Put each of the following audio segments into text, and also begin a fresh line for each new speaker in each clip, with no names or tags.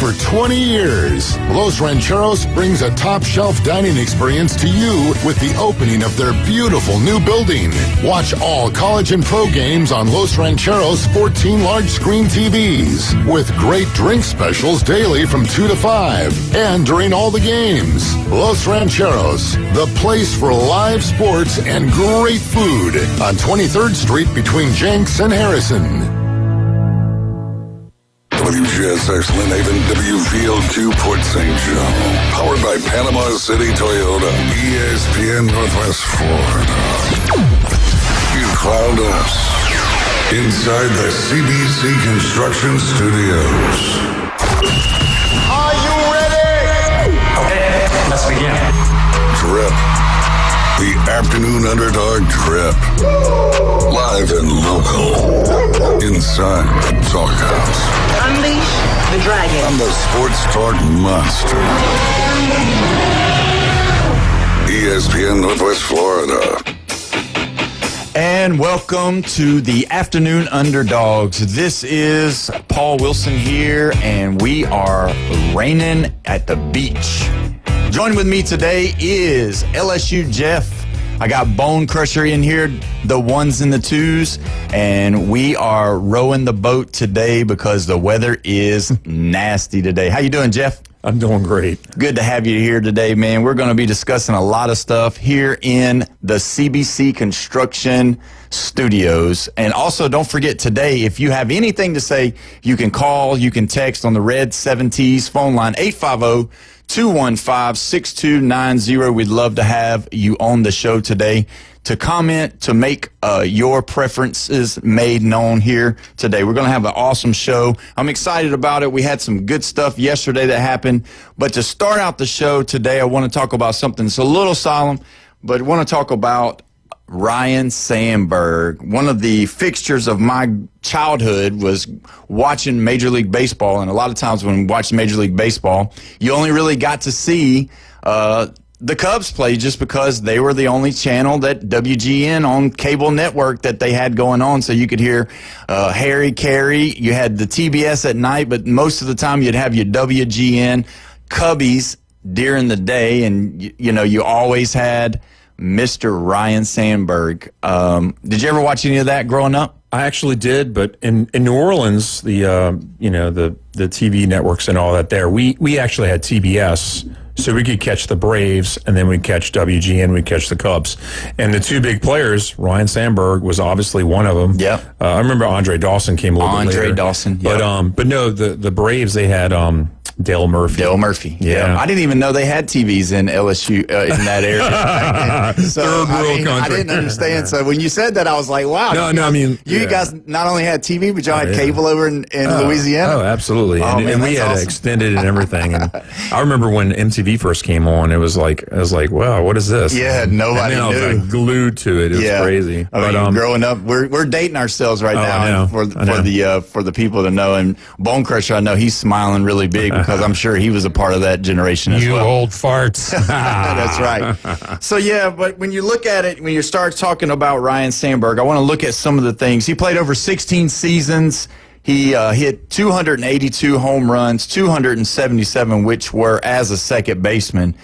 for 20 years. Los Rancheros brings a top-shelf dining experience to you with the opening of their beautiful new building. Watch all college and pro games on Los Rancheros' 14 large-screen TVs with great drink specials daily from 2 to 5 and during all the games. Los Rancheros, the place for live sports and great food on 23rd Street between Jenks and Harrison.
WGSX Lynn Haven, WVL2 Port St. Joe. Powered by Panama City Toyota, ESPN Northwest Florida. You found us inside the CBC Construction Studios.
Are you ready?
Okay, let's begin.
Trip. The Afternoon Underdog Trip. Live and local. Inside the Talk House.
Unleash the dragon.
On the Sports Talk Monster. ESPN Northwest Florida.
And welcome to the Afternoon Underdogs. This is Paul Wilson here, and we are raining at the beach. Joining with me today is LSU Jeff. I got Bone Crusher in here, the ones and the twos, and we are rowing the boat today because the weather is nasty today. How you doing, Jeff?
I'm doing great.
Good to have you here today, man. We're going to be discussing a lot of stuff here in the CBC Construction Studios. And also, don't forget today, if you have anything to say, you can call, you can text on the Red 7Ts phone line, 850-215-6290. We'd love to have you on the show today to comment, to make your preferences made known here today. We're going to have an awesome show. I'm excited about it. We had some good stuff yesterday that happened. But to start out the show today, I want to talk about something that's a little solemn, but I want to talk about Ryan Sandberg. One of the fixtures of my childhood was watching Major League Baseball, and a lot of times when watching Major League Baseball, you only really got to see the Cubs play just because they were the only channel that WGN on cable network that they had going on, so you could hear Harry Carey. You had the TBS at night, but most of the time you'd have your WGN Cubbies during the day, and you always had Mr. Ryan Sandberg. Did you ever watch any of that growing up?
I actually did, but in New Orleans, the TV networks and all that there, we actually had TBS, so we could catch the Braves, and then we'd catch WGN, we'd catch the Cubs. And the two big players, Ryan Sandberg was obviously one of them.
Yeah.
I remember Andre Dawson came a little bit later.
Andre Dawson, yeah.
But no, the Braves, they had Dale Murphy.
Dale Murphy. Yeah. I didn't even know they had TVs in LSU in that area. So,
Third world country.
I didn't understand. So when you said that, I was like, wow. You guys not only had TV, but y'all had cable over in Louisiana?
Oh, absolutely.
Oh,
and we had
awesome.
extended and everying. And I remember when MTV first came on, I was like, wow, what is this?
Yeah, nobody
knew. I was like glued to it. It was crazy.
Growing up, we're dating ourselves right now for the people to know. And Bone Crusher, I know he's smiling really big because I'm sure he was a part of that generation as well.
You old farts.
That's right. So, but when you look at it, when you start talking about Ryan Sandberg, I want to look at some of the things. He played over 16 seasons. He hit 282 home runs, 277, which were as a second baseman.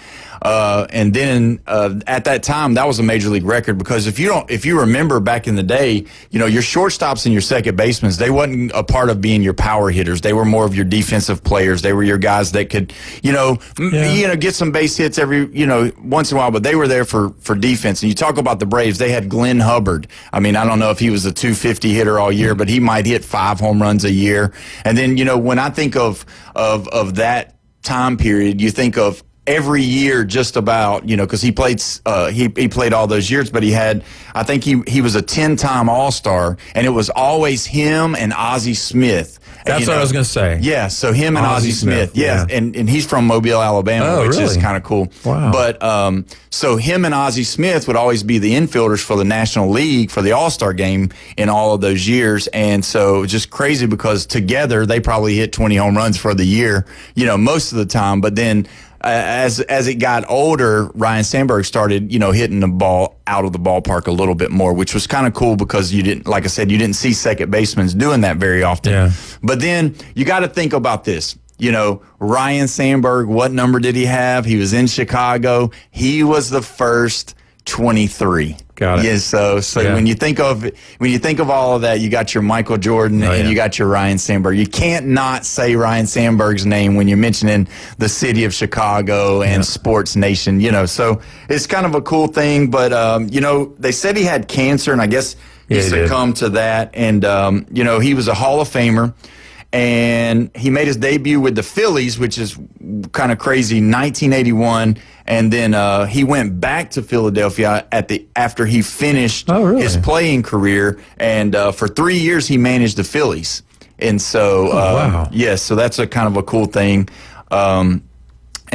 And then at that time, that was a major league record because if you remember back in the day, your shortstops and your second basemen, they wasn't a part of being your power hitters. They were more of your defensive players. They were your guys that could, get some base hits every, once in a while, but they were there for defense. And you talk about the Braves, they had Glenn Hubbard. I mean, I don't know if he was a 250 hitter all year, but he might hit 5 home runs a year. And then, when I think of that time period, you think of every year just about, because he played all those years, but I think he was a 10-time All-Star, and it was always him and Ozzie Smith.
That's what I was going to say.
Yeah, so him and Ozzie Smith. Yeah, and he's from Mobile, Alabama, which is kind of cool.
Wow.
But so him and Ozzie Smith would always be the infielders for the National League for the All-Star game in all of those years. And so just crazy because together they probably hit 20 home runs for the year, most of the time. But then as it got older, Ryan Sandberg started, hitting the ball out of the ballpark a little bit more, which was kind of cool because you didn't, like I said, you didn't see second basemen doing that very often.
Yeah.
But then you got to think about this. Ryan Sandberg, what number did he have? He was in Chicago. He was the first 23.
Got it.
Yeah, so
Yeah.
when you think of all of that, you got your Michael Jordan and you got your Ryan Sandberg. You can't not say Ryan Sandberg's name when you're mentioning the city of Chicago and sports nation. So it's kind of a cool thing. But they said he had cancer, and I guess he succumbed to that. And he was a Hall of Famer. And he made his debut with the Phillies, which is kind of crazy, 1981. And then he went back to Philadelphia after he finished his playing career. And for 3 years, he managed the Phillies. And so, so that's a kind of a cool thing. And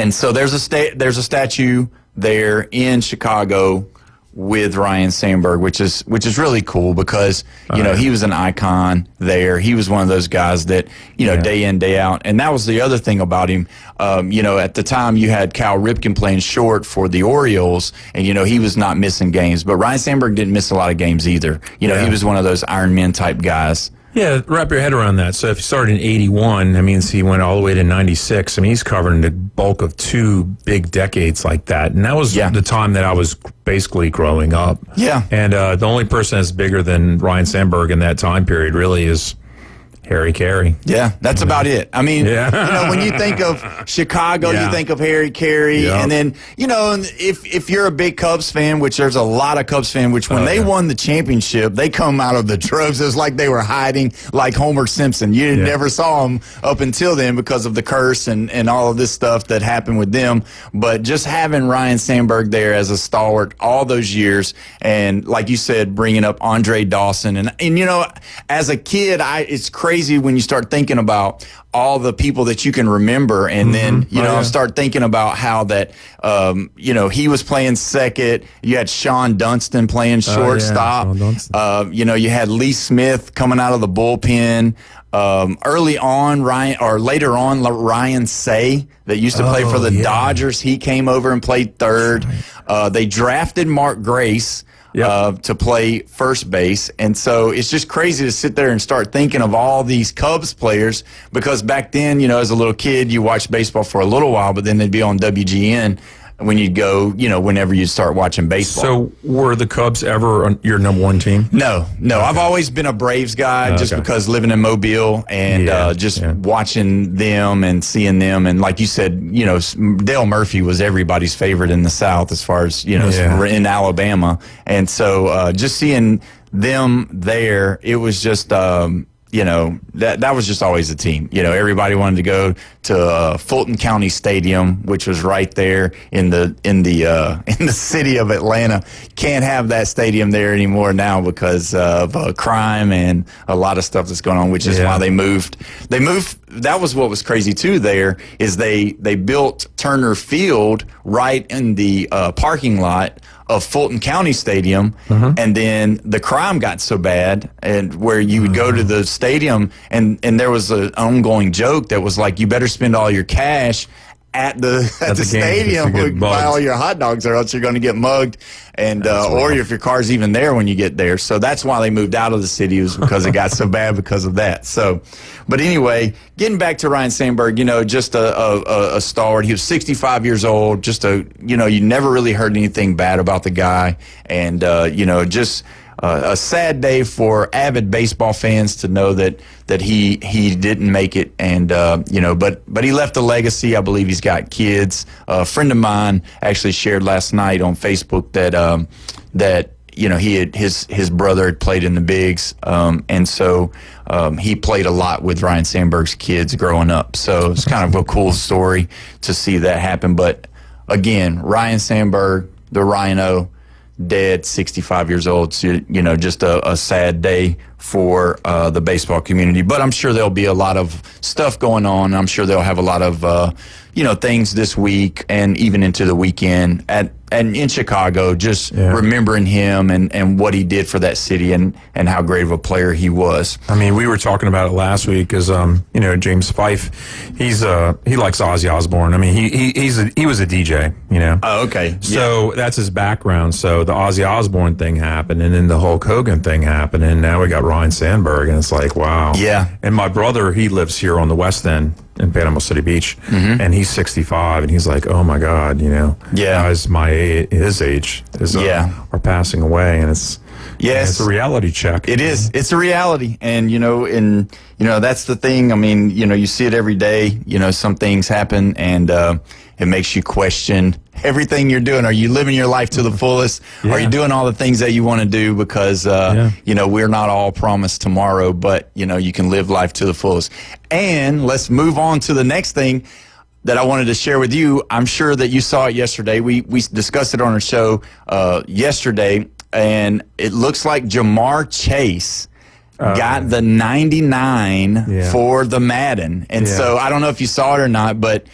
so there's a statue there in Chicago with Ryan Sandberg, which is really cool because he was an icon there. He was one of those guys that day in, day out, and that was the other thing about him. At the time you had Cal Ripken playing short for the Orioles, and he was not missing games, but Ryan Sandberg didn't miss a lot of games either. He was one of those Iron Man type guys.
Yeah, wrap your head around that. So if he started in 81, that means he went all the way to 96. I mean, he's covering the bulk of 2 big decades like that. And that was the time that I was basically growing up. Yeah. And the only person that's bigger than Ryan Sandberg in that time period really is Harry Carey.
Yeah, that's about it. I mean, when you think of Chicago, you think of Harry Carey. And then, if you're a big Cubs fan, which there's a lot of Cubs fans, which when they won the championship, they come out of the drugs. It was like they were hiding like Homer Simpson. You never saw them up until then because of the curse and all of this stuff that happened with them. But just having Ryan Sandberg there as a stalwart all those years, and like you said, bringing up Andre Dawson. And as a kid, it's crazy when you start thinking about all the people that you can remember, and then start thinking about how that he was playing second. You had Sean Dunston playing shortstop. You had Lee Smith coming out of the bullpen. Early on, Ryan Say, that used to play for the Dodgers, he came over and played third. They drafted Mark Grace to play first base. And so it's just crazy to sit there and start thinking of all these Cubs players, because back then, as a little kid, you watched baseball for a little while, but then they'd be on WGN when you'd go, whenever you'd start watching baseball.
So were the Cubs ever your number one team?
No. Okay. I've always been a Braves guy just because living in Mobile and watching them and seeing them. And like you said, Dale Murphy was everybody's favorite in the South as far as, in Alabama. And so just seeing them there, it was just... that was just always a team. Everybody wanted to go to Fulton County Stadium, which was right there in the city of Atlanta. Can't have that stadium there anymore now because of crime and a lot of stuff that's going on, which is why they moved. That was what was crazy too. There is they built Turner Field right in the parking lot of Fulton County Stadium, and then the crime got so bad, and where you would go to the stadium, and there was an ongoing joke that was like, you better spend all your cash at the stadium to buy all your hot dogs, or else you're going to get mugged, and or if your car's even there when you get there. So that's why they moved out of the city, was because it got so bad because of that. So, but anyway, getting back to Ryan Sandberg, just a stalwart. He was 65 years old. Just you never really heard anything bad about the guy, and just a sad day for avid baseball fans to know that he didn't make it, and but he left a legacy. I believe he's got kids. A friend of mine actually shared last night on Facebook that he had his brother had played in the bigs, and so he played a lot with Ryan Sandberg's kids growing up. So it's kind of a cool story to see that happen. But again, Ryan Sandberg, the Rhino, dead, 65 years old. So, just a sad day for the baseball community. But I'm sure there'll be a lot of stuff going on. I'm sure they'll have a lot of things this week and even into the weekend and in Chicago, just remembering him and what he did for that city and how great of a player he was.
I mean, we were talking about it last week because James Fife, he likes Ozzy Osbourne. I mean, he was a DJ,
Oh, okay.
So that's his background. So the Ozzy Osbourne thing happened, and then the Hulk Hogan thing happened, and now we got Ryan Ryan Sandberg, and it's like, wow.
Yeah.
And my brother, he lives here on the West End in Panama City Beach, and he's 65, and he's like, oh my God, guys his age are passing away, and it's a reality check.
It is. It's a reality, and that's the thing. I mean, you see it every day. Some things happen, and it makes you question everything you're doing. Are you living your life to the fullest?
Yeah.
Are you doing all the things that you want to do? Because, we're not all promised tomorrow, but, you can live life to the fullest. And let's move on to the next thing that I wanted to share with you. I'm sure that you saw it yesterday. We discussed it on our show yesterday, and it looks like Jamar Chase got the 99 for the Madden. And so I don't know if you saw it or not, but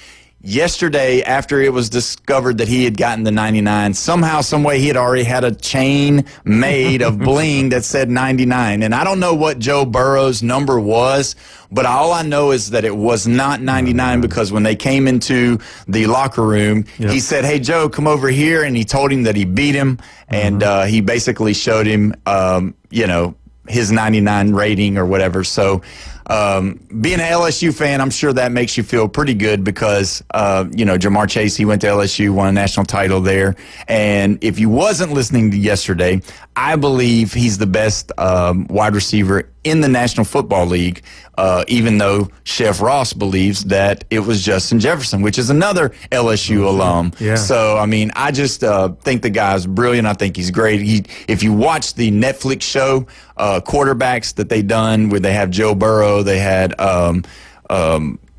yesterday, after it was discovered that he had gotten the 99, somehow, some way, he had already had a chain made of bling that said 99. And I don't know what Joe Burrow's number was, but all I know is that it was not 99 because when they came into the locker room, he said, hey, Joe, come over here. And he told him that he beat him. And he basically showed him, his 99 rating or whatever. So being an LSU fan, I'm sure that makes you feel pretty good because, Jamar Chase, he went to LSU, won a national title there. And if you wasn't listening to yesterday, I believe he's the best wide receiver in the National Football League, even though Chef Ross believes that it was Justin Jefferson, which is another LSU alum.
Yeah.
So, I mean, I just think the guy's brilliant. I think he's great. If you watch the Netflix show, quarterbacks that they done where they have Joe Burrow, they had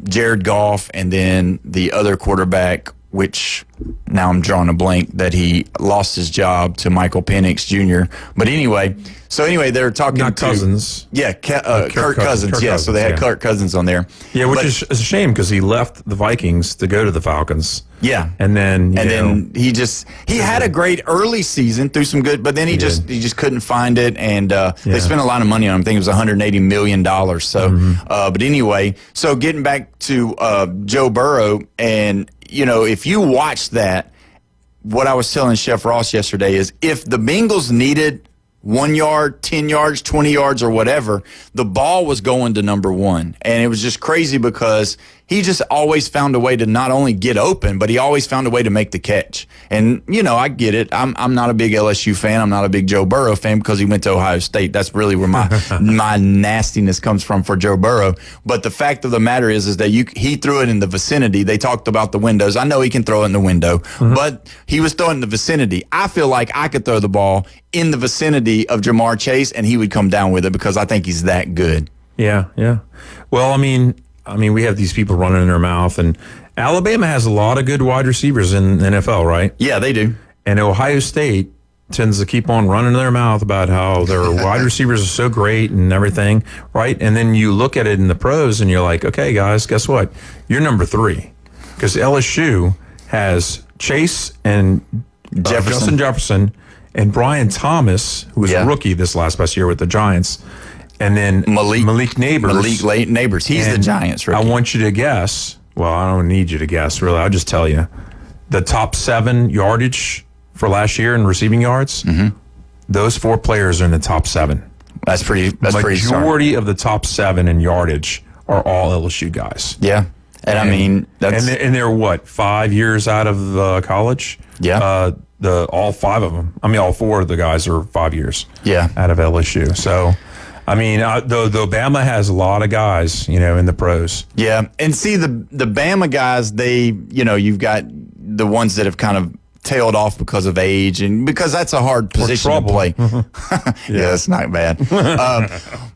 Jared Goff, and then the other quarterback, which now I'm drawing a blank, that he lost his job to Michael Penix Jr. But anyway, they're talking
Not Cousins.
Yeah, Kirk Cousins. Yeah, so they had Kirk Cousins on there.
Yeah, which is a shame because he left the Vikings to go to the Falcons.
Yeah,
and then
he had a great early season through some good, but then he just couldn't find it, and they spent a lot of money on him. I think it was $180 million. So, but anyway, so getting back to Joe Burrow, and if you watch that, what I was telling Chef Ross yesterday is if the Bengals needed 1 yard, 10 yards, 20 yards, or whatever, the ball was going to number one. And it was just crazy because he just always found a way to not only get open, but he always found a way to make the catch. And, I get it. I'm not a big LSU fan. I'm not a big Joe Burrow fan because he went to Ohio State. That's really where my nastiness comes from for Joe Burrow. But the fact of the matter is that he threw it in the vicinity. They talked about the windows. I know he can throw it in the window, but he was throwing in the vicinity. I feel like I could throw the ball in the vicinity of Jamar Chase, and he would come down with it because I think he's that good.
Yeah, yeah. Well, I mean, we have these people running in their mouth, and Alabama has a lot of good wide receivers in the NFL, right?
Yeah, they do.
And Ohio State tends to keep on running their mouth about how their wide receivers are so great and everything, right? And then you look at it in the pros, and you're like, okay, guys, guess what? You're number 3 because LSU has Chase and Justin Jefferson and Brian Thomas, who was a rookie this past year with the Giants. And then Malik Neighbors.
Malik Neighbors. He's the Giants rookie.
I want you to guess. Well, I don't need you to guess, really. I'll just tell you. The top 7 yardage for last year in receiving yards, those 4 players are in the top 7.
That's pretty
Majority of the top 7 in yardage are all LSU guys.
Yeah. And I mean, that's...
And they're what, 5 years out of college?
Yeah.
All 5 of them. I mean, all 4 of the guys are 5 years out of LSU. So... I mean, though Bama has a lot of guys, in the pros.
Yeah, and see the Bama guys, you've got the ones that have kind of tailed off because of age and because that's a hard position to play. Yeah, it's not bad.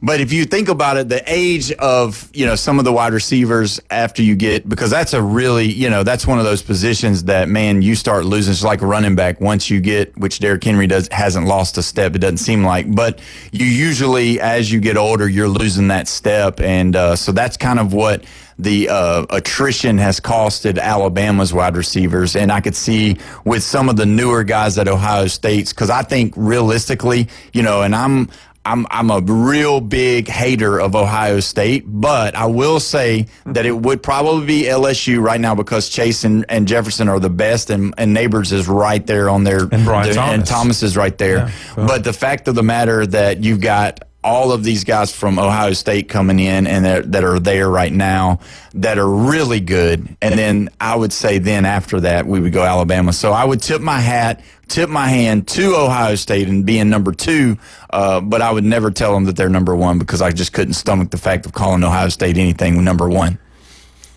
But if you think about it, the age of, some of the wide receivers after you get, because that's a really, that's one of those positions that, man, you start losing. It's like a running back once you get, which Derrick Henry hasn't lost a step, it doesn't seem like. But you usually, as you get older, you're losing that step. And so that's kind of what the attrition has costed Alabama's wide receivers. And I could see with some of the newer guys at Ohio State's, because I think realistically, and I'm a real big hater of Ohio State, but I will say that it would probably be LSU right now because Chase and Jefferson are the best, and Neighbors is right there on their
and Brian Thomas.
And Thomas is right there.
Yeah,
but the fact of the matter that you've got all of these guys from Ohio State coming in and that are there right now that are really good. And then I would say then after that, we would go Alabama. So I would tip my hand to Ohio State and being number 2, but I would never tell them that they're number 1 because I just couldn't stomach the fact of calling Ohio State anything number 1.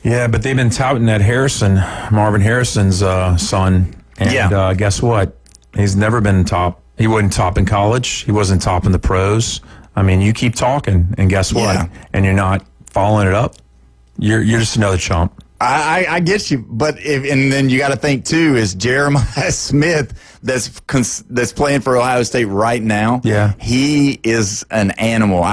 Yeah, but they've been touting that Marvin Harrison's son. And guess what? He's never been top. He wasn't top in college. He wasn't top in the pros. I mean, you keep talking, and guess what?
Yeah.
And you're not following it up. You're just another chump.
I get you, but and then you got to think too is Jeremiah Smith that's playing for Ohio State right now.
Yeah,
he is an animal.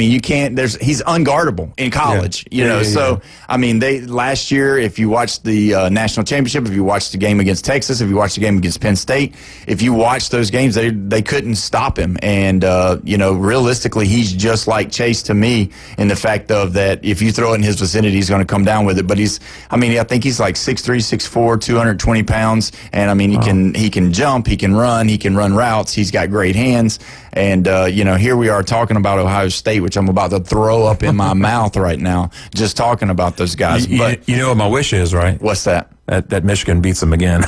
You can't. He's unguardable in college. So I mean, last year, if you watched the national championship, if you watched the game against Texas, if you watched the game against Penn State, if you watched those games, they couldn't stop him. And realistically, he's just like Chase to me in the fact of that if you throw it in his vicinity, he's going to come down with it. But I think he's like 6'3", 6'4", 220 pounds, and I mean he can jump, he can run routes, he's got great hands, and here we are talking about Ohio State, which I'm about to throw up in my mouth right now, just talking about those guys.
But you know what my wish is, right?
What's that?
That Michigan beats them again.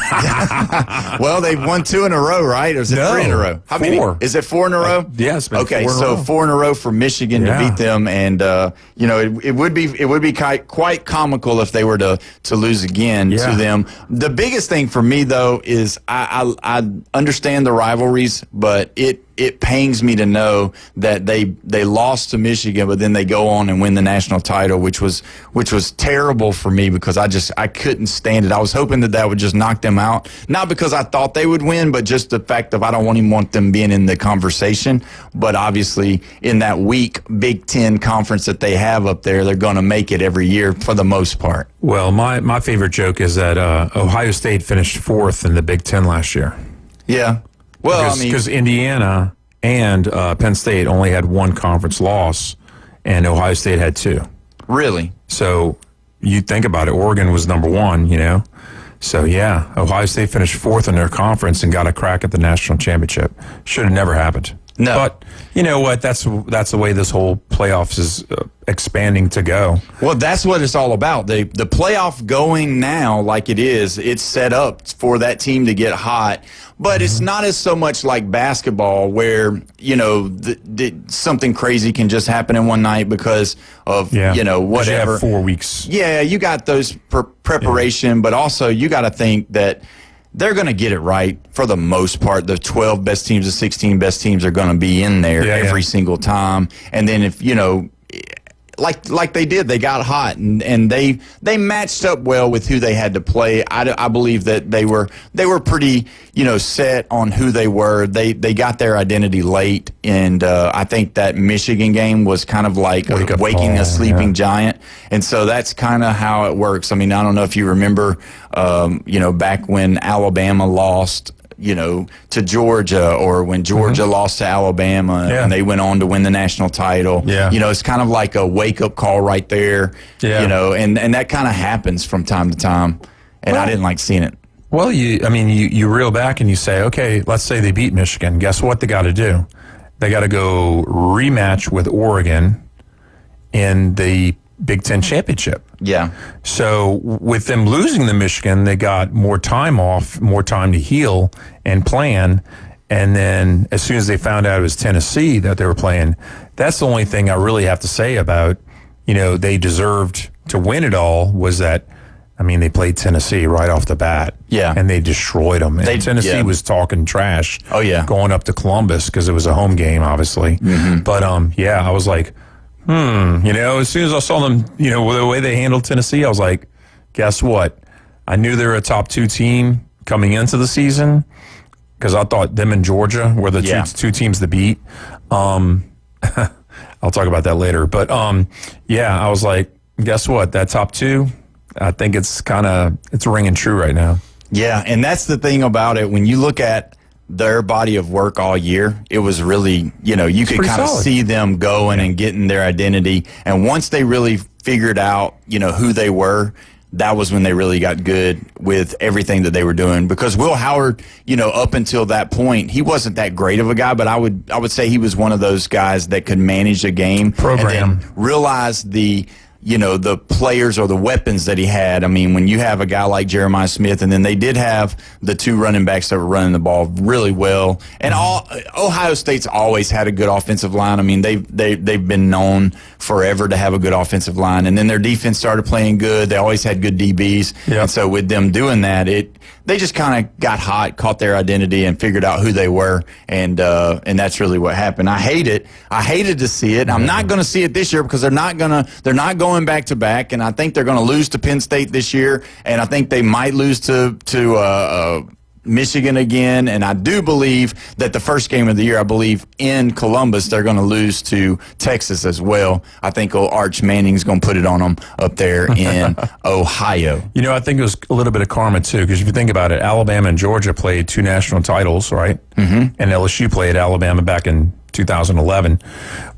Well, they've won 2 in a row, right? Or is it 3 in a row? How
4.
many? Is it 4 in a row?
Yeah, it's been
okay.
4 in a row.
4 in a row for Michigan to beat them, and it would be quite comical if they were to lose again to them. The biggest thing for me though is I understand the rivalries, but it pains me to know that they lost to Michigan, but then they go on and win the national title, which was terrible for me because I couldn't stand it. I was hoping that would just knock them out, not because I thought they would win, but just the fact of I don't even want them being in the conversation. But obviously, in that weak Big Ten conference that they have up there, they're going to make it every year for the most part.
Well, my favorite joke is that Ohio State finished 4th in the Big Ten last year.
Yeah. Well,
because Indiana and Penn State only had 1 conference loss, and Ohio State had 2.
Really?
So you think about it, Oregon was number 1, So, yeah, Ohio State finished 4th in their conference and got a crack at the national championship. Should have never happened.
No.
But you know what? That's the way this whole playoffs is expanding to go.
Well, that's what it's all about. The playoff going now like it is, it's set up for that team to get hot. But it's not as so much like basketball where, something crazy can just happen in one night because of, whatever.
You have 4 weeks.
Yeah, you got those preparation, but also you got to think that they're going to get it right for the most part. The 12 best teams, the 16 best teams are going to be in there every single time. And then if, like they did, they got hot and they matched up well with who they had to play. I believe that they were pretty, set on who they were. They got their identity late. And I think that Michigan game was kind of like waking a sleeping giant. And so that's kind of how it works. I mean, I don't know if you remember, back when Alabama lost, to Georgia, or when Georgia lost to Alabama and they went on to win the national title. Yeah. It's kind of like a wake-up call right there, and that kind of happens from time to time, and I didn't like seeing it.
Well, you reel back and you say, okay, let's say they beat Michigan. Guess what they got to do? They got to go rematch with Oregon in the Big Ten championship.
Yeah.
So with them losing to Michigan, they got more time off, more time to heal and plan. And then as soon as they found out it was Tennessee that they were playing, that's the only thing I really have to say about, they deserved to win it all was that, they played Tennessee right off the bat. Yeah. And they destroyed them. And Tennessee was talking trash.
Oh, yeah.
Going up to Columbus because it was a home game, obviously. Mm-hmm. But, I was like, as soon as I saw them, the way they handled Tennessee, I was like, guess what? I knew they were a top 2 team coming into the season because I thought them and Georgia were the two teams to beat. I'll talk about that later. But, I was like, guess what? That top 2, I think it's ringing true right now.
Yeah, and that's the thing about it. When you look at their body of work all year, it was really, you could kind of see them going and getting their identity. And once they really figured out, who they were, that was when they really got good with everything that they were doing. Because Will Howard, up until that point, he wasn't that great of a guy, but I would say he was one of those guys that could manage a game,
program,
and then realize the players or the weapons that he had. I mean, when you have a guy like Jeremiah Smith, and then they did have the two running backs that were running the ball really well. And Ohio State's always had a good offensive line. I mean, they've been known forever to have a good offensive line. And then their defense started playing good. They always had good DBs. Yep. And so with them doing that, they just kind of got hot, caught their identity, and figured out who they were, and that's really what happened. I hate it. I hated to see it. I'm not going to see it this year because they're not going back to back, and I think they're going to lose to Penn State this year, and I think they might lose to Michigan again. And I do believe that the first game of the year, I believe in Columbus, they're going to lose to Texas as well. I think old Arch Manning's going to put it on them up there in Ohio.
I think it was a little bit of karma too, because if you think about it, Alabama and Georgia played 2 national titles, right? Mm-hmm. And LSU played Alabama back in 2011.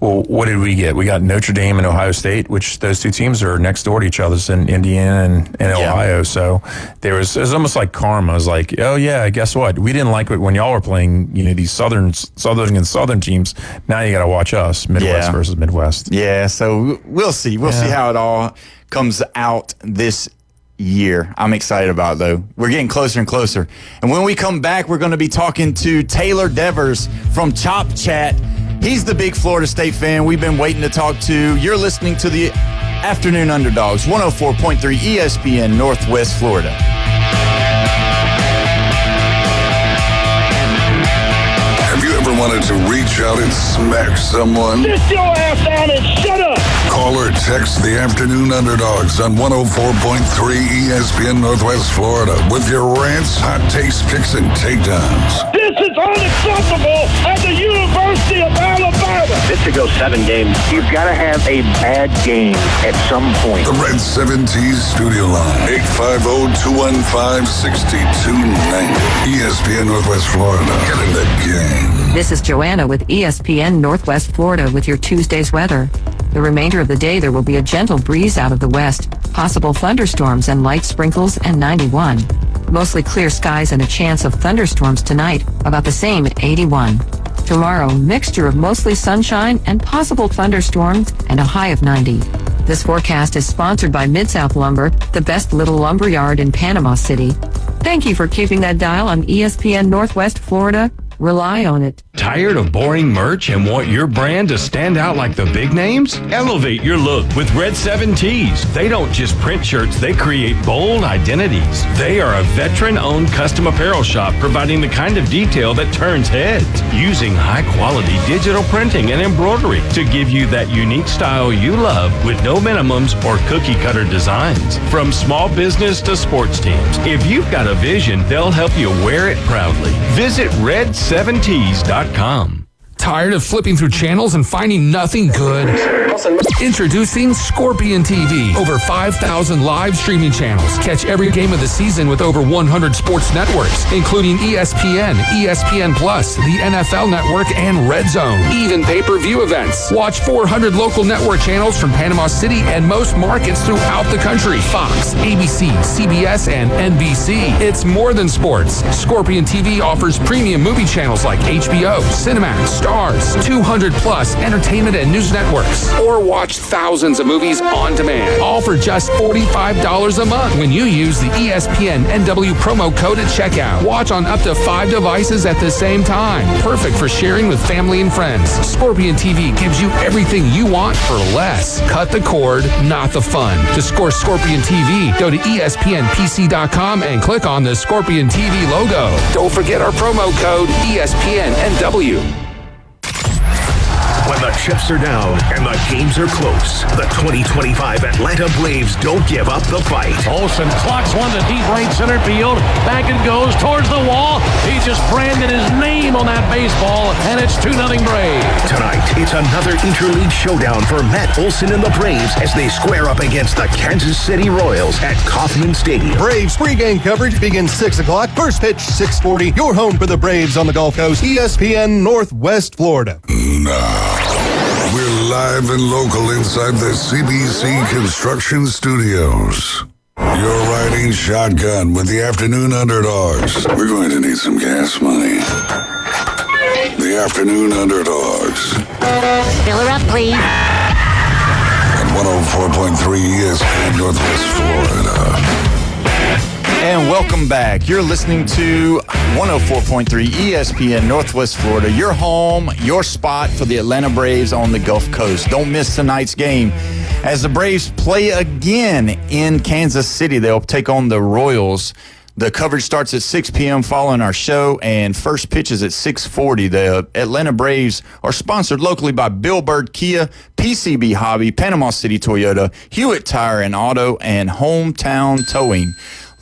Well, what did we get? We got Notre Dame and Ohio State, which those two teams are next door to each other in Indiana and Ohio. So it was almost like karma. It was like, oh yeah, guess what? We didn't like it when y'all were playing, these southern teams. Now you got to watch us, Midwest versus Midwest.
Yeah. So we'll see. We'll see how it all comes out this year. I'm excited about it, though. We're getting closer and closer. And when we come back, we're going to be talking to Taylor Devers from Chop Chat. He's the big Florida State fan we've been waiting to talk to. You're listening to the Afternoon Underdogs, 104.3 ESPN, Northwest Florida.
Have you ever wanted to reach out and smack someone?
Sit your ass down and shut up!
Call or text the Afternoon Underdogs on 104.3 ESPN Northwest Florida with your rants, hot takes, picks, and takedowns.
This is unacceptable at the University of Alabama.
This should go 7 games. You've got to have a bad game at some point.
The Red 70s studio line, 850-215-6290. ESPN Northwest Florida. Get in the game.
This is Joanna with ESPN Northwest Florida with your Tuesday's weather. The remainder of the day, there will be a gentle breeze out of the west, possible thunderstorms and light sprinkles, and 91. Mostly clear skies and a chance of thunderstorms tonight, about the same at 81. Tomorrow, mixture of mostly sunshine and possible thunderstorms and a high of 90. This forecast is sponsored by Mid-South Lumber, the best little lumber yard in Panama City. Thank you for keeping that dial on ESPN Northwest Florida. Rely on it.
Tired of boring merch and want your brand to stand out like the big names? Elevate your look with Red 7 Tees. They don't just print shirts, they create bold identities. They are a veteran-owned custom apparel shop providing the kind of detail that turns heads, using high-quality digital printing and embroidery to give you that unique style you love with no minimums or cookie-cutter designs. From small business to sports teams, if you've got a vision, they'll help you wear it proudly. Visit red7tees.com.
Tired of flipping through channels and finding nothing good? Introducing Scorpion TV. Over 5,000 live streaming channels. Catch every game of the season with over 100 sports networks, including ESPN, ESPN Plus, the NFL Network, and Red Zone. Even pay-per-view events. Watch 400 local network channels from Panama City and most markets throughout the country. Fox, ABC, CBS, and NBC. It's more than sports. Scorpion TV offers premium movie channels like HBO, Cinemax, Stars, 200 plus entertainment and news networks, or watch thousands of movies on demand, all for just $45 a month when you use the ESPN NW promo code at checkout. Watch on up to 5 devices at the same time. Perfect for sharing with family and friends. Scorpion TV gives you everything you want for less. Cut the cord, not the fun. To score Scorpion TV, go to ESPNPC.com and click on the Scorpion TV logo. Don't forget our promo code ESPN NW.
When the chips are down and the games are close, the 2025 Atlanta Braves don't give up the fight.
Olsen clocks one to deep right center field. Back it goes towards the wall. He just branded his name on that baseball, and it's 2-0 Braves.
Tonight, it's another interleague showdown for Matt Olson and the Braves as they square up against the Kansas City Royals at Kauffman Stadium.
Braves pregame coverage begins 6 o'clock. First pitch, 6:40. Your home for the Braves on the Gulf Coast. ESPN Northwest Florida.
Now, we're live and local inside the CBC Construction Studios. You're riding shotgun with the Afternoon Underdogs. We're going to need some gas money. The Afternoon Underdogs.
Fill her up, please.
At 104.3 ESPN Northwest Florida.
And welcome back. You're listening to 104.3 ESPN Northwest Florida, your home, your spot for the Atlanta Braves on the Gulf Coast. Don't miss tonight's game. As the Braves play again in Kansas City, they'll take on the Royals. The coverage starts at 6 p.m. following our show, and first pitch is at 6:40. The Atlanta Braves are sponsored locally by Bill Bird Kia, PCB Hobby, Panama City Toyota, Hewitt Tire and Auto, and Hometown Towing.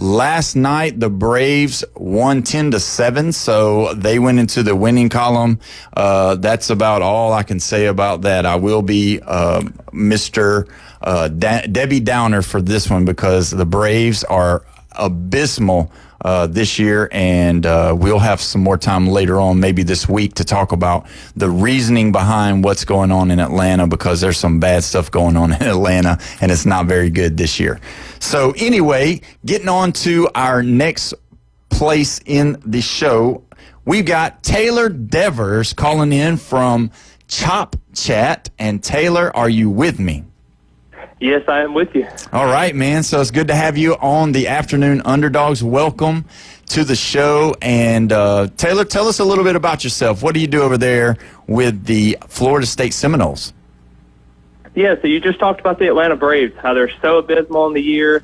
Last night, the Braves won 10-7, so they went into the winning column. That's about all I can say about that. I will be Mr. Debbie Downer for this one because the Braves are abysmal this year, and we'll have some more time later on, maybe this week, to talk about the reasoning behind what's going on in Atlanta, because there's some bad stuff going on in Atlanta, and it's not very good this year. So anyway, getting on to our next place in the show, we've got Taylor Devers calling in from Chop Chat. And Taylor, are you with me?
Yes, I am with you.
All right, man. So it's good to have you on the Afternoon Underdogs. Welcome to the show. And Taylor, tell us a little bit about yourself. What do you do over there with the Florida State Seminoles?
Yeah, so you just talked about the Atlanta Braves, how they're so abysmal in the year.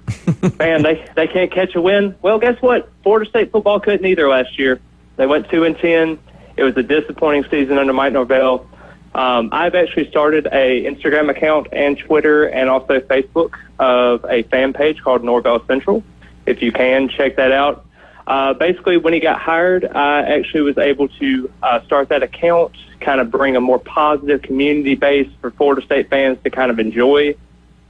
Man, they can't catch a win. Well, guess what? Florida State football couldn't either last year. They went 2-10. It was a disappointing season under Mike Norvell. I've actually started a Instagram account and Twitter and also Facebook of a fan page called Norvell Central. If you can, check that out. Basically, when he got hired, I actually was able to start that account, kind of bring a more positive community base for Florida State fans to kind of enjoy.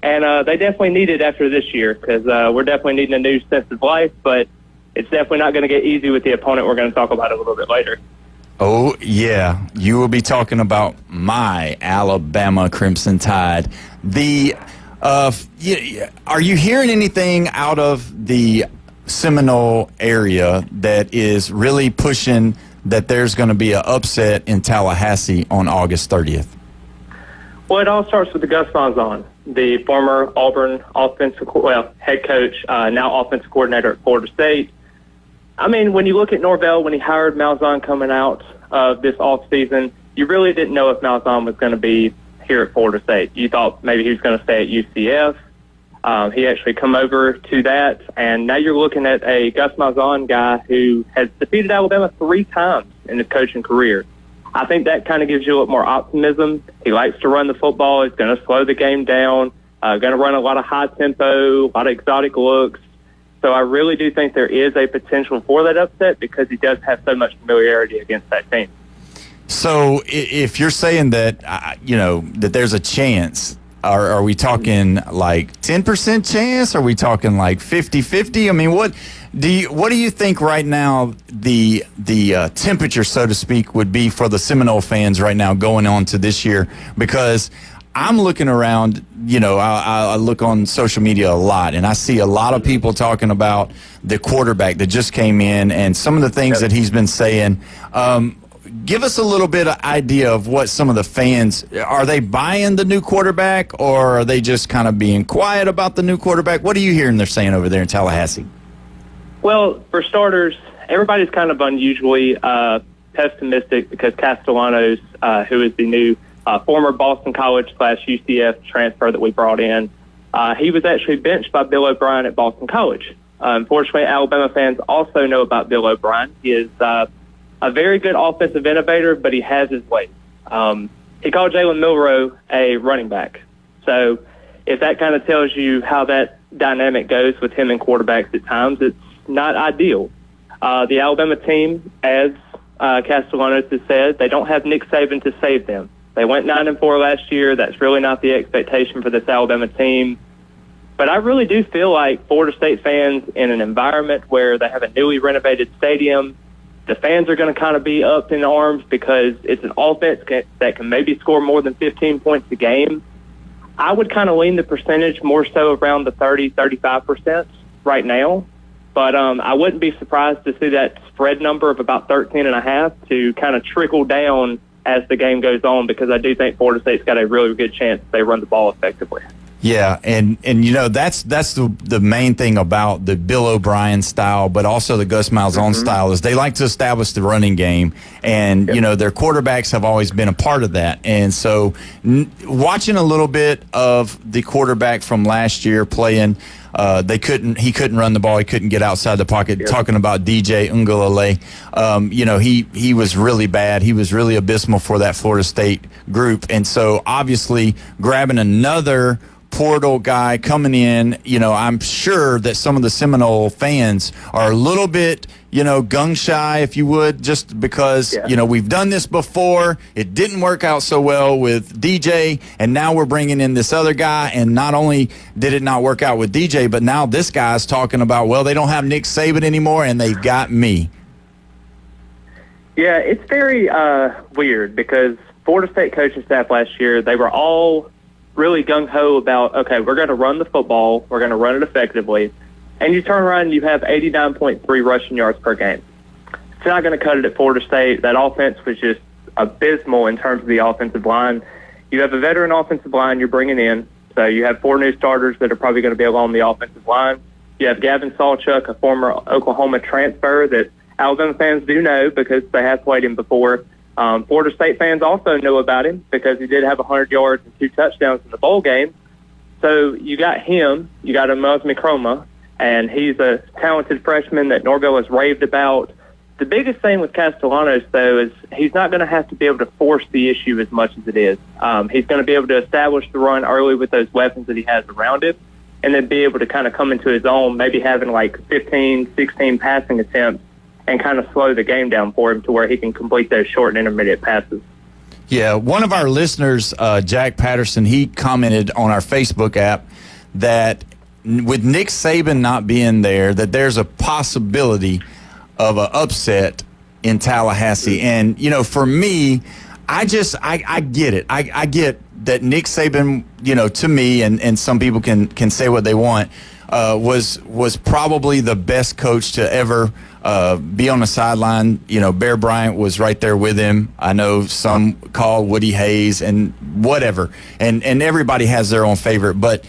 And they definitely need it after this year, because we're definitely needing a new sense of life, but it's definitely not going to get easy with the opponent we're going to talk about a little bit later.
Oh, yeah. You will be talking about my Alabama Crimson Tide. Are you hearing anything out of the Seminole area that is really pushing that there's going to be an upset in Tallahassee on August 30th?
Well, it all starts with the Gus Malzahn, the former Auburn head coach, now offensive coordinator at Florida State. I mean, when you look at Norvell, when he hired Malzahn coming out of this offseason, you really didn't know if Malzahn was going to be here at Florida State. You thought maybe he was going to stay at UCF. He actually come over to that, and now you're looking at a Gus Malzahn guy who has defeated Alabama 3 times in his coaching career. I think that kind of gives you a little more optimism. He likes to run the football. He's going to slow the game down, going to run a lot of high tempo, a lot of exotic looks. So I really do think there is a potential for that upset because he does have so much familiarity against that team.
So if you're saying that, that there's a chance, are we talking like 10% chance? Are we talking like 50-50? I mean, what do you think right now the temperature, so to speak, would be for the Seminole fans right now going on to this year? Because I'm looking around, I look on social media a lot, and I see a lot of people talking about the quarterback that just came in and some of the things that he's been saying. Give us a little bit of idea of what some of the fans, are they buying the new quarterback, or are they just kind of being quiet about the new quarterback? What are you hearing they're saying over there in Tallahassee?
Well, for starters, everybody's kind of unusually pessimistic because Castellanos, who is the new former Boston College / UCF transfer that we brought in, he was actually benched by Bill O'Brien at Boston College. Unfortunately, Alabama fans also know about Bill O'Brien. He is a very good offensive innovator, but he has his ways. He called Jalen Milroe a running back. So if that kind of tells you how that dynamic goes with him and quarterbacks at times, it's not ideal. The Alabama team, as Castellanos has said, they don't have Nick Saban to save them. They went 9-4 last year. That's really not the expectation for this Alabama team. But I really do feel like Florida State fans, in an environment where they have a newly renovated stadium, the fans are going to kind of be up in arms because it's an offense that can maybe score more than 15 points a game. I would kind of lean the percentage more so around the 30-35% right now. But I wouldn't be surprised to see that spread number of about 13.5 to kind of trickle down as the game goes on, because I do think Florida State's got a really good chance if they run the ball effectively.
Yeah, and that's the main thing about the Bill O'Brien style, but also the Gus Malzahn style, is they like to establish the running game, and their quarterbacks have always been a part of that. And so, watching a little bit of the quarterback from last year playing, he couldn't run the ball, he couldn't get outside the pocket. Yep. Talking about DJ Ungalale, he was really bad. He was really abysmal for that Florida State group, and so obviously grabbing another portal guy coming in, I'm sure that some of the Seminole fans are a little bit, gung shy, if you would, just because, we've done this before. It didn't work out so well with DJ, and now we're bringing in this other guy, and not only did it not work out with DJ, but now this guy's talking about, well, they don't have Nick Saban anymore, and they've got me.
Yeah, it's very weird, because Florida State coaching staff last year, they were all really gung-ho about, okay, we're going to run the football, we're going to run it effectively, and you turn around and you have 89.3 rushing yards per game. It's not going to cut it at Florida State. That offense was just abysmal in terms of the offensive line. You have a veteran offensive line you're bringing in, so you have 4 new starters that are probably going to be along the offensive line. You have Gavin Sawchuk, a former Oklahoma transfer that Alabama fans do know because they have played him before. Florida State fans also know about him because he did have 100 yards and 2 touchdowns in the bowl game. So you got him, you got Amaz Mikroma, and he's a talented freshman that Norvell has raved about. The biggest thing with Castellanos, though, is he's not going to have to be able to force the issue as much as it is. He's going to be able to establish the run early with those weapons that he has around him, and then be able to kind of come into his own, maybe having like 15, 16 passing attempts, and kind of slow the game down for him to where he can complete those short and intermediate passes.
Yeah, one of our listeners, Jack Patterson, he commented on our Facebook app that with Nick Saban not being there, that there's a possibility of an upset in Tallahassee. And, for me, I get it. I get that Nick Saban, to me, and some people can say what they want, was probably the best coach to ever be on the sideline. Bear Bryant was right there with him. I know some call Woody Hayes and whatever, and everybody has their own favorite. But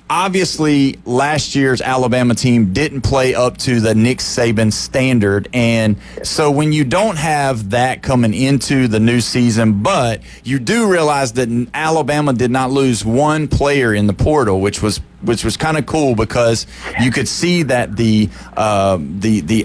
obviously, last year's Alabama team didn't play up to the Nick Saban standard, and so when you don't have that coming into the new season, but you do realize that Alabama did not lose one player in the portal, which was kind of cool because you could see that the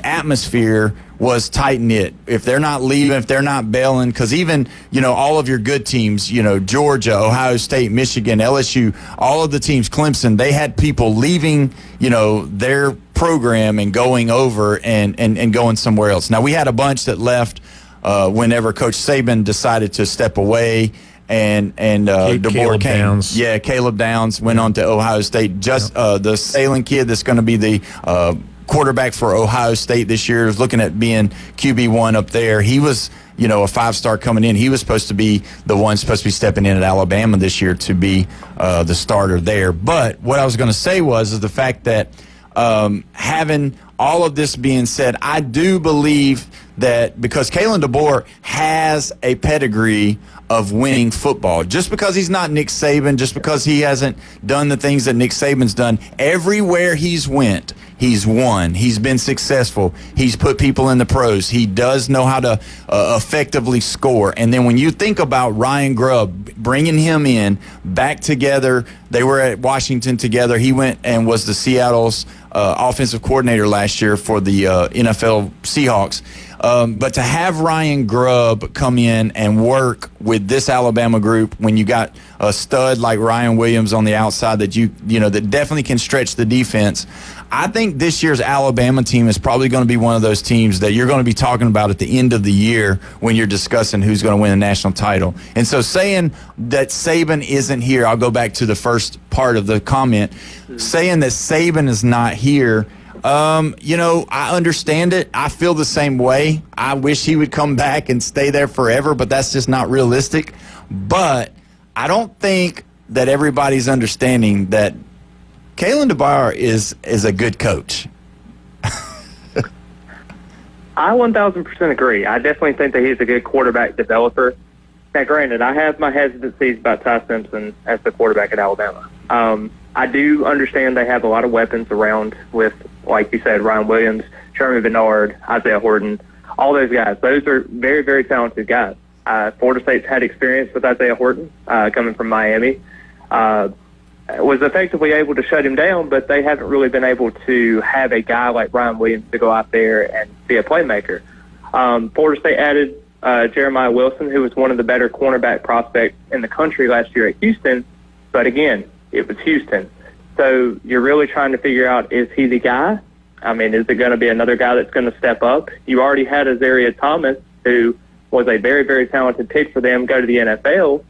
atmosphere was tight-knit. If they're not leaving, if they're not bailing, because even, all of your good teams, Georgia, Ohio State, Michigan, LSU, all of the teams, Clemson, they had people leaving, their program and going over and going somewhere else. Now, we had a bunch that left whenever Coach Saban decided to step away, and DeBoer came. Downs. Yeah, Caleb Downs went on to Ohio State. The Salem kid that's going to be the quarterback for Ohio State this year is looking at being QB1 up there. He was, a 5-star coming in. He was supposed to be the one supposed to be stepping in at Alabama this year to be the starter there. But what I was going to say is the fact that having all of this being said, I do believe that because Kalen DeBoer has a pedigree of winning football, just because he's not Nick Saban, just because he hasn't done the things that Nick Saban's done, everywhere he's went, he's won. He's been successful. He's put people in the pros. He does know how to effectively score. And then when you think about Ryan Grubb, bringing him in, back together, they were at Washington together. He went and was the Seattle's offensive coordinator last year for the NFL Seahawks. But to have Ryan Grubb come in and work with this Alabama group when you got a stud like Ryan Williams on the outside that that definitely can stretch the defense, I think this year's Alabama team is probably going to be one of those teams that you're going to be talking about at the end of the year when you're discussing who's going to win the national title. And so saying that Saban isn't here, I'll go back to the first part of the comment, saying that Saban is not here, I understand it. I feel the same way. I wish he would come back and stay there forever, but that's just not realistic. But I don't think that everybody's understanding that Kalen DeBoer is a good coach.
I 1,000% agree. I definitely think that he's a good quarterback developer. Now, granted, I have my hesitancies about Ty Simpson as the quarterback at Alabama. I do understand they have a lot of weapons around with, like you said, Ryan Williams, Sherman Bernard, Isaiah Horton, all those guys. Those are very, very talented guys. Florida State's had experience with Isaiah Horton coming from Miami. Was effectively able to shut him down, but they haven't really been able to have a guy like Ryan Williams to go out there and be a playmaker. Florida State added Jeremiah Wilson, who was one of the better cornerback prospects in the country last year at Houston, but again, it was Houston. So you're really trying to figure out, is he the guy? I mean, is it going to be another guy that's going to step up? You already had Azaria Thomas, who was a very, very talented pick for them, go to the NFL.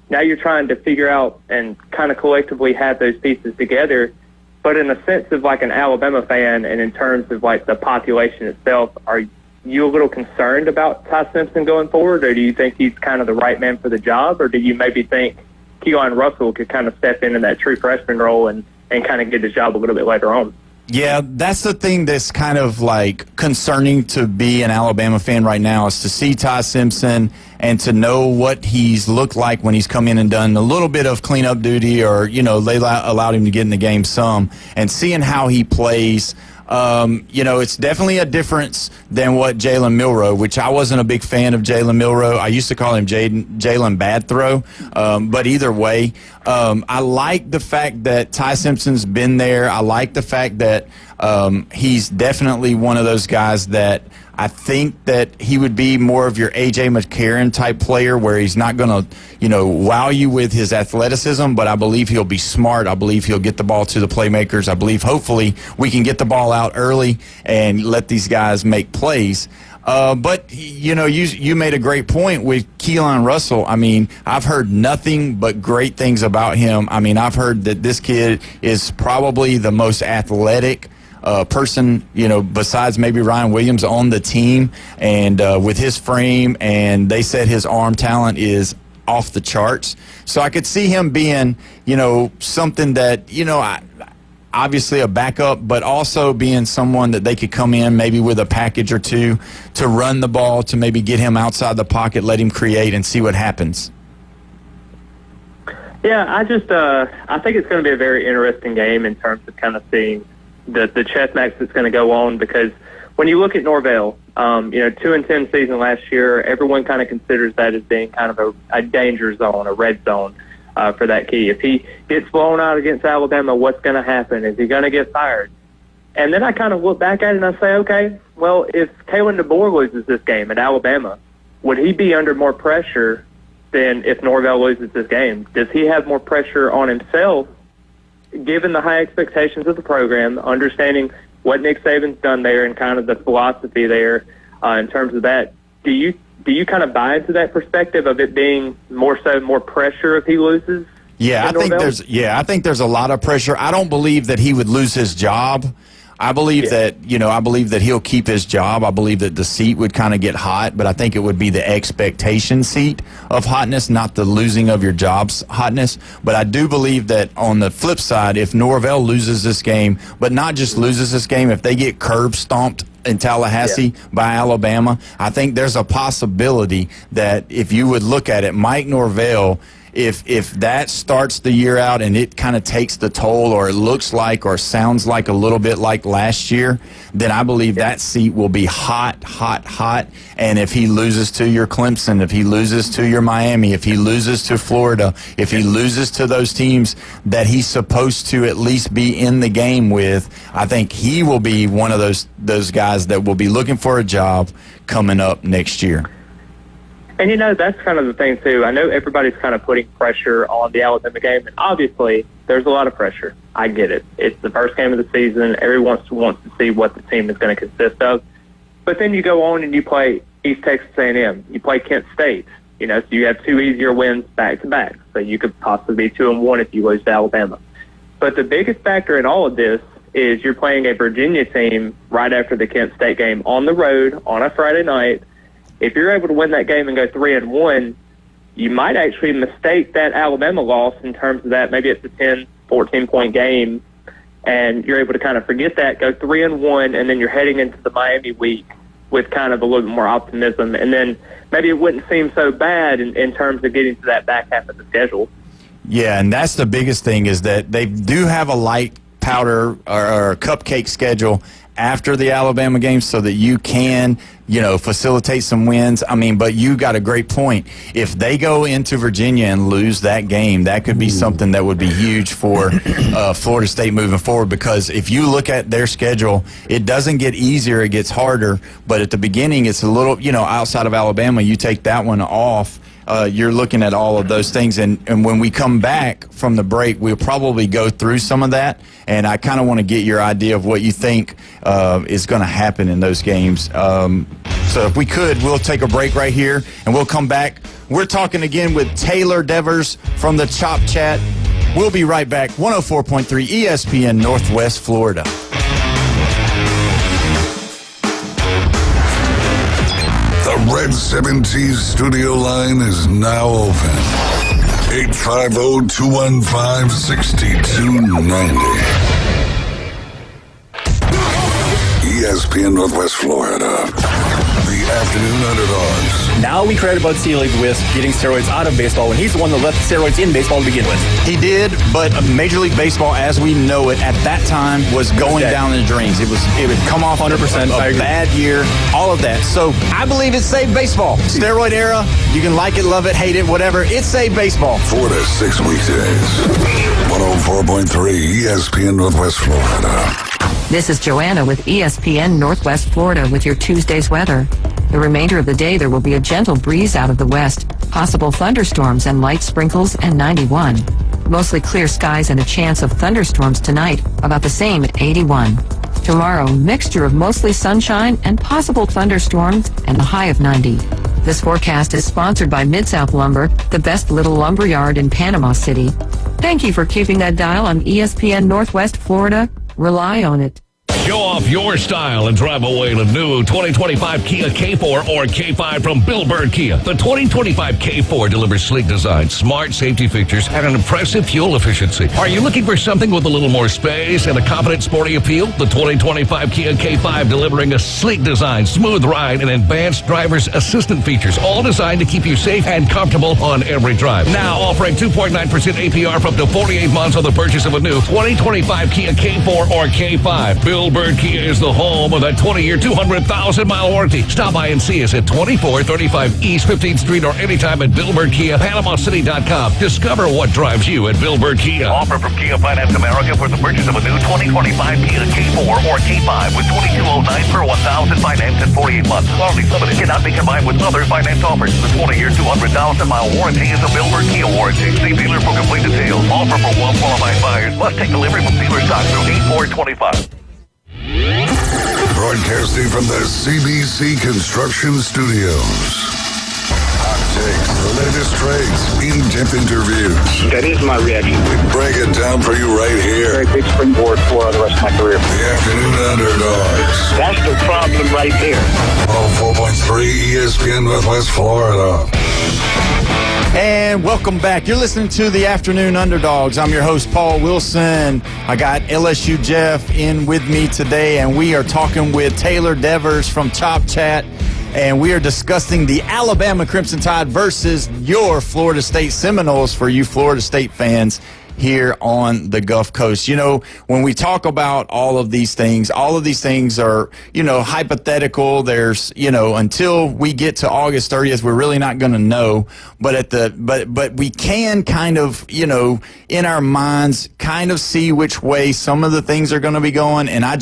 Now you're trying to figure out and kind of collectively have those pieces together. But in the sense of like an Alabama fan and in terms of like the population itself, are you a little concerned about Ty Simpson going forward, or do you think he's kind of the right man for the job, or do you maybe think Keelan Russell could kind of step into that true freshman role and kind of get his job a little bit later on?
Yeah, that's the thing that's kind of like concerning to be an Alabama fan right now, is to see Ty Simpson and to know what he's looked like when he's come in and done a little bit of cleanup duty, or, you know, they allowed him to get in the game some, and seeing how he plays. You know, it's definitely a difference than what Jalen Milroe, which I wasn't a big fan of Jalen Milroe. I used to call him Jalen Bad Throw. But either way, I like the fact that Ty Simpson's been there. I like the fact that he's definitely one of those guys that I think that he would be more of your A.J. McCarron type player, where he's not going to, you know, wow you with his athleticism, but I believe he'll be smart. I believe he'll get the ball to the playmakers. I believe hopefully we can get the ball out early and let these guys make plays. But, you know, you made a great point with Keelan Russell. I mean, I've heard nothing but great things about him. I mean, I've heard that this kid is probably the most athletic person, you know, besides maybe Ryan Williams on the team, and with his frame, and they said his arm talent is off the charts. So I could see him being, you know, something that, you know, obviously a backup, but also being someone that they could come in maybe with a package or two to run the ball, to maybe get him outside the pocket, let him create, and see what happens.
Yeah, I think it's going to be a very interesting game in terms of kind of seeing the chess match that's going to go on, because when you look at Norvell, you know, 2-10 season last year, everyone kind of considers that as being kind of a danger zone, a red zone for that key. If he gets blown out against Alabama, what's going to happen? Is he going to get fired? And then I kind of look back at it and I say, okay, well, if Kalen DeBoer loses this game at Alabama, would he be under more pressure than if Norvell loses this game? Does he have more pressure on himself, given the high expectations of the program, understanding what Nick Saban's done there and kind of the philosophy there in terms of that? Do you kind of buy into that perspective of it being more pressure if he loses?
Yeah, I think there's a lot of pressure. I don't believe that he would lose his job. I believe that he'll keep his job. I believe that the seat would kind of get hot, but I think it would be the expectation seat of hotness, not the losing of your job's hotness. But I do believe that on the flip side, if Norvell loses this game, but not just loses this game, if they get curb stomped in Tallahassee by Alabama, I think there's a possibility that if you would look at it, Mike Norvell, if that starts the year out and it kind of takes the toll, or it looks like or sounds like a little bit like last year, then I believe that seat will be hot, hot, hot. And if he loses to your Clemson, if he loses to your Miami, if he loses to Florida, if he loses to those teams that he's supposed to at least be in the game with, I think he will be one of those guys that will be looking for a job coming up next year.
And, you know, that's kind of the thing, too. I know everybody's kind of putting pressure on the Alabama game, and obviously there's a lot of pressure. I get it. It's the first game of the season. Everyone wants to see what the team is going to consist of. But then you go on and you play East Texas A&M. You play Kent State. You know, so you have two easier wins back-to-back. So you could possibly be 2-1 if you lose to Alabama. But the biggest factor in all of this is you're playing a Virginia team right after the Kent State game on the road on a Friday night. If you're able to win that game and go 3-1, you might actually mistake that Alabama loss in terms of that. Maybe it's a 10, 14-point game, and you're able to kind of forget that, go 3-1, and then you're heading into the Miami week with kind of a little bit more optimism. And then maybe it wouldn't seem so bad in terms of getting to that back half of the schedule.
Yeah, and that's the biggest thing is that they do have a light powder or cupcake schedule after the Alabama game so that you can, facilitate some wins. I mean, but you got a great point. If they go into Virginia and lose that game, that could be something that would be huge for Florida State moving forward, because if you look at their schedule, it doesn't get easier, it gets harder. But at the beginning, it's a little, outside of Alabama, you take that one off. You're looking at all of those things, and when we come back from the break, we'll probably go through some of that, and I kind of want to get your idea of what you think is going to happen in those games. So if we could, we'll take a break right here, and we'll come back. We're talking again with Taylor Devers from the Chop Chat. We'll be right back. 104.3 ESPN Northwest Florida.
The Red 70s studio line is now open. 850-215-6290. ESPN Northwest Florida. The Afternoon Underdogs.
Now we credit Bud Selig with getting steroids out of baseball when he's the one that left steroids in baseball to begin with.
He did, but Major League Baseball, as we know it, at that time was going down in the drains. It would come off 100%, a bad year, all of that. So I believe it saved baseball. Steroid era, you can like it, love it, hate it, whatever. It saved baseball.
4 to 6 weekdays. 104.3 ESPN Northwest Florida.
This is Joanna with ESPN Northwest Florida with your Tuesday's weather. The remainder of the day, there will be a gentle breeze out of the west, possible thunderstorms and light sprinkles, and 91. Mostly clear skies and a chance of thunderstorms tonight, about the same at 81. Tomorrow, mixture of mostly sunshine and possible thunderstorms and a high of 90. This forecast is sponsored by Mid-South Lumber, the best little lumber yard in Panama City. Thank you for keeping that dial on ESPN Northwest Florida. Rely on it.
Show off your style and drive away in a new 2025 Kia K4 or K5 from Bill Bird Kia. The 2025 K4 delivers sleek design, smart safety features, and an impressive fuel efficiency. Are you looking for something with a little more space and a confident, sporty appeal? The 2025 Kia K5 delivering a sleek design, smooth ride, and advanced driver's assistant features, all designed to keep you safe and comfortable on every drive. Now offering 2.9% APR for up to 48 months on the purchase of a new 2025 Kia K4 or K5. Bill Bird Kia is the home of that 20-year, 200,000-mile warranty. Stop by and see us at 2435 East 15th Street or anytime at Bill Bird Kia, PanamaCity.com. Discover what drives you at Bill Bird Kia.
Offer from Kia Finance America for the purchase of a new 2025 Kia K4 or K5 with $2,209 per $1,000 financed in 48 months. Quality limited. Cannot be combined with other finance offers. The 20-year, 200,000-mile warranty is a Bill Bird Kia warranty. See dealer for complete details. Offer for well-qualified buyers. Must take delivery from dealer stock through 8/4/25.
Broadcasting from the CBC Construction Studios. Hot takes, the latest trades, in-depth interviews.
That is my reaction.
We break it down for you right here.
Very big springboard for the rest of my career.
The Afternoon Underdogs.
That's the problem right there.
104.3 ESPN Northwest Florida.
And welcome back. You're listening to the Afternoon Underdogs. I'm your host, Paul Wilson. I got LSU Jeff in with me today, and we are talking with Taylor Devers from Chop Chat, and we are discussing the Alabama Crimson Tide versus your Florida State Seminoles for you Florida State fans here on the Gulf Coast. When we talk about all of these things are, hypothetical. There's, until we get to August 30th, we're really not going to know. But but we can kind of, in our minds, kind of see which way some of the things are going to be going. And I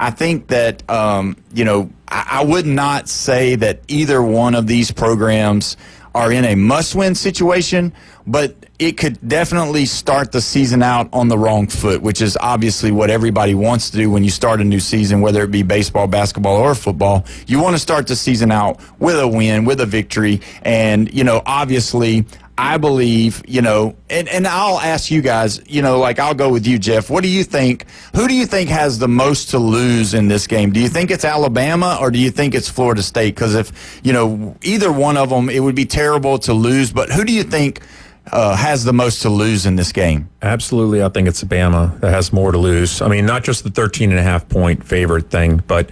think that, I would not say that either one of these programs are in a must-win situation, but it could definitely start the season out on the wrong foot, which is obviously what everybody wants to do when you start a new season, whether it be baseball, basketball, or football. You want to start the season out with a win, with a victory. And, obviously, I believe, and I'll ask you guys, I'll go with you, Jeff. What do you think? Who do you think has the most to lose in this game? Do you think it's Alabama or do you think it's Florida State? Because if, either one of them, it would be terrible to lose. But who do you think has the most to lose in this game?
Absolutely. I think it's Bama that has more to lose. I mean, not just the 13.5-point favorite thing, but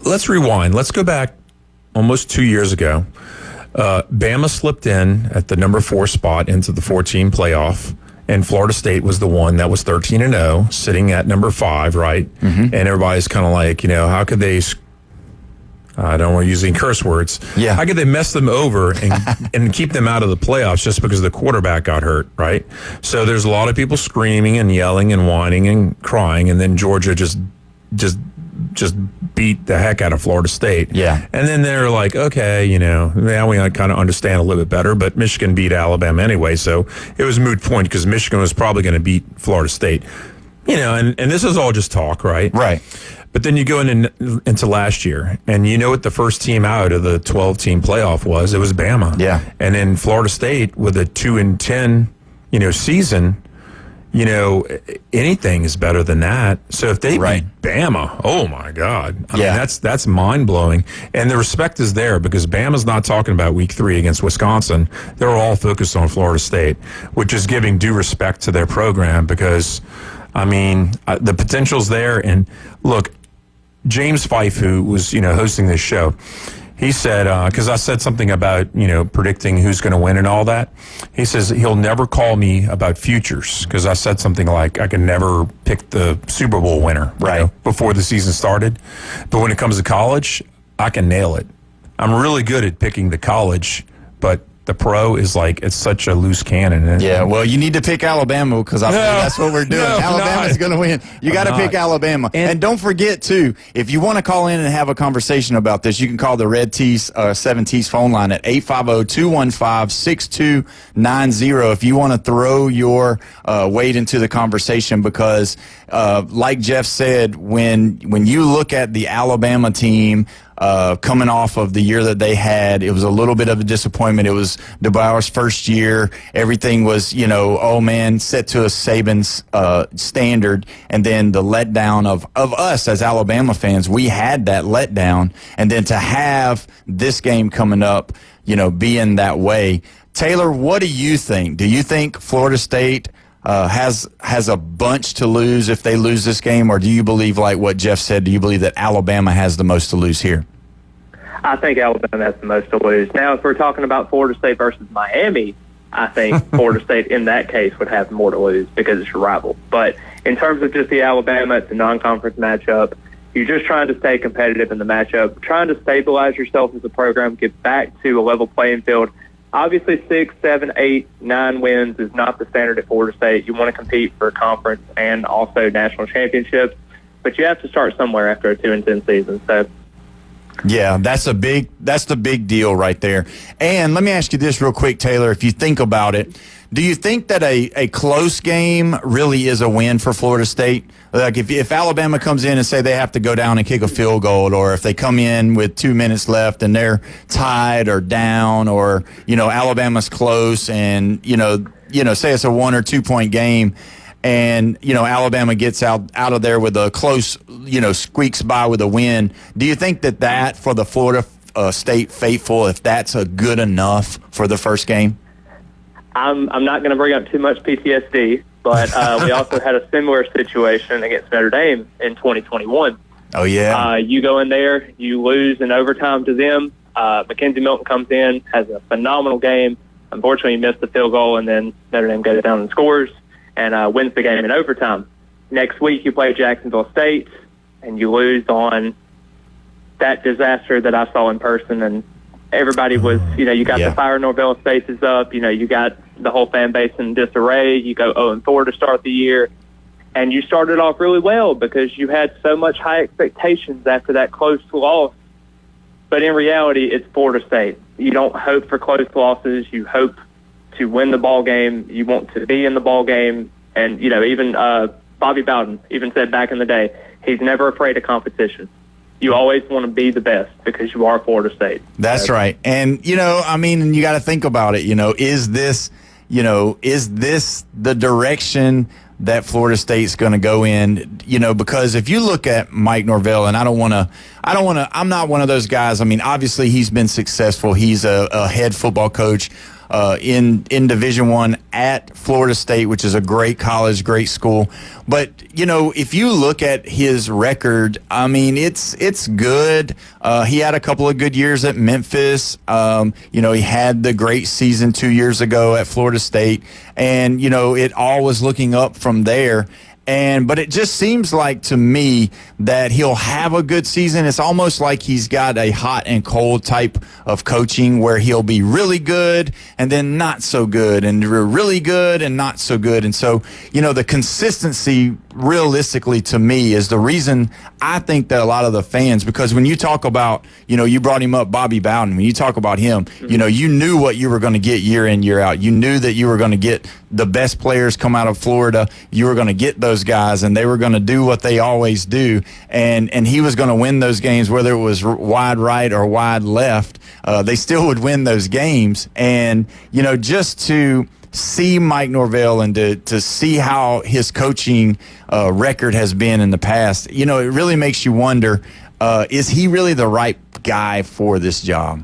let's rewind. Let's go back almost 2 years ago. Bama slipped in at the number 4 spot into the 14 playoff, and Florida State was the one that was 13-0, sitting at number 5, right? Mm-hmm. And everybody's kind of like, how could they? I don't want to use any curse words.
Yeah.
How could they mess them over and keep them out of the playoffs just because the quarterback got hurt, right? So there's a lot of people screaming and yelling and whining and crying, and then Georgia just beat the heck out of Florida State.
Yeah.
And then they're like, okay, now we kind of understand a little bit better, but Michigan beat Alabama anyway, so it was a moot point because Michigan was probably going to beat Florida State. And this is all just talk, right?
Right.
But then you go into last year, and you know what the first team out of the 12-team playoff was? It was Bama.
Yeah.
And then Florida State with a 2-10, season, anything is better than that. So if they beat Bama, oh my God. I mean, that's mind-blowing. And the respect is there because Bama's not talking about week 3 against Wisconsin. They're all focused on Florida State, which is giving due respect to their program because, the potential's there. And look, James Fife, who was, hosting this show, he said, because I said something about, predicting who's going to win and all that. He says he'll never call me about futures because I said something like I can never pick the Super Bowl winner before the season started. But when it comes to college, I can nail it. I'm really good at picking the college, but the pro is it's such a loose cannon.
Yeah, well, you need to pick Alabama because I think that's what we're doing. Alabama's going to win. You got to pick Alabama. And don't forget, too, if you want to call in and have a conversation about this, you can call the Red Tees 7 Tees phone line at 850-215-6290 if you want to throw your weight into the conversation because, like Jeff said, when you look at the Alabama team, coming off of the year that they had, it was a little bit of a disappointment. It was DeBauer's first year. Everything was, set to a Saban's standard. And then the letdown of us as Alabama fans, we had that letdown. And then to have this game coming up, being that way. Taylor, what do you think? Do you think Florida State has a bunch to lose if they lose this game, or do you believe, like what Jeff said, do you believe that Alabama has the most to lose here?
I think Alabama has the most to lose. Now, if we're talking about Florida State versus Miami, I think Florida State in that case would have more to lose because it's your rival. But in terms of just the Alabama, it's a non-conference matchup. You're just trying to stay competitive in the matchup, trying to stabilize yourself as a program, get back to a level playing field. Obviously, 6, 7, 8, 9 wins is not the standard at Florida State. You want to compete for conference and also national championships, but you have to start somewhere after a 2-10 season. So,
yeah, that's the big deal right there. And let me ask you this real quick, Taylor. If you think about it, do you think that a close game really is a win for Florida State? Like if Alabama comes in and say they have to go down and kick a field goal, or if they come in with 2 minutes left and they're tied or down, or Alabama's close and say it's a 1 or 2 point game, and Alabama gets out of there with a close, squeaks by with a win. Do you think that for the Florida State faithful, if that's a good enough for the first game?
I'm not going to bring up too much PTSD, but we also had a similar situation against Notre Dame in 2021.
Oh, yeah.
You go in there, you lose in overtime to them. Mackenzie Milton comes in, has a phenomenal game. Unfortunately, he missed the field goal, and then Notre Dame goes down and scores and wins the game in overtime. Next week, you play Jacksonville State, and you lose on that disaster that I saw in person. And everybody was, you got the Fire Norvell faces up. You got the whole fan base in disarray. You go 0-4 to start the year. And you started off really well because you had so much high expectations after that close loss. But in reality, it's Florida State. You don't hope for close losses. You hope to win the ball game. You want to be in the ball game. And, even Bobby Bowden even said back in the day, he's never afraid of competition. you always want to be the best because you are Florida State.
That's right. And, you got to think about it. Is this the direction that Florida State's going to go in? Because if you look at Mike Norvell, and I'm not one of those guys. I mean, obviously he's been successful. He's a head football coach in Division I at Florida State, which is a great college, great school. But, if you look at his record, I mean, it's good. He had a couple of good years at Memphis. He had the great season 2 years ago at Florida State. And, it all was looking up from there. But it just seems like to me that he'll have a good season. It's almost like he's got a hot and cold type of coaching where he'll be really good and then not so good and really good and not so good. And so, the consistency realistically to me is the reason I think that a lot of the fans, because when you talk about, you brought him up, Bobby Bowden, when you talk about him, you knew what you were going to get year in, year out. You knew that you were going to get the best players come out of Florida. You were going to get those guys and they were going to do what they always do. And he was going to win those games, whether it was wide right or wide left. They still would win those games. And, just to see Mike Norvell and to see how his coaching record has been in the past, it really makes you wonder, is he really the right guy for this job?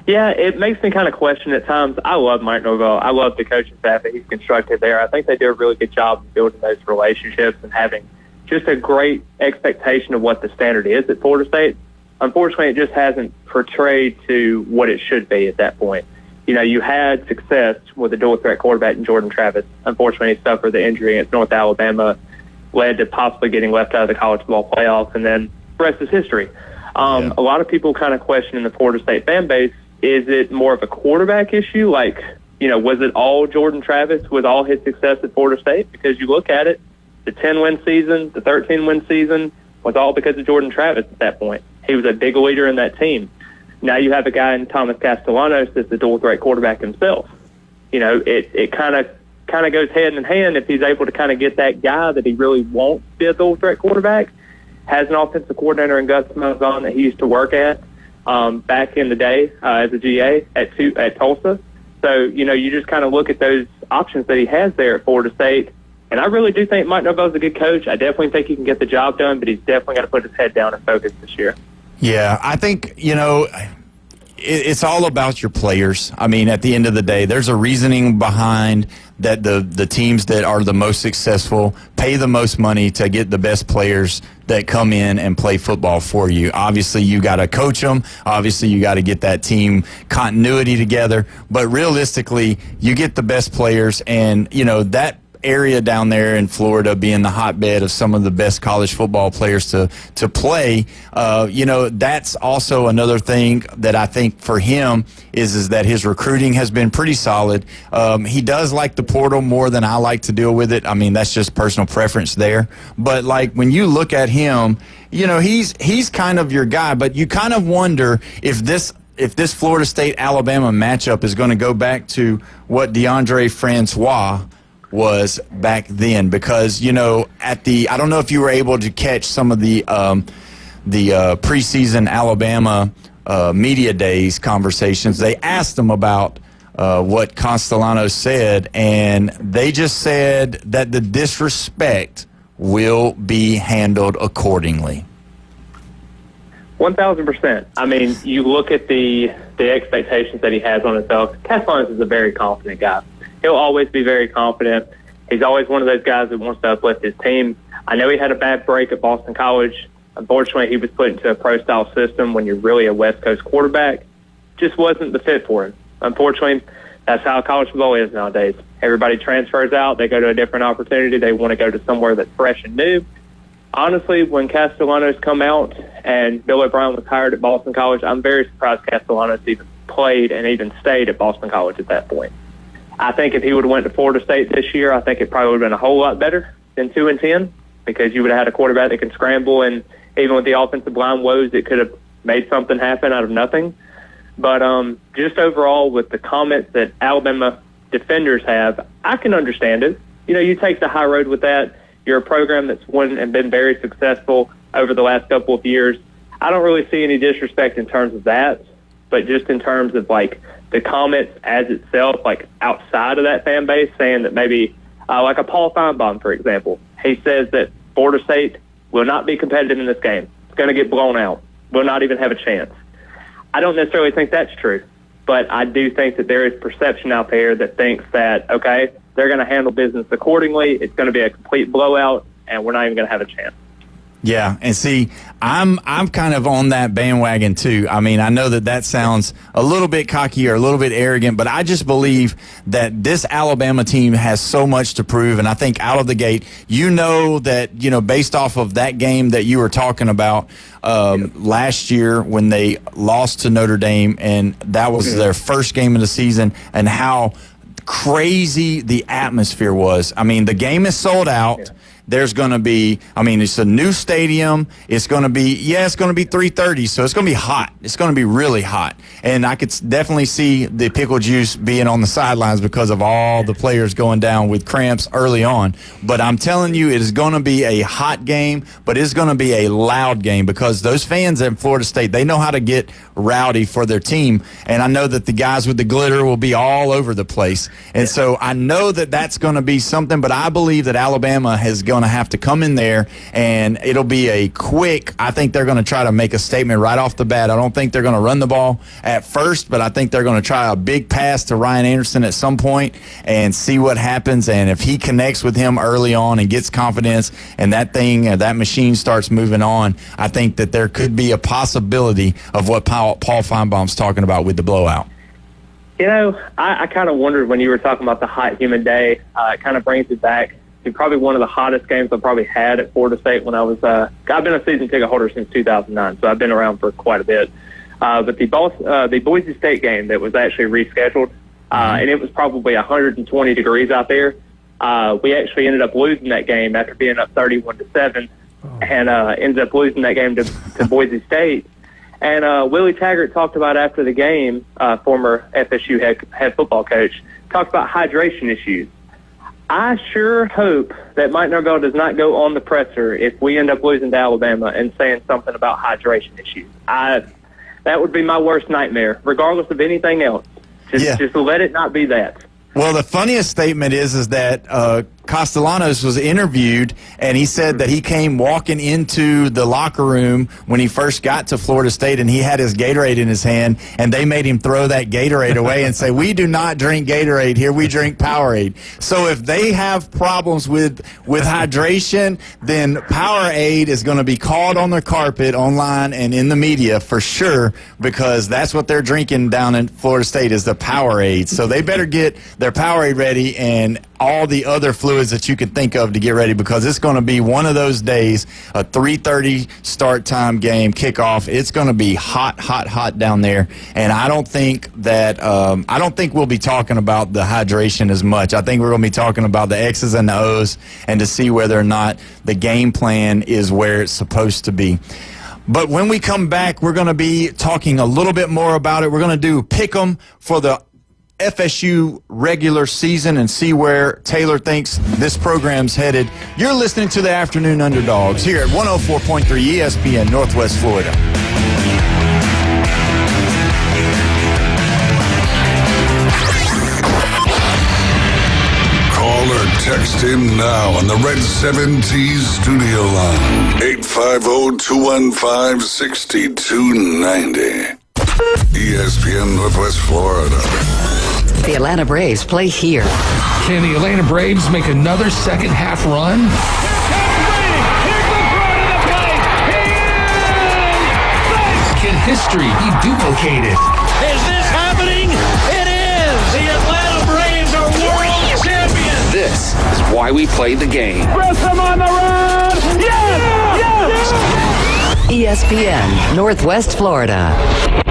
Yeah, it makes me kind of question at times. I love Mike Norvell. I love the coaching staff that he's constructed there. I think they do a really good job of building those relationships and having just a great expectation of what the standard is at Florida State. Unfortunately, it just hasn't portrayed to what it should be at that point. You had success with a dual threat quarterback in Jordan Travis. Unfortunately, he suffered the injury against North Alabama, led to possibly getting left out of the college football playoff, and then the rest is history. A lot of people kind of question in the Florida State fan base, is it more of a quarterback issue? Like, was it all Jordan Travis with all his success at Florida State? Because you look at it, the 10-win season, the 13-win season was all because of Jordan Travis at that point. He was a big leader in that team. Now you have a guy in Thomas Castellanos that's the dual threat quarterback himself. It kind of goes hand in hand if he's able to kind of get that guy that he really wants to be a dual threat quarterback. Has an offensive coordinator in Gus Malzahn that he used to work at back in the day as a GA at Tulsa. So, you just kind of look at those options that he has there at Florida State. And I really do think Mike Norvell's a good coach. I definitely think he can get the job done, but he's definitely got to put his head down and focus this year.
Yeah, I think, it's all about your players. I mean, at the end of the day, there's a reasoning behind that the teams that are the most successful pay the most money to get the best players that come in and play football for you. Obviously, you got to coach them. Obviously, you got to get that team continuity together. But realistically, you get the best players, and, that area down there in Florida being the hotbed of some of the best college football players to play, that's also another thing that I think for him is that his recruiting has been pretty solid. He does like the portal more than I like to deal with it. I mean, that's just personal preference there. But like when you look at him, he's kind of your guy, but you kind of wonder if this Florida State-Alabama matchup is going to go back to what DeAndre Francois was back then, because I don't know if you were able to catch some of the preseason Alabama media days conversations. They asked him about what Castellanos said, and they just said that the disrespect will be handled accordingly.
1,000%. I mean, you look at the expectations that he has on himself. Castellanos is a very confident guy. He'll always be very confident. He's always one of those guys that wants to uplift his team. I know he had a bad break at Boston College. Unfortunately, he was put into a pro-style system when you're really a West Coast quarterback. Just wasn't the fit for him. Unfortunately, that's how college football is nowadays. Everybody transfers out. They go to a different opportunity. They want to go to somewhere that's fresh and new. Honestly, when Castellanos come out and Bill O'Brien was hired at Boston College, I'm very surprised Castellanos even played and even stayed at Boston College at that point. I think if he would have went to Florida State this year, I think it probably would have been a whole lot better than 2-10, because you would have had a quarterback that can scramble, and even with the offensive line woes, it could have made something happen out of nothing. But just overall, with the comments that Alabama defenders have, I can understand it. You take the high road with that. You're a program that's won and been very successful. over the last couple of years. I don't really see any disrespect in terms of that, but just in terms of like the comments as itself, like outside of that fan base, saying that maybe like a Paul Feinbaum, for example, he says that Florida State will not be competitive in this game. It's going to get blown out. Will not even have a chance. I don't necessarily think that's true, but I do think that there is perception out there that thinks that, okay, they're going to handle business accordingly. It's going to be a complete blowout, and we're not even going to have a chance.
Yeah, and see, I'm kind of on that bandwagon too. I mean, I know that sounds a little bit cocky or a little bit arrogant, but I just believe that this Alabama team has so much to prove, and I think out of the gate, that based off of that game that you were talking about last year when they lost to Notre Dame, and that was their first game of the season, and how crazy the atmosphere was. I mean, the game is sold out. Yeah. There's going to be, it's a new stadium. It's going to be 3:30, so it's going to be hot. It's going to be really hot. And I could definitely see the pickle juice being on the sidelines because of all the players going down with cramps early on. But I'm telling you, it is going to be a hot game, but it's going to be a loud game because those fans at Florida State, they know how to get rowdy for their team. And I know that the guys with the glitter will be all over the place. And so I know that that's going to be something, but I believe that Alabama is going to have to come in there, and it'll be I think they're going to try to make a statement right off the bat. I don't think they're going to run the ball at first, but I think they're going to try a big pass to Ryan Anderson at some point and see what happens. And if he connects with him early on and gets confidence and that machine starts moving on, I think that there could be a possibility of what Paul Feinbaum's talking about with the blowout.
I kind of wondered when you were talking about the hot, humid day. It kind of brings it back to probably one of the hottest games I've probably had at Florida State when I was I've been a season ticket holder since 2009, so I've been around for quite a bit. But the Boise State game that was actually rescheduled, and it was probably 120 degrees out there. We actually ended up losing that game after being up 31-7, and ended up losing that game to Boise State. And Willie Taggart talked about after the game, former FSU head football coach, talked about hydration issues. I sure hope that Mike Norvell does not go on the presser if we end up losing to Alabama and saying something about hydration issues. That would be my worst nightmare, regardless of anything else. Just let it not be that.
Well, the funniest statement is that Castellanos was interviewed, and he said that he came walking into the locker room when he first got to Florida State, and he had his Gatorade in his hand, and they made him throw that Gatorade away and say, "We do not drink Gatorade here. We drink Powerade." So if they have problems with hydration, then Powerade is going to be called on the carpet, online, and in the media for sure, because that's what they're drinking down in Florida State is the Powerade. So they better get their Powerade ready and all the other fluids that you can think of to get ready, because it's going to be one of those days, a 3:30 start time game, kickoff. It's going to be hot, hot, hot down there. And I don't think we'll be talking about the hydration as much. I think we're going to be talking about the X's and the O's and to see whether or not the game plan is where it's supposed to be. But when we come back, we're going to be talking a little bit more about it. We're going to do Pick'em for the FSU regular season and see where Taylor thinks this program's headed. You're listening to the Afternoon Underdogs here at 104.3 ESPN Northwest Florida.
Call or text him now on the Red 7T studio line. 850-215-6290. ESPN Northwest Florida.
The Atlanta Braves play here.
Can the Atlanta Braves make another second half run? Can history be duplicated?
Is this happening? It is! The Atlanta Braves are world champions!
This is why we play the game.
Press them on the run! Yes! Yes!
ESPN Northwest Florida.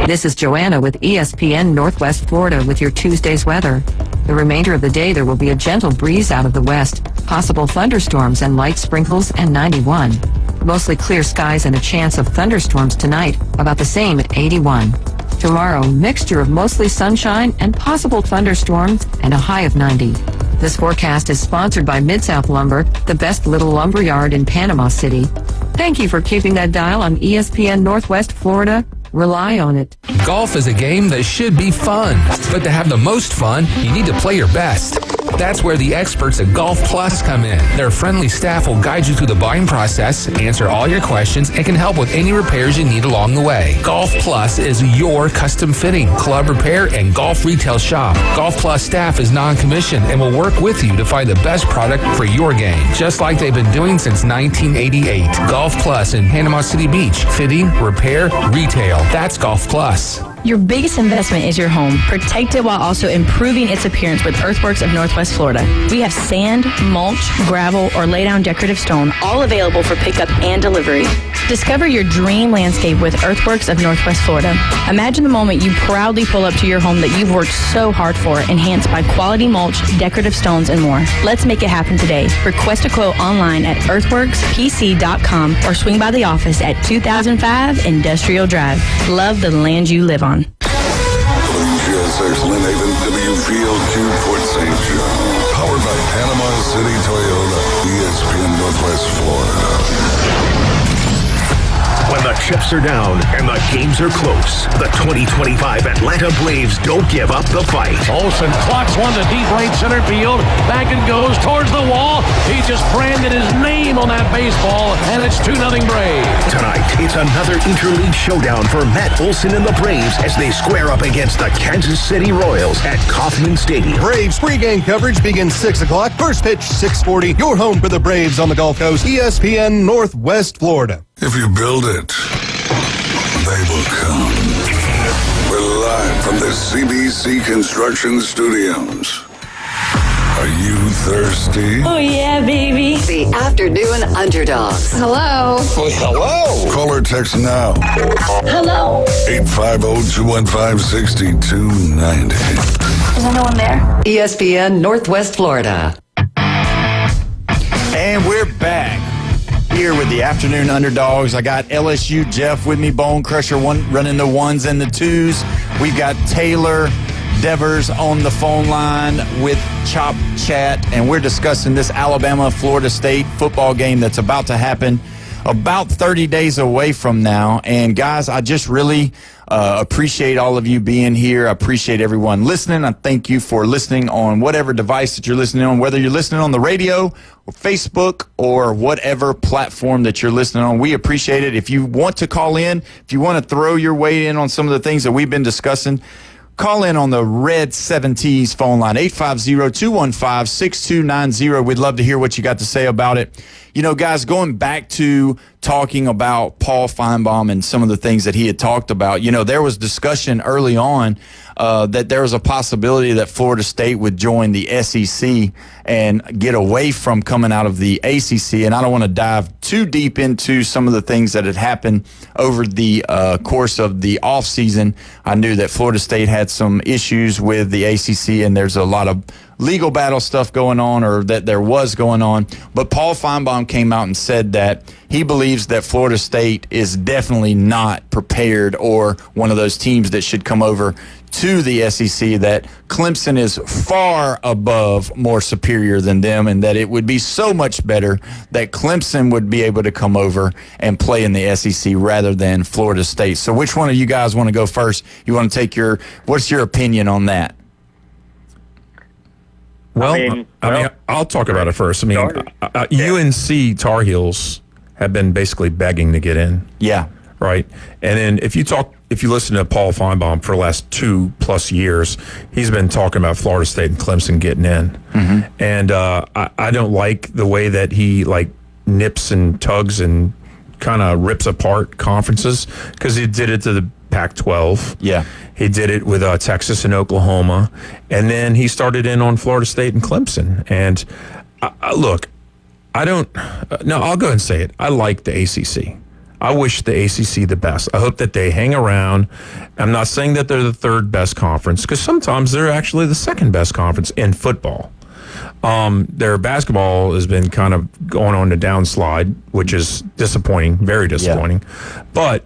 This is Joanna with ESPN Northwest Florida with your Tuesday's weather. The remainder of the day there will be a gentle breeze out of the west, possible thunderstorms and light sprinkles, and 91. Mostly clear skies and a chance of thunderstorms tonight, about the same at 81. Tomorrow, mixture of mostly sunshine and possible thunderstorms and a high of 90. This forecast is sponsored by Mid-South Lumber, the best little lumber yard in Panama City. Thank you for keeping that dial on ESPN Northwest Florida. Rely on it.
Golf is a game that should be fun, but to have the most fun, you need to play your best. That's where the experts at Golf Plus come in. Their friendly staff will guide you through the buying process, answer all your questions, and can help with any repairs you need along the way. Golf Plus is your custom fitting, club repair, and golf retail shop. Golf Plus staff is non-commissioned and will work with you to find the best product for your game, just like they've been doing since 1988. Golf Plus in Panama City Beach. Fitting, repair, retail. That's Golf Plus.
Your biggest investment is your home. Protect it while also improving its appearance with Earthworks of Northwest Florida. We have sand, mulch, gravel, or lay down decorative stone, all available for pickup and delivery. Discover your dream landscape with Earthworks of Northwest Florida. Imagine the moment you proudly pull up to your home that you've worked so hard for, enhanced by quality mulch, decorative stones, and more. Let's make it happen today. Request a quote online at earthworkspc.com or swing by the office at 2005 Industrial Drive. Love the land you live on.
WGSX Lynn Haven, WVLQ Port St. Joe. Powered by Panama City Toyota, ESPN Northwest Florida.
When the chips are down and the games are close, the 2025 Atlanta Braves don't give up the fight.
Olsen clocks one to deep right center field. Back and goes towards the wall. He just branded his name on that baseball, and it's 2-0 Braves.
Tonight, it's another interleague showdown for Matt Olson and the Braves as they square up against the Kansas City Royals at Kauffman Stadium.
Braves pregame coverage begins 6 o'clock. First pitch, 6:40. Your home for the Braves on the Gulf Coast, ESPN Northwest Florida.
If you build it, they will come. We're live from the CBC Construction Studios. Are you thirsty?
Oh, yeah, baby.
The Afternoon Underdogs.
Hello.
Hello. Call or text now.
Hello.
850-215-6290.
Is anyone there?
ESPN Northwest Florida.
And we're back here with the Afternoon Underdogs. I got LSU Jeff with me, Bone Crusher running the ones and the twos. We've got Taylor Devers on the phone line with Chop Chat, and we're discussing this Alabama-Florida State football game that's about to happen about 30 days away from now. And guys, I just really appreciate all of you being here. I appreciate everyone listening. I thank you for listening on whatever device that you're listening on, whether you're listening on the radio or Facebook or whatever platform that you're listening on. We appreciate it. If you want to call in, if you want to throw your weight in on some of the things that we've been discussing, call in on the Red 7T's phone line, 850-215-6290. We'd love to hear what you got to say about it. You know, guys, going back to talking about Paul Feinbaum and some of the things that he had talked about, you know, there was discussion early on that there was a possibility that Florida State would join the SEC and get away from coming out of the ACC. And I don't want to dive too deep into some of the things that had happened over the course of the offseason. I knew that Florida State had some issues with the ACC, and there's a lot of legal battle stuff going on, or that there was going on. But Paul Feinbaum came out and said that he believes that Florida State is definitely not prepared or one of those teams that should come over to the SEC, that Clemson is far above, more superior than them, and that it would be so much better that Clemson would be able to come over and play in the SEC rather than Florida State. So which one of you guys want to go first? You want to take what's your opinion on that?
Well, I'll talk about it first. I mean, UNC Tar Heels have been basically begging to get in.
Yeah.
Right. And then if you listen to Paul Feinbaum for the last 2+ years, he's been talking about Florida State and Clemson getting in. Mm-hmm. And I don't like the way that he nips and tugs and kind of rips apart conferences, because he did it to the Pac-12.
Yeah.
He did it with Texas and Oklahoma. And then he started in on Florida State and Clemson. And look, I'll go ahead and say it. I like the ACC. I wish the ACC the best. I hope that they hang around. I'm not saying that they're the third best conference, because sometimes they're actually the second best conference in football. Their basketball has been kind of going on the downslide, which is disappointing, very disappointing. Yeah. But,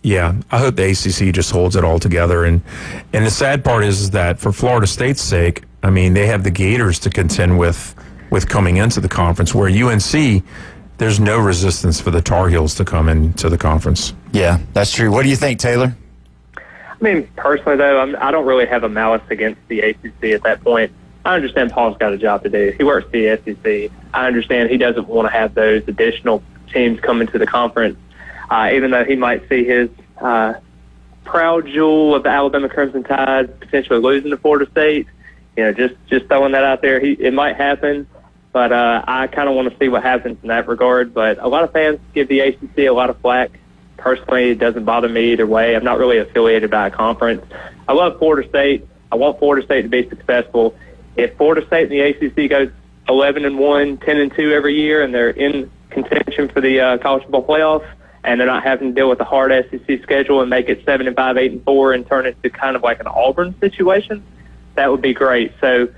yeah, I hope the ACC just holds it all together. And the sad part is that for Florida State's sake, I mean, they have the Gators to contend with coming into the conference, where UNC there's no resistance for the Tar Heels to come into the conference.
Yeah, that's true. What do you think, Taylor?
I mean, personally, though, I don't really have a malice against the ACC at that point. I understand Paul's got a job to do. He works for the SEC. I understand he doesn't want to have those additional teams come into the conference, even though he might see his proud jewel of the Alabama Crimson Tide potentially losing to Florida State. Just throwing that out there. It might happen, but I kind of want to see what happens in that regard. But a lot of fans give the ACC a lot of flack. Personally, it doesn't bother me either way. I'm not really affiliated by a conference. I love Florida State. I want Florida State to be successful. If Florida State and the ACC goes 11-1, 10-2 every year, and they're in contention for the college football playoff, and they're not having to deal with a hard SEC schedule and make it 7-5, 8-4, and turn it to kind of like an Auburn situation, that would be great. So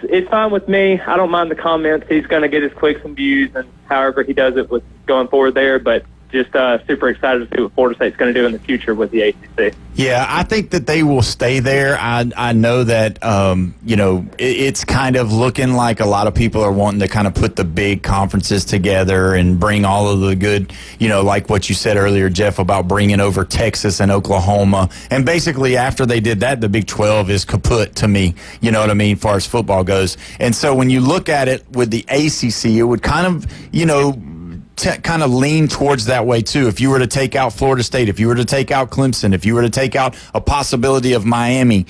it's fine with me. I don't mind the comments. He's going to get his clicks and views, and however he does it with going forward there. But just super excited to see what Florida State's going to do in the future with the ACC.
Yeah, I think that they will stay there. I know that, it's kind of looking like a lot of people are wanting to kind of put the big conferences together and bring all of the good, like what you said earlier, Jeff, about bringing over Texas and Oklahoma. And basically after they did that, the Big 12 is kaput to me, you know what I mean, as far as football goes. And so when you look at it with the ACC, it would kind of, kind of lean towards that way too. If you were to take out Florida State, if you were to take out Clemson, if you were to take out a possibility of Miami,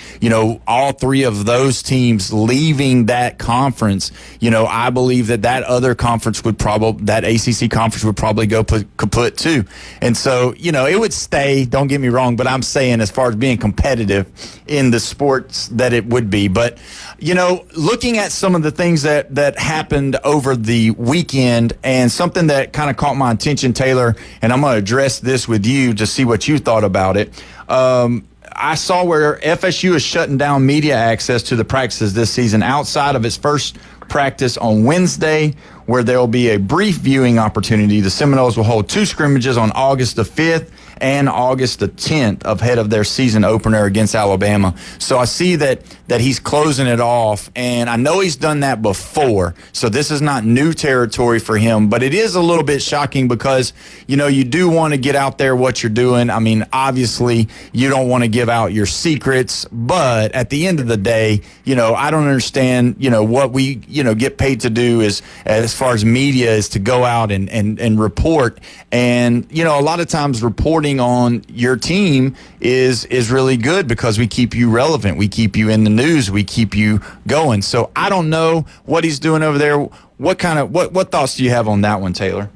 all three of those teams leaving that conference, I believe that other conference that ACC conference would probably go kaput too. And so, it would stay, don't get me wrong, but I'm saying as far as being competitive in the sports that it would be. But, looking at some of the things that happened over the weekend, and something that kind of caught my attention, Taylor, and I'm going to address this with you to see what you thought about it. I saw where FSU is shutting down media access to the practices this season outside of its first practice on Wednesday, where there will be a brief viewing opportunity. The Seminoles will hold 2 scrimmages on August the 5th and August the 10th ahead of their season opener against Alabama. So I see that he's closing it off, and I know he's done that before, so this is not new territory for him, but it is a little bit shocking because, you do want to get out there what you're doing. I mean, obviously, you don't want to give out your secrets, but at the end of the day, I don't understand, what we, get paid to do is, as far as media, is to go out and report. And, a lot of times reporting on your team is really good because we keep you relevant. We keep you in the news. We keep you going. So I don't know what he's doing over there. What thoughts do you have on that one, Taylor?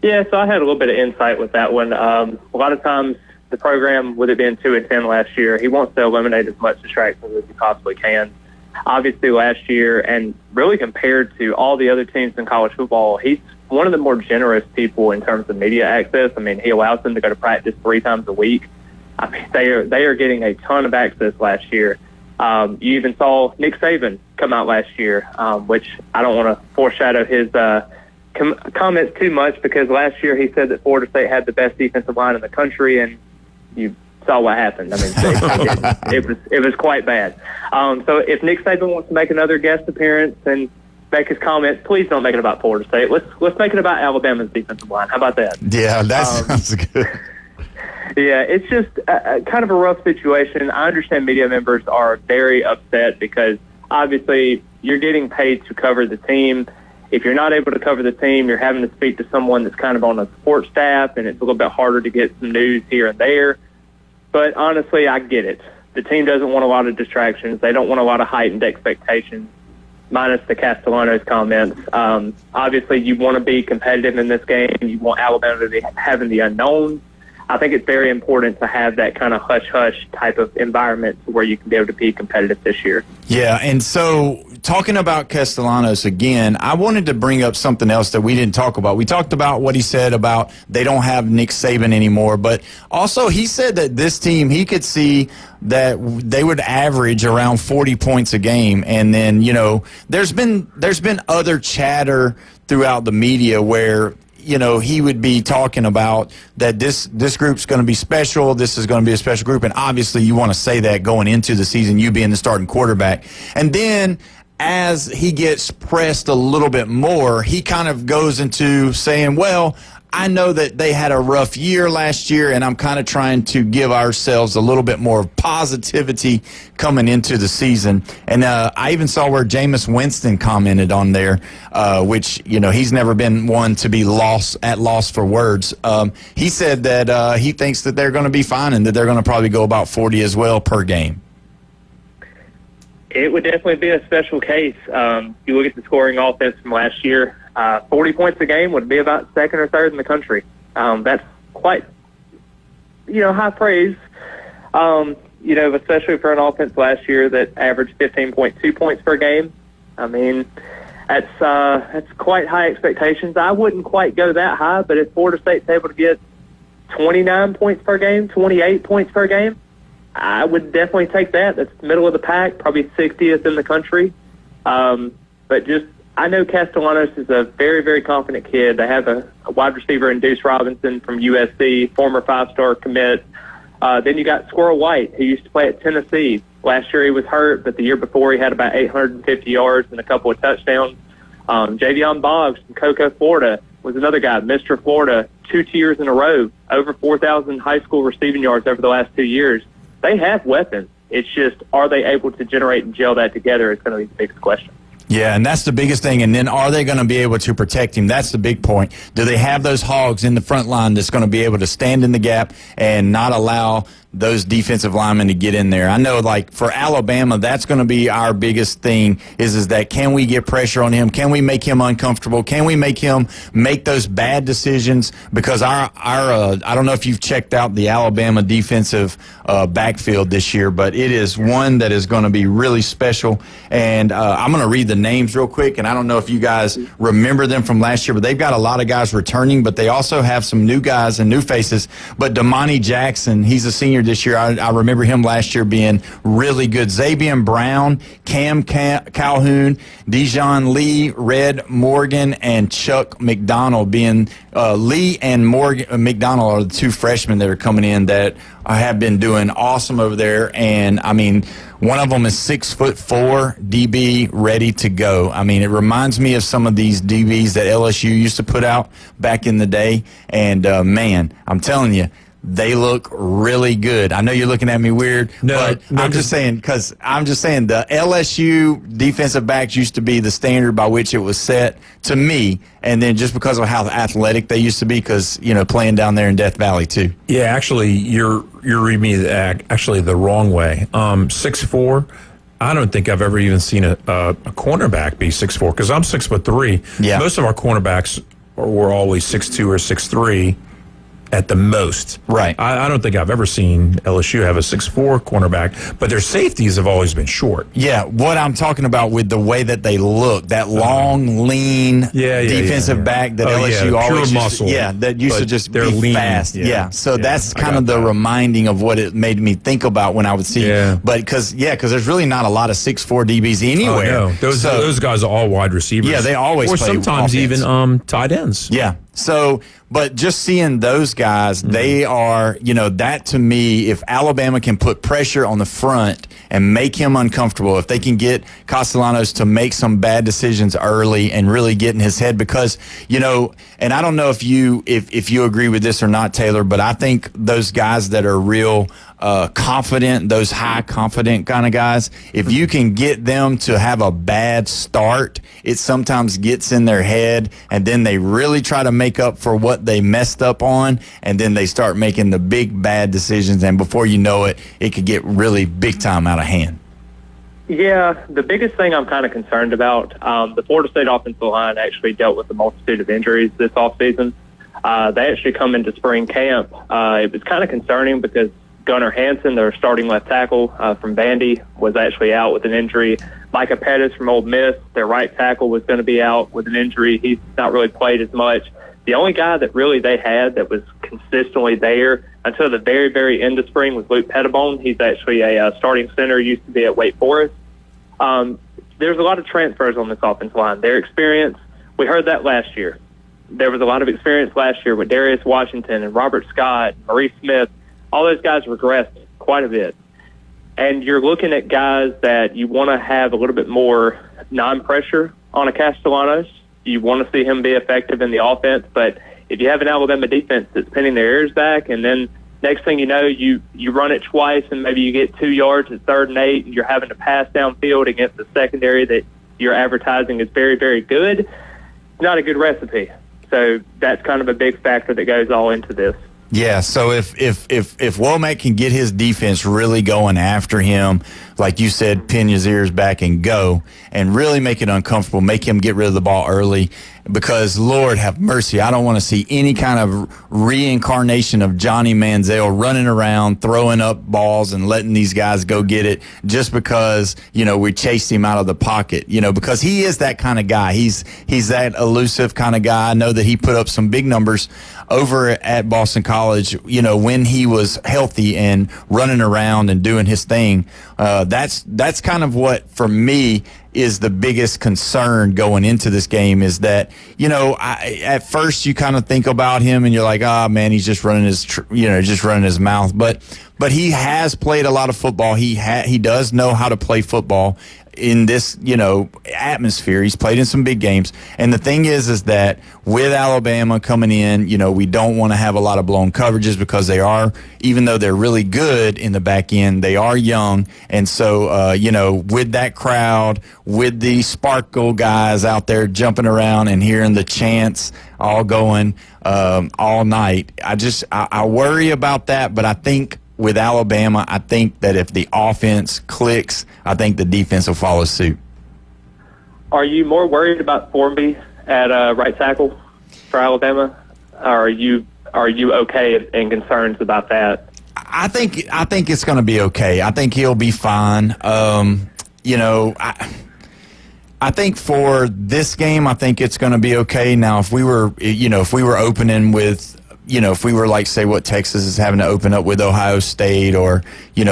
Yeah, so I had a little bit of insight with that one. A lot of times the program, with it being 2-10 last year, he wants to eliminate as much distractions as he possibly can. Obviously last year, and really compared to all the other teams in college football, he's one of the more generous people in terms of media access. I mean, he allows them to go to practice 3 times a week. I mean, they are getting a ton of access last year. You even saw Nick Saban come out last year, which I don't want to foreshadow his comments too much, because last year he said that Florida State had the best defensive line in the country, and you saw what happened. I mean, it was quite bad. So if Nick Saban wants to make another guest appearance and make his comments, please don't make it about Florida State. Let's make it about Alabama's defensive line. How about that?
Yeah, that's good.
Yeah, it's just kind of a rough situation. I understand media members are very upset because obviously you're getting paid to cover the team. If you're not able to cover the team, you're having to speak to someone that's kind of on a support staff, and it's a little bit harder to get some news here and there. But honestly, I get it. The team doesn't want a lot of distractions. They don't want a lot of heightened expectations, minus the Castellanos comments. Obviously, you want to be competitive in this game. You want Alabama to be having the unknown. I think it's very important to have that kind of hush-hush type of environment where you can be able to be competitive this year.
Yeah, and so talking about Castellanos again, I wanted to bring up something else that we didn't talk about. We talked about what he said about they don't have Nick Saban anymore, but also he said that this team, he could see that they would average around 40 points a game. And then, there's been other chatter throughout the media where he would be talking about that this group's going to be special. This is going to be a special group. And obviously you want to say that going into the season, you being the starting quarterback. And then as he gets pressed a little bit more, he kind of goes into saying, well, I know that they had a rough year last year, and I'm kind of trying to give ourselves a little bit more positivity coming into the season. And I even saw where Jameis Winston commented on there, which, he's never been one to be at loss for words. He said that he thinks that they're going to be fine and that they're going to probably go about 40 as well per game.
It would definitely be a special case. You look at the scoring offense from last year, 40 points a game would be about second or third in the country. That's quite, high praise, especially for an offense last year that averaged 15.2 points per game. I mean, that's quite high expectations. I wouldn't quite go that high, but if Florida State's able to get 29 points per game, 28 points per game, I would definitely take that. That's the middle of the pack, probably 60th in the country. I know Castellanos is a very, very confident kid. They have a wide receiver in Deuce Robinson from USC, former 5-star commit. Then you got Squirrel White, who used to play at Tennessee. Last year he was hurt, but the year before he had about 850 yards and a couple of touchdowns. Javion Boggs from Cocoa, Florida, was another guy, Mr. Florida, 2 years in a row, over 4,000 high school receiving yards over the last 2 years. They have weapons. It's just, are they able to generate and gel that together is going to be the biggest question.
Yeah, and that's the biggest thing. And then are they going to be able to protect him? That's the big point. Do they have those hogs in the front line that's going to be able to stand in the gap and not allow those defensive linemen to get in there? I know, like, for Alabama, that's going to be our biggest thing is that can we get pressure on him? Can we make him uncomfortable? Can we make him make those bad decisions? Because I don't know if you've checked out the Alabama defensive backfield this year, but it is one that is going to be really special. And I'm going to read the names real quick, and I don't know if you guys remember them from last year, but they've got a lot of guys returning, but they also have some new guys and new faces. But Damani Jackson, he's a senior this year. I remember him last year being really good. Zabian Brown, Cam Calhoun, Dijon Lee, Red Morgan, and Chuck McDonald being Lee and McDonald are the 2 freshmen that are coming in that have been doing awesome over there. And, I mean, one of them is 6'4" DB ready to go. I mean, it reminds me of some of these DBs that LSU used to put out back in the day. And, man, I'm telling you, they look really good. I know you're looking at me weird, but I'm just saying the LSU defensive backs used to be the standard by which it was set to me, and then just because of how athletic they used to be, because playing down there in Death Valley too.
Yeah, actually, you're reading me actually the wrong way. 6'4". I don't think I've ever even seen a cornerback be 6'4", because I'm 6'3".
Yeah,
most of our cornerbacks were always 6'2" or 6'3". At the most.
Right.
I don't think I've ever seen LSU have a 6'4" cornerback, but their safeties have always been short.
Yeah, what I'm talking about with the way that they look, that long, lean defensive back that LSU always
muscle.
That used to just be
lean.
fast. So that's kind of the reminding of what it made me think about when I would see.
Yeah.
But because there's really not a lot of 6'4" DBs anywhere.
Oh, no. Those guys are all wide receivers.
Yeah, they always
or
play
sometimes
offense.
even tight ends.
Yeah. So, but just seeing those guys, they are, that to me, if Alabama can put pressure on the front and make him uncomfortable, if they can get Castellanos to make some bad decisions early and really get in his head, because, and I don't know if you agree with this or not, Taylor, but I think those guys that are real confident, those high confident kind of guys, if you can get them to have a bad start, it sometimes gets in their head, and then they really try to make up for what they messed up on, and then they start making the big bad decisions, and before you know it, it could get really big time out of hand.
Yeah, the biggest thing I'm kind of concerned about, the Florida State offensive line actually dealt with a multitude of injuries this offseason. They actually come into spring camp. It was kind of concerning because Gunnar Hansen, their starting left tackle from Vandy, was actually out with an injury. Micah Pettis from Ole Miss, their right tackle, was going to be out with an injury. He's not really played as much. The only guy that really they had that was consistently there until the very, very end of spring was Luke Pettibone. He's actually a starting center, used to be at Wake Forest. There's a lot of transfers on this offensive line. Their experience, we heard that last year. There was a lot of experience last year with Darius Washington and Robert Scott, Maurice Smith. All those guys regressed quite a bit. And you're looking at guys that you want to have a little bit more non-pressure on a Castellanos. You want to see him be effective in the offense, but if you have an Alabama defense that's pinning their ears back, and then next thing you know, you run it twice and maybe you get 2 yards at 3rd and 8, and you're having to pass downfield against the secondary that you're advertising is very, very good, it's not a good recipe. So that's kind of a big factor that goes all into this.
Yeah, so if Womack can get his defense really going after him, like you said, pin his ears back and go, and really make it uncomfortable, make him get rid of the ball early, because Lord have mercy, I don't want to see any kind of reincarnation of Johnny Manziel running around, throwing up balls and letting these guys go get it just because, we chased him out of the pocket, because he is that kind of guy. He's that elusive kind of guy. I know that he put up some big numbers over at Boston College, when he was healthy and running around and doing his thing. That's kind of what, for me, is the biggest concern going into this game, is that, at first you kind of think about him and you're like, man, he's just running his mouth. But he has played a lot of football. He does know how to play football in this, atmosphere. He's played in some big games. And the thing is that with Alabama coming in, we don't want to have a lot of blown coverages, because they are, even though they're really good in the back end, they are young. And so, with that crowd, with the Sparkle guys out there jumping around and hearing the chants all going all night, I worry about that. But I think with Alabama, I think that if the offense clicks, I think the defense will follow suit.
Are you more worried about Formby at right tackle for Alabama? Or are you okay and concerned about that?
I think it's going to be okay. I think he'll be fine. I think for this game, I think it's going to be okay. Now, if we were opening with, if we were like, say, what Texas is having to open up with Ohio State or,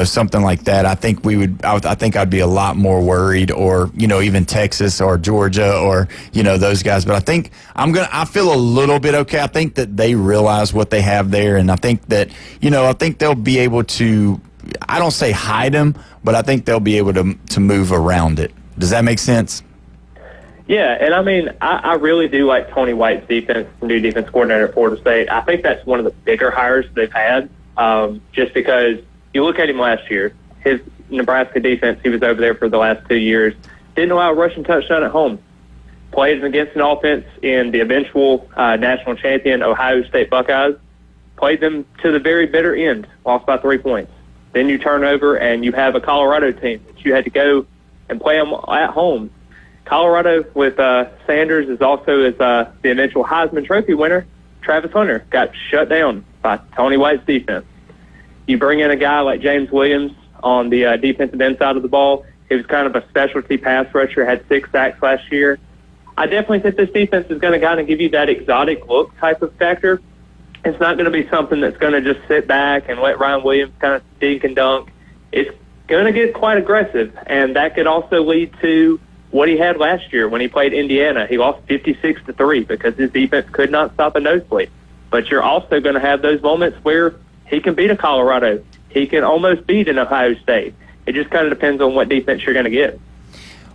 something like that, I think I think I'd be a lot more worried, or, even Texas or Georgia or, those guys. But I think I feel a little bit okay. I think that they realize what they have there. And I think that, I think they'll be able to, I don't say hide them, but I think they'll be able to move around it. Does that make sense?
Yeah, and I really do like Tony White's defense, the new defense coordinator at Florida State. I think that's one of the bigger hires they've had, just because you look at him last year, his Nebraska defense, he was over there for the last 2 years, didn't allow a rushing touchdown at home. Played against an offense in the eventual national champion Ohio State Buckeyes, played them to the very bitter end, lost by 3 points. Then you turn over and you have a Colorado team that you had to go and play them at home. Colorado with Sanders is also the eventual Heisman Trophy winner, Travis Hunter, got shut down by Tony White's defense. You bring in a guy like James Williams on the defensive end side of the ball. He was kind of a specialty pass rusher, had 6 sacks last year. I definitely think this defense is going to kind of give you that exotic look type of factor. It's not going to be something that's going to just sit back and let Ryan Williams kind of dink and dunk. It's going to get quite aggressive, and that could also lead to what he had last year when he played Indiana. He lost 56-3 because his defense could not stop a nosebleed. But you're also going to have those moments where he can beat a Colorado. He can almost beat an Ohio State. It just kind of depends on what defense you're going to get.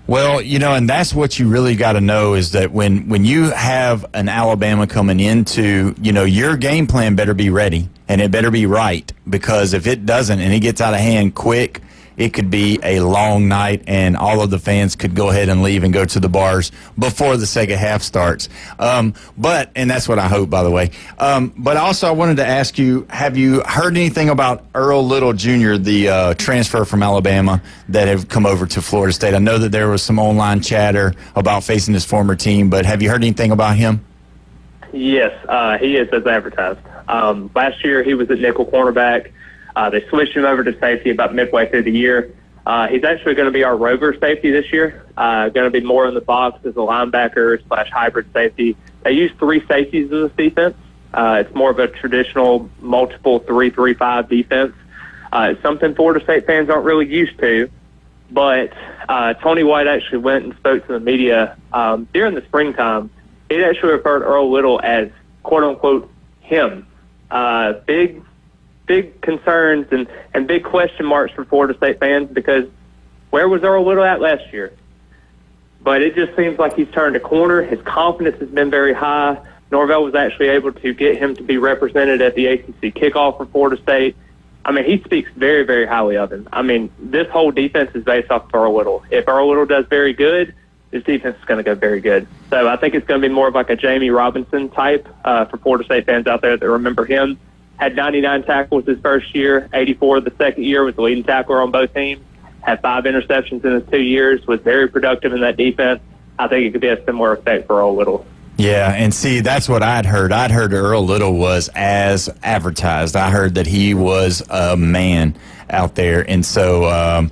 Well, and that's what you really got to know, is that when you have an Alabama coming into, your game plan better be ready, and it better be right, because if it doesn't and it gets out of hand quick, it could be a long night, and all of the fans could go ahead and leave and go to the bars before the second half starts. And that's what I hope, by the way. But also I wanted to ask you, have you heard anything about Earl Little Jr., the transfer from Alabama that have come over to Florida State? I know that there was some online chatter about facing his former team, but have you heard anything about him?
Yes, he is as advertised. Last year he was at nickel cornerback. They switched him over to safety about midway through the year. He's actually going to be our rover safety this year, going to be more in the box as a linebacker / hybrid safety. They use 3 safeties in this defense. It's more of a traditional multiple 3-3-5 defense. It's something Florida State fans aren't really used to, but Tony White actually went and spoke to the media during the springtime. He actually referred to Earl Little as, quote-unquote, him. Big concerns and big question marks for Florida State fans, because where was Earl Little at last year? but it just seems like he's turned a corner. His confidence has been very high. Norvell was actually able to get him to be represented at the ACC kickoff for Florida State. I mean, he speaks very, very highly of him. I mean, this whole defense is based off of Earl Little. If Earl Little does very good, this defense is going to go very good. So I think it's going to be more of like a Jamie Robinson type for Florida State fans out there that remember him. Had 99 tackles his first year, 84 the second year, was the leading tackler on both teams. Had 5 interceptions in his 2 years, was very productive in that defense. I think it could be a similar effect for Earl Little.
Yeah, and see, that's what I'd heard. I'd heard Earl Little was as advertised. I heard that he was a man out there. And so,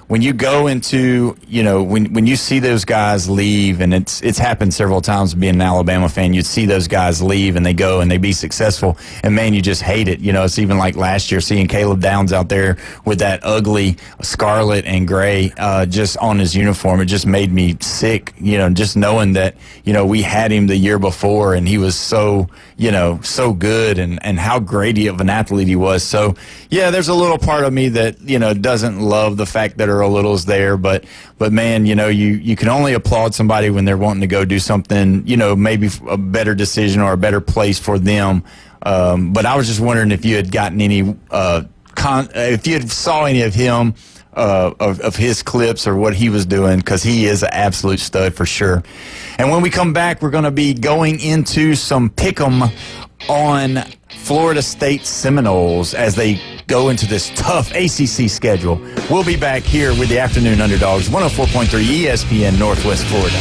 when you go into, when you see those guys leave, and it's happened several times being an Alabama fan, you'd see those guys leave and they go and they be successful, and man, you just hate it. It's even like last year seeing Caleb Downs out there with that ugly scarlet and gray just on his uniform. It just made me sick, just knowing that, we had him the year before and he was so good and how great of an athlete he was. So, yeah, there's a little part of me that, doesn't love the fact that Earl Little's there, but man, you can only applaud somebody when they're wanting to go do something, maybe a better decision or a better place for them. But I was just wondering if you had gotten any, if you had saw any of him, of his clips or what he was doing, because he is an absolute stud for sure. And when we come back, we're going to be going into some pick'em on Florida State Seminoles as they go into this tough ACC schedule. We'll be back here with the Afternoon Underdogs, 104.3 ESPN Northwest Florida.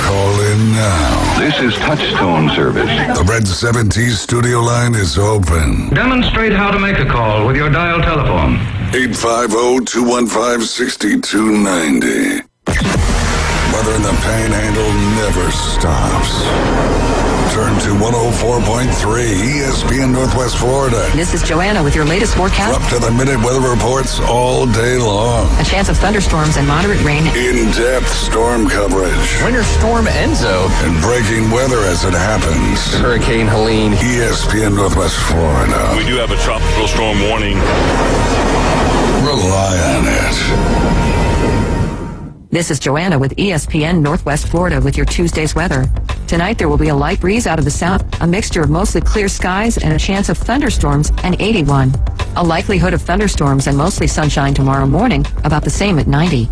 Call in now.
This is Touchstone service.
The Red 70 studio line is open.
Demonstrate how to make a call with your dial telephone.
850-215-6290. Weather in the Panhandle never stops. Turn to 104.3 ESPN Northwest Florida.
This is Joanna with your latest forecast.
Up to the minute weather reports all day long.
A chance of thunderstorms and moderate rain.
In-depth storm coverage.
Winter Storm Enzo.
And breaking weather as it happens.
Hurricane Helene.
ESPN Northwest Florida.
We do have a tropical storm warning.
Rely on it.
This is Joanna with ESPN Northwest Florida with your Tuesday's weather. Tonight there will be a light breeze out of the south, a mixture of mostly clear skies and a chance of thunderstorms, and 81. A likelihood of thunderstorms and mostly sunshine tomorrow morning, about the same at 90.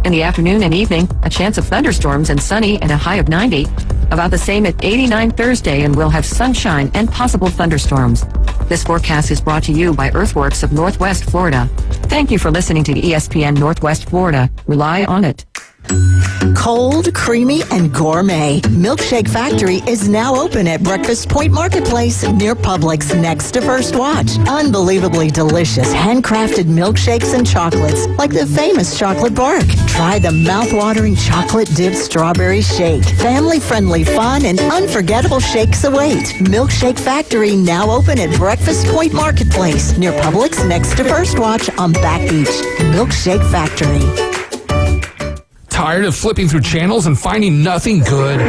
In the afternoon and evening, a chance of thunderstorms and sunny and a high of 90, about the same at 89 Thursday, and we'll have sunshine and possible thunderstorms. This forecast is brought to you by Earthworks of Northwest Florida. Thank you for listening to ESPN Northwest Florida. Rely on it.
Cold, creamy, and gourmet. Milkshake Factory is now open at Breakfast Point Marketplace near Publix next to First Watch. Unbelievably delicious handcrafted milkshakes and chocolates like the famous chocolate bark. Try the mouth-watering chocolate-dipped strawberry shake. Family-friendly fun and unforgettable shakes await. Milkshake Factory now open at Breakfast Point Marketplace near Publix next to First Watch on Back Beach. Milkshake Factory.
Tired of flipping through channels and finding nothing good?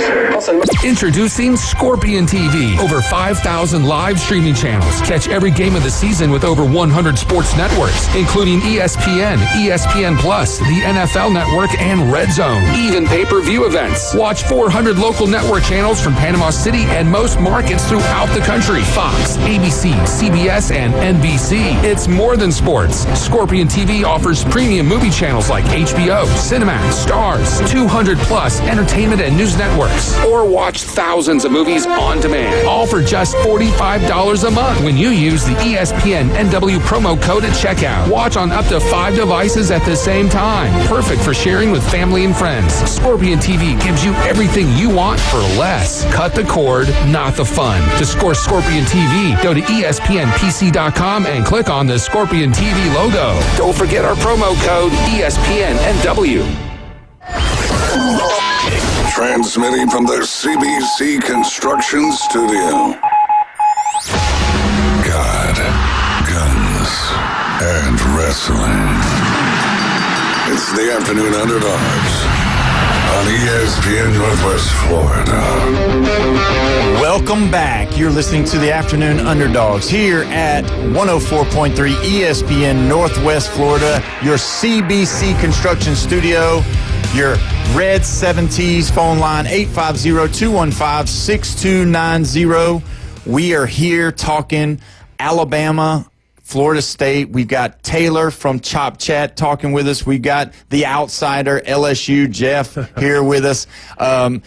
Introducing Scorpion TV. Over 5,000 live streaming channels. Catch every game of the season with over 100 sports networks, including ESPN, ESPN Plus, the NFL Network, and Red Zone. Even pay-per-view events. Watch 400 local network channels from Panama City and most markets throughout the country. Fox, ABC, CBS, and NBC. It's more than sports. Scorpion TV offers premium movie channels like HBO, Cinemax, Stars, 200 plus entertainment and news networks, or watch thousands of movies on demand, all for just $45 a month when you use the ESPN NW promo code at checkout. Watch on up to 5 devices at the same time. Perfect for sharing with family and friends. Scorpion TV gives you everything you want for less. Cut the cord, not the fun. To score Scorpion TV, go to ESPNPC.com and click on the Scorpion TV logo. Don't forget our promo code ESPN NW.
Transmitting from the CBC Construction Studio. God, guns, and wrestling. It's the Afternoon Underdogs. on ESPN Northwest Florida.
Welcome back. You're listening to the Afternoon Underdogs here at 104.3 ESPN Northwest Florida, your CBC Construction Studio, your Red 70s phone line, 850-215-6290. We are here talking Alabama, Florida State. We've got Taylor from Chop Chat talking with us. We've got the outsider, LSU, Jeff, here with us. And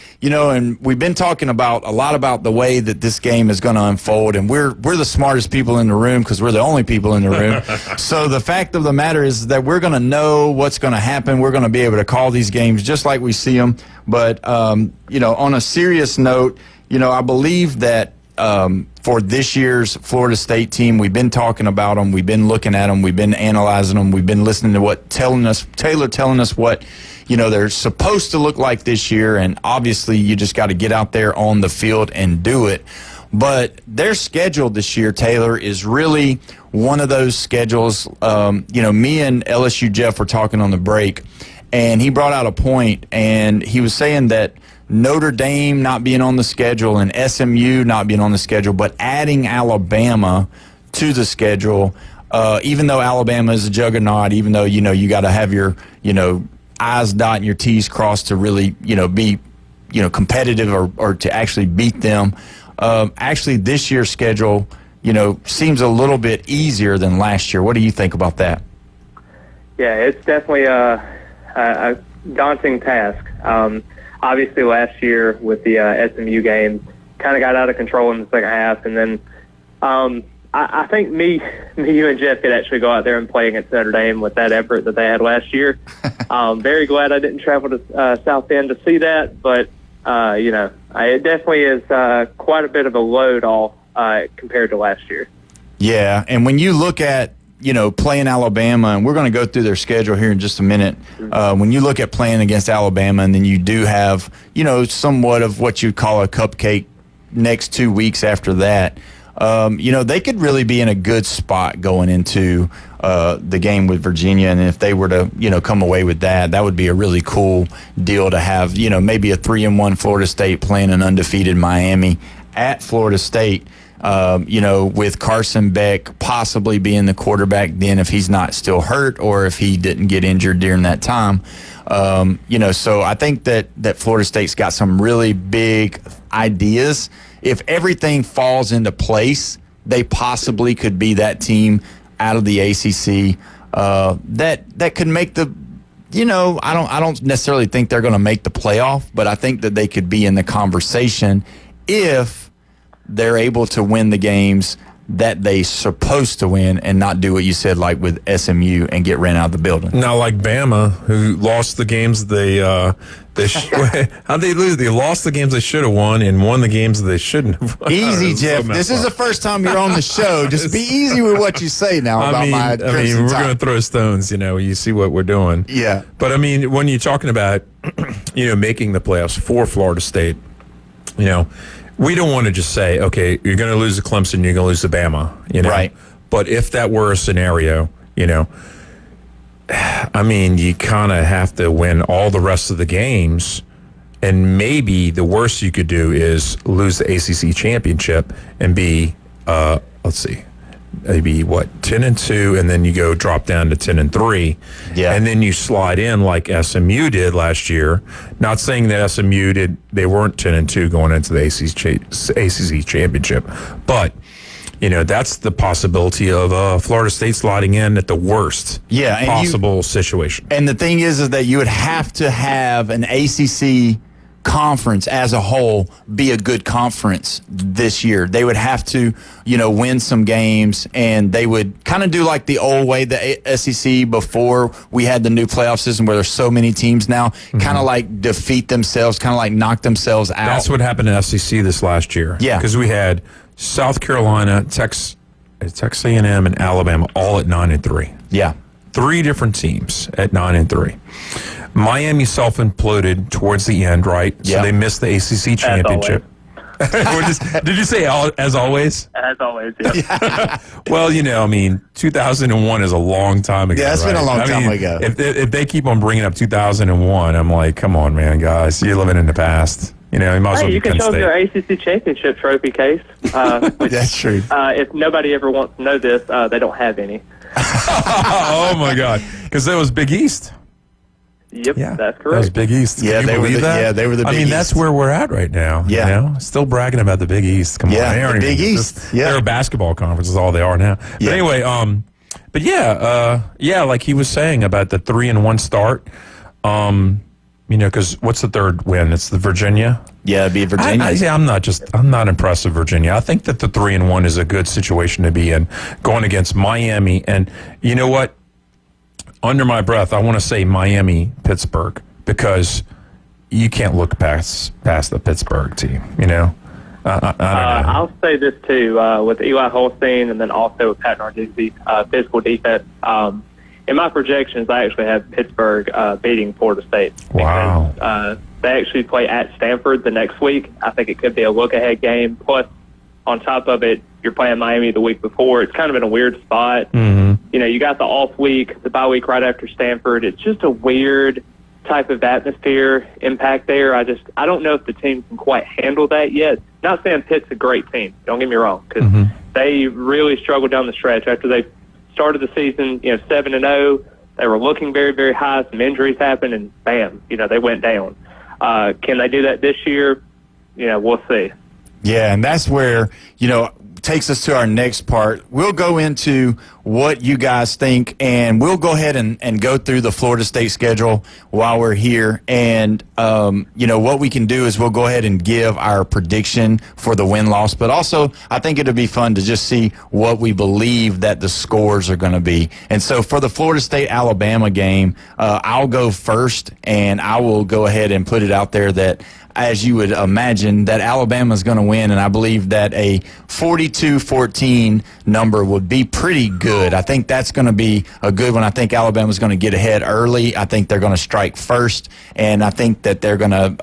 we've been talking a lot about the way that this game is going to unfold, and we're the smartest people in the room because we're the only people in the room. So the fact of the matter is that we're going to know what's going to happen. We're going to be able to call these games just like we see them. But, on a serious note, I believe that for this year's Florida State team, we've been talking about them, we've been looking at them, we've been analyzing them, we've been listening to Taylor telling us what they're supposed to look like this year, and obviously you just got to get out there on the field and do it. But their schedule this year, Taylor, is really one of those schedules. Me and LSU Jeff were talking on the break, and he brought out a point, and he was saying that Notre Dame not being on the schedule and SMU not being on the schedule, but adding Alabama to the schedule, even though Alabama is a juggernaut, even though, you got to have your, I's dotted and your T's crossed to really, be, competitive or to actually beat them. Actually, this year's schedule, seems a little bit easier than last year. What do you think about that?
Yeah, it's definitely a daunting task. Obviously, last year with the SMU game, kind of got out of control in the second half, and then I think me, you, and Jeff could actually go out there and play against Notre Dame with that effort that they had last year. Very glad I didn't travel to South Bend to see that, but it definitely is quite a bit of a load compared to last year.
Yeah, and when you look at playing Alabama, and we're going to go through their schedule here in just a minute. When you look at playing against Alabama, and then you do have, somewhat of what you'd call a cupcake next 2 weeks after that, they could really be in a good spot going into the game with Virginia. And if they were to, come away with that would be a really cool deal to have, maybe a 3-1 Florida State playing an undefeated Miami at Florida State. With Carson Beck possibly being the quarterback then if he's not still hurt or if he didn't get injured during that time. So I think that Florida State's got some really big ideas. If everything falls into place, they possibly could be that team out of the ACC that could make the I don't necessarily think they're going to make the playoff, but I think that they could be in the conversation if they're able to win the games that they supposed to win and not do what you said, like with SMU, and get ran out of the building.
Now, like Bama, who lost the games how'd they lose? They lost the games they should have won and won the games that they shouldn't have won.
Easy, Jeff. This is the first time you're on the show. Just be easy with what you say now about my Crimson
we're
Tide.
going to throw stones, you see what we're doing.
Yeah.
But, when you're talking about, making the playoffs for Florida State, we don't want to just say, okay, you're going to lose to Clemson, you're going to lose to Bama,
Right.
But if that were a scenario, you kind of have to win all the rest of the games, and maybe the worst you could do is lose the ACC championship and be, maybe 10-2, and then you drop down to 10-3, and then you slide in like SMU did last year. Not saying that SMU they weren't 10-2 going into the ACC championship, but that's the possibility of Florida State sliding in at the worst possible situation.
And the thing is that you would have to have an ACC conference as a whole be a good conference this year. They would have to, win some games, and they would kind of do like the old way, the SEC before we had the new playoff system where there's so many teams now, kind of like defeat themselves, kind of like knock themselves out.
That's what happened in SEC this last year.
Yeah.
Because we had South Carolina, Texas A&M, and Alabama all at 9-3.
Yeah.
3 different teams at 9-3. Miami self-imploded towards the end, right? So they missed the ACC championship. Did you say as always?
As always, yeah.
Well, 2001 is a long time ago.
Yeah, it's been a long time ago.
If they keep on bringing up 2001, I'm like, come on, man, guys, you're living in the past. You might as well
you
be
can
Penn
show them
State.
their ACC championship trophy case. Which,
that's true.
If nobody ever wants to know this, they don't have any.
Oh my God, because that was Big East.
Yep,
Yeah,
that's
that
correct.
was Big East.
Yeah,
Can you
they were
believe
the-
that?
yeah, they were the
I
Big
mean,
East.
that's where we're at right now.
Yeah.
Still bragging about the Big East. Come
Yeah,
on, they aren't
the Big
even-
East. Yeah.
they're a basketball conference. Is all they are now. But
Yeah.
anyway, but yeah, like he was saying about the 3-1 start. Because what's the third win? It's the Virginia.
Yeah, it'd be Virginia.
I'm not impressed with Virginia. I think that the 3-1 is a good situation to be in, going against Miami. And you know what? Under my breath, I want to say Miami, Pittsburgh, because you can't look past the Pittsburgh team. I don't know.
I'll say this too, with Eli Holstein and then also with Pat Narduzzi, physical defense. In my projections, I actually have Pittsburgh beating Florida State.
Wow.
Because, they actually play at Stanford the next week. I think it could be a look-ahead game. Plus, on top of it, you're playing Miami the week before. It's kind of in a weird spot.
Mm-hmm.
You got the off week, the bye week right after Stanford. It's just a weird type of atmosphere impact there. I don't know if the team can quite handle that yet. Not saying Pitt's a great team. Don't get me wrong, because they really struggled down the stretch after they started the season, 7-0. They were looking very, very high. Some injuries happened, and bam, they went down. Can they do that this year? We'll see.
Yeah, and that's where, takes us to our next part. We'll go into what you guys think, and we'll go ahead and go through the Florida State schedule while we're here. And, what we can do is we'll go ahead and give our prediction for the win-loss. But also, I think it'll be fun to just see what we believe that the scores are going to be. And so for the Florida State-Alabama game, I'll go first, and I will go ahead and put it out there that, as you would imagine, that Alabama's going to win, and I believe that a 42-14 number would be pretty good. I think that's going to be a good one. I think Alabama's going to get ahead early. I think they're going to strike first, and I think that they're going to,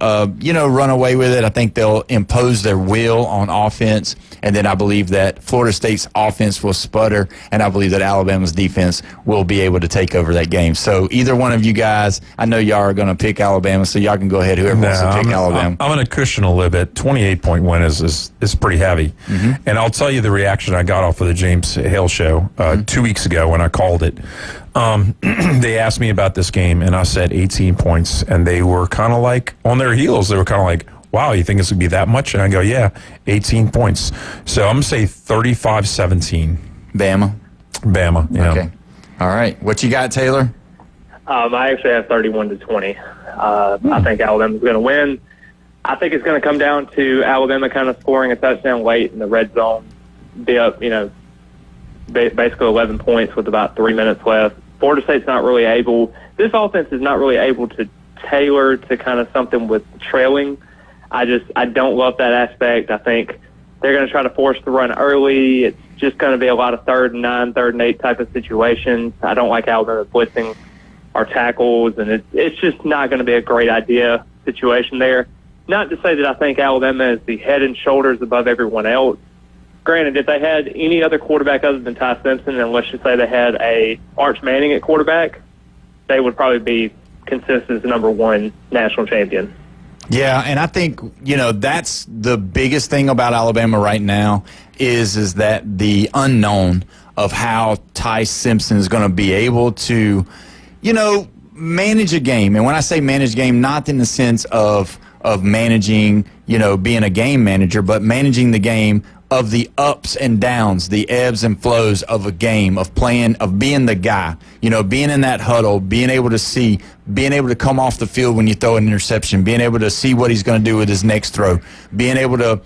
run away with it. I think they'll impose their will on offense, and then I believe that Florida State's offense will sputter, and I believe that Alabama's defense will be able to take over that game. So either one of you guys, I know y'all are going to pick Alabama, so y'all can go ahead, whoever wants to pick Alabama.
I'm going to cushion a little bit. 28-point win is pretty heavy. Mm-hmm. And I'll tell you the reaction I got off of the James Hale show 2 weeks ago when I called it. They asked me about this game, and I said 18 points. And they were kind of like on their heels. They were kind of like, wow, you think it's going to be that much? And I go, yeah, 18 points. So I'm going to say 35-17. Bama. Yeah.
Okay. All right. What you got, Taylor?
I actually have 31-20. I think Alabama's going to win. I think it's going to come down to Alabama kind of scoring a touchdown late in the red zone, be up, basically 11 points with about 3 minutes left. Florida State's not really able – this offense is not really able to tailor to kind of something with trailing. I don't love that aspect. I think they're going to try to force the run early. It's just going to be a lot of 3rd and 9, 3rd and 8 type of situations. I don't like Alabama blitzing our tackles, and it's just not going to be a great idea situation there. Not to say that I think Alabama is the head and shoulders above everyone else. Granted, if they had any other quarterback other than Ty Simpson, and let's just say they had a Arch Manning at quarterback, they would probably be consensus number 1 national champion.
Yeah, and I think, that's the biggest thing about Alabama right now is that the unknown of how Ty Simpson is going to be able to, manage a game. And when I say manage a game, not in the sense of managing, being a game manager, but managing the game of the ups and downs, the ebbs and flows of a game, of playing, of being the guy, being in that huddle, being able to see, being able to come off the field when you throw an interception, being able to see what he's going to do with his next throw, being able to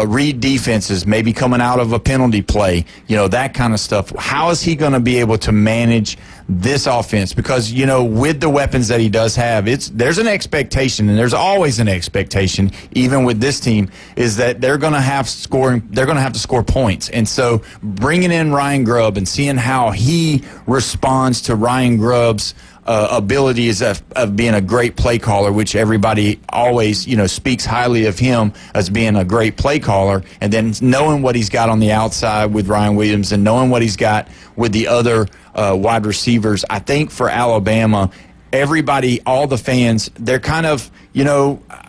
read defenses, maybe coming out of a penalty play, that kind of stuff. How is he going to be able to manage this offense? Because, with the weapons that he does have, there's an expectation, and there's always an expectation, even with this team, is that they're going to have to score points. And so bringing in Ryan Grubb and seeing how he responds to Ryan Grubb's abilities of being a great play caller, which everybody always, speaks highly of him as being a great play caller, and then knowing what he's got on the outside with Ryan Williams and knowing what he's got with the other wide receivers. I think for Alabama, everybody, all the fans, they're kind of,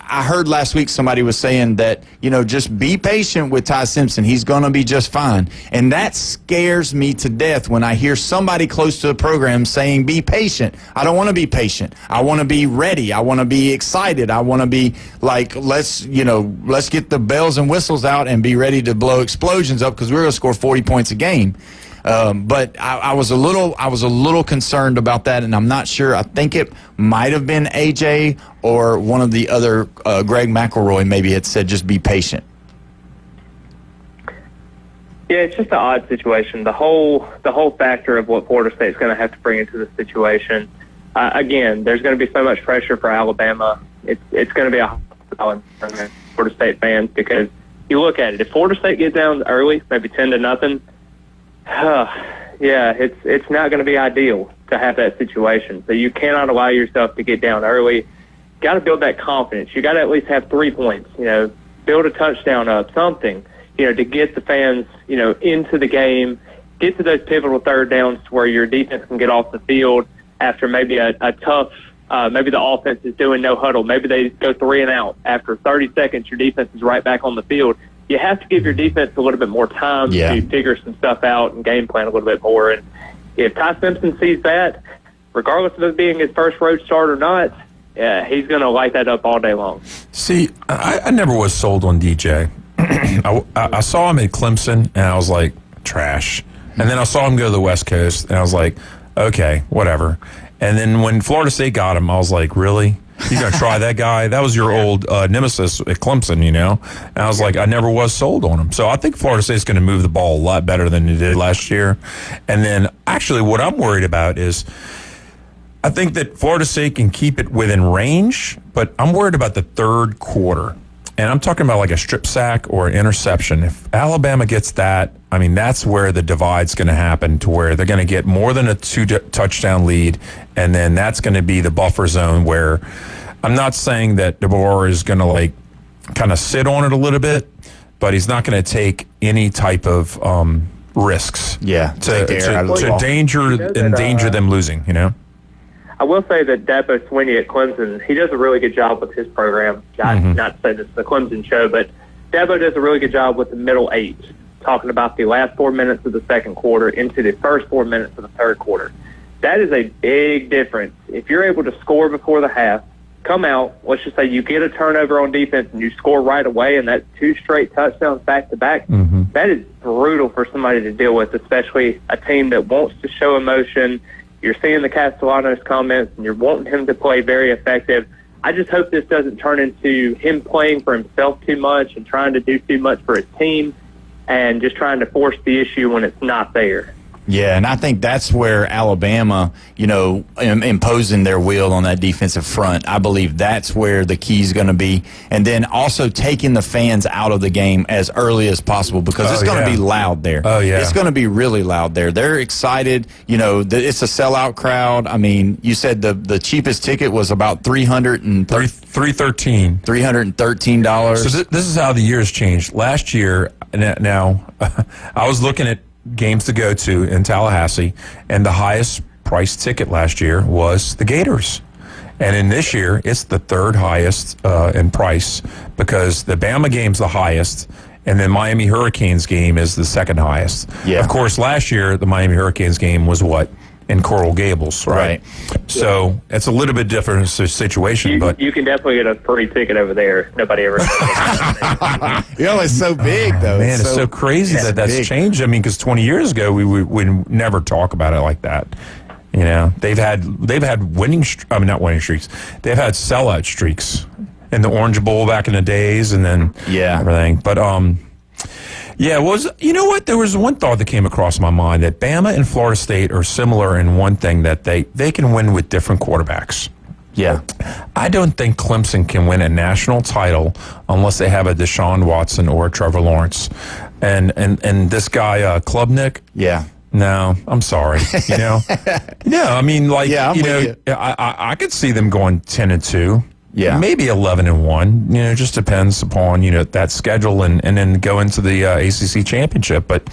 I heard last week somebody was saying that, just be patient with Ty Simpson. He's going to be just fine. And that scares me to death when I hear somebody close to the program saying, be patient. I don't want to be patient. I want to be ready. I want to be excited. I want to be like, let's get the bells and whistles out and be ready to blow explosions up because we're going to score 40 points a game. But I was a little concerned about that, and I'm not sure. I think it might have been AJ or one of the other, Greg McElroy maybe had said, just be patient.
Yeah, it's just an odd situation. The whole factor of what Florida State's going to have to bring into this situation. Again, there's going to be so much pressure for Alabama. It's going to be a hostile environment for Florida State fans because you look at it. If Florida State gets down early, maybe 10-0. Yeah, it's not going to be ideal to have that situation. So you cannot allow yourself to get down early. You got to build that confidence. You got to at least have 3 points. Build a touchdown up, something. To get the fans, into the game. Get to those pivotal third downs to where your defense can get off the field after maybe a tough. Maybe the offense is doing no huddle. Maybe they go 3 and out. After 30 seconds, your defense is right back on the field. You have to give your defense a little bit more time to figure some stuff out and game plan a little bit more. And if Ty Simpson sees that, regardless of it being his first road start or not, he's going to light that up all day long.
See, I never was sold on DJ. I saw him at Clemson, and I was like, trash. And then I saw him go to the West Coast, and I was like, okay, whatever. And then when Florida State got him, I was like, really? You got to try that guy? That was your old nemesis at Clemson, And I was like, I never was sold on him. So I think Florida State's going to move the ball a lot better than it did last year. And then actually what I'm worried about is I think that Florida State can keep it within range, but I'm worried about the third quarter. And I'm talking about like a strip sack or an interception. If Alabama gets that, that's where the divide's going to happen to where they're going to get more than a 2-touchdown lead, and then that's going to be the buffer zone where I'm not saying that DeBoer is going to kind of sit on it a little bit, but he's not going to take any type of risks. To endanger them losing.
I will say that Dabo Swinney at Clemson, he does a really good job with his program. Not to say this is the Clemson show, but Dabo does a really good job with the middle 8, talking about the last 4 minutes of the second quarter into the first 4 minutes of the third quarter. That is a big difference. If you're able to score before the half, come out, let's just say you get a turnover on defense and you score right away, and that's 2 straight touchdowns back-to-back, that is brutal for somebody to deal with, especially a team that wants to show emotion. You're seeing the Castellanos comments, and you're wanting him to play very effective. I just hope this doesn't turn into him playing for himself too much and trying to do too much for his team and just trying to force the issue when it's not there.
Yeah, and I think that's where Alabama, imposing their will on that defensive front, I believe that's where the key is going to be. And then also taking the fans out of the game as early as possible because it's going to be loud there. Oh, yeah. It's going to be really loud there. They're excited. It's a sellout crowd. You said the cheapest ticket was about $313.
So this is how the years changed. Last year, now, I was looking at games to go to in Tallahassee, and the highest price ticket last year was the Gators. And in this year, it's the third highest in price because the Bama game's the highest, and then Miami Hurricanes game is the second highest. Yeah. Of course, last year, the Miami Hurricanes game was what? In Coral Gables, right? So it's a little bit different situation, but
you can definitely get a free ticket over there. Nobody ever.
It's so big, though.
Man, it's so crazy that's big. Changed. Because 20 years ago we would never talk about it like that. They've had winning. Not winning streaks. They've had sellout streaks in the Orange Bowl back in the days, and then everything. But yeah, you know what? There was one thought that came across my mind that Bama and Florida State are similar in one thing, that they can win with different quarterbacks.
Yeah.
I don't think Clemson can win a national title unless they have a Deshaun Watson or a Trevor Lawrence. And this guy, Klubnik, No, I'm sorry. No, I mean, like, I could see them going 10-2.
Yeah.
Maybe 11-1. It just depends upon, that schedule and then go into the ACC championship. But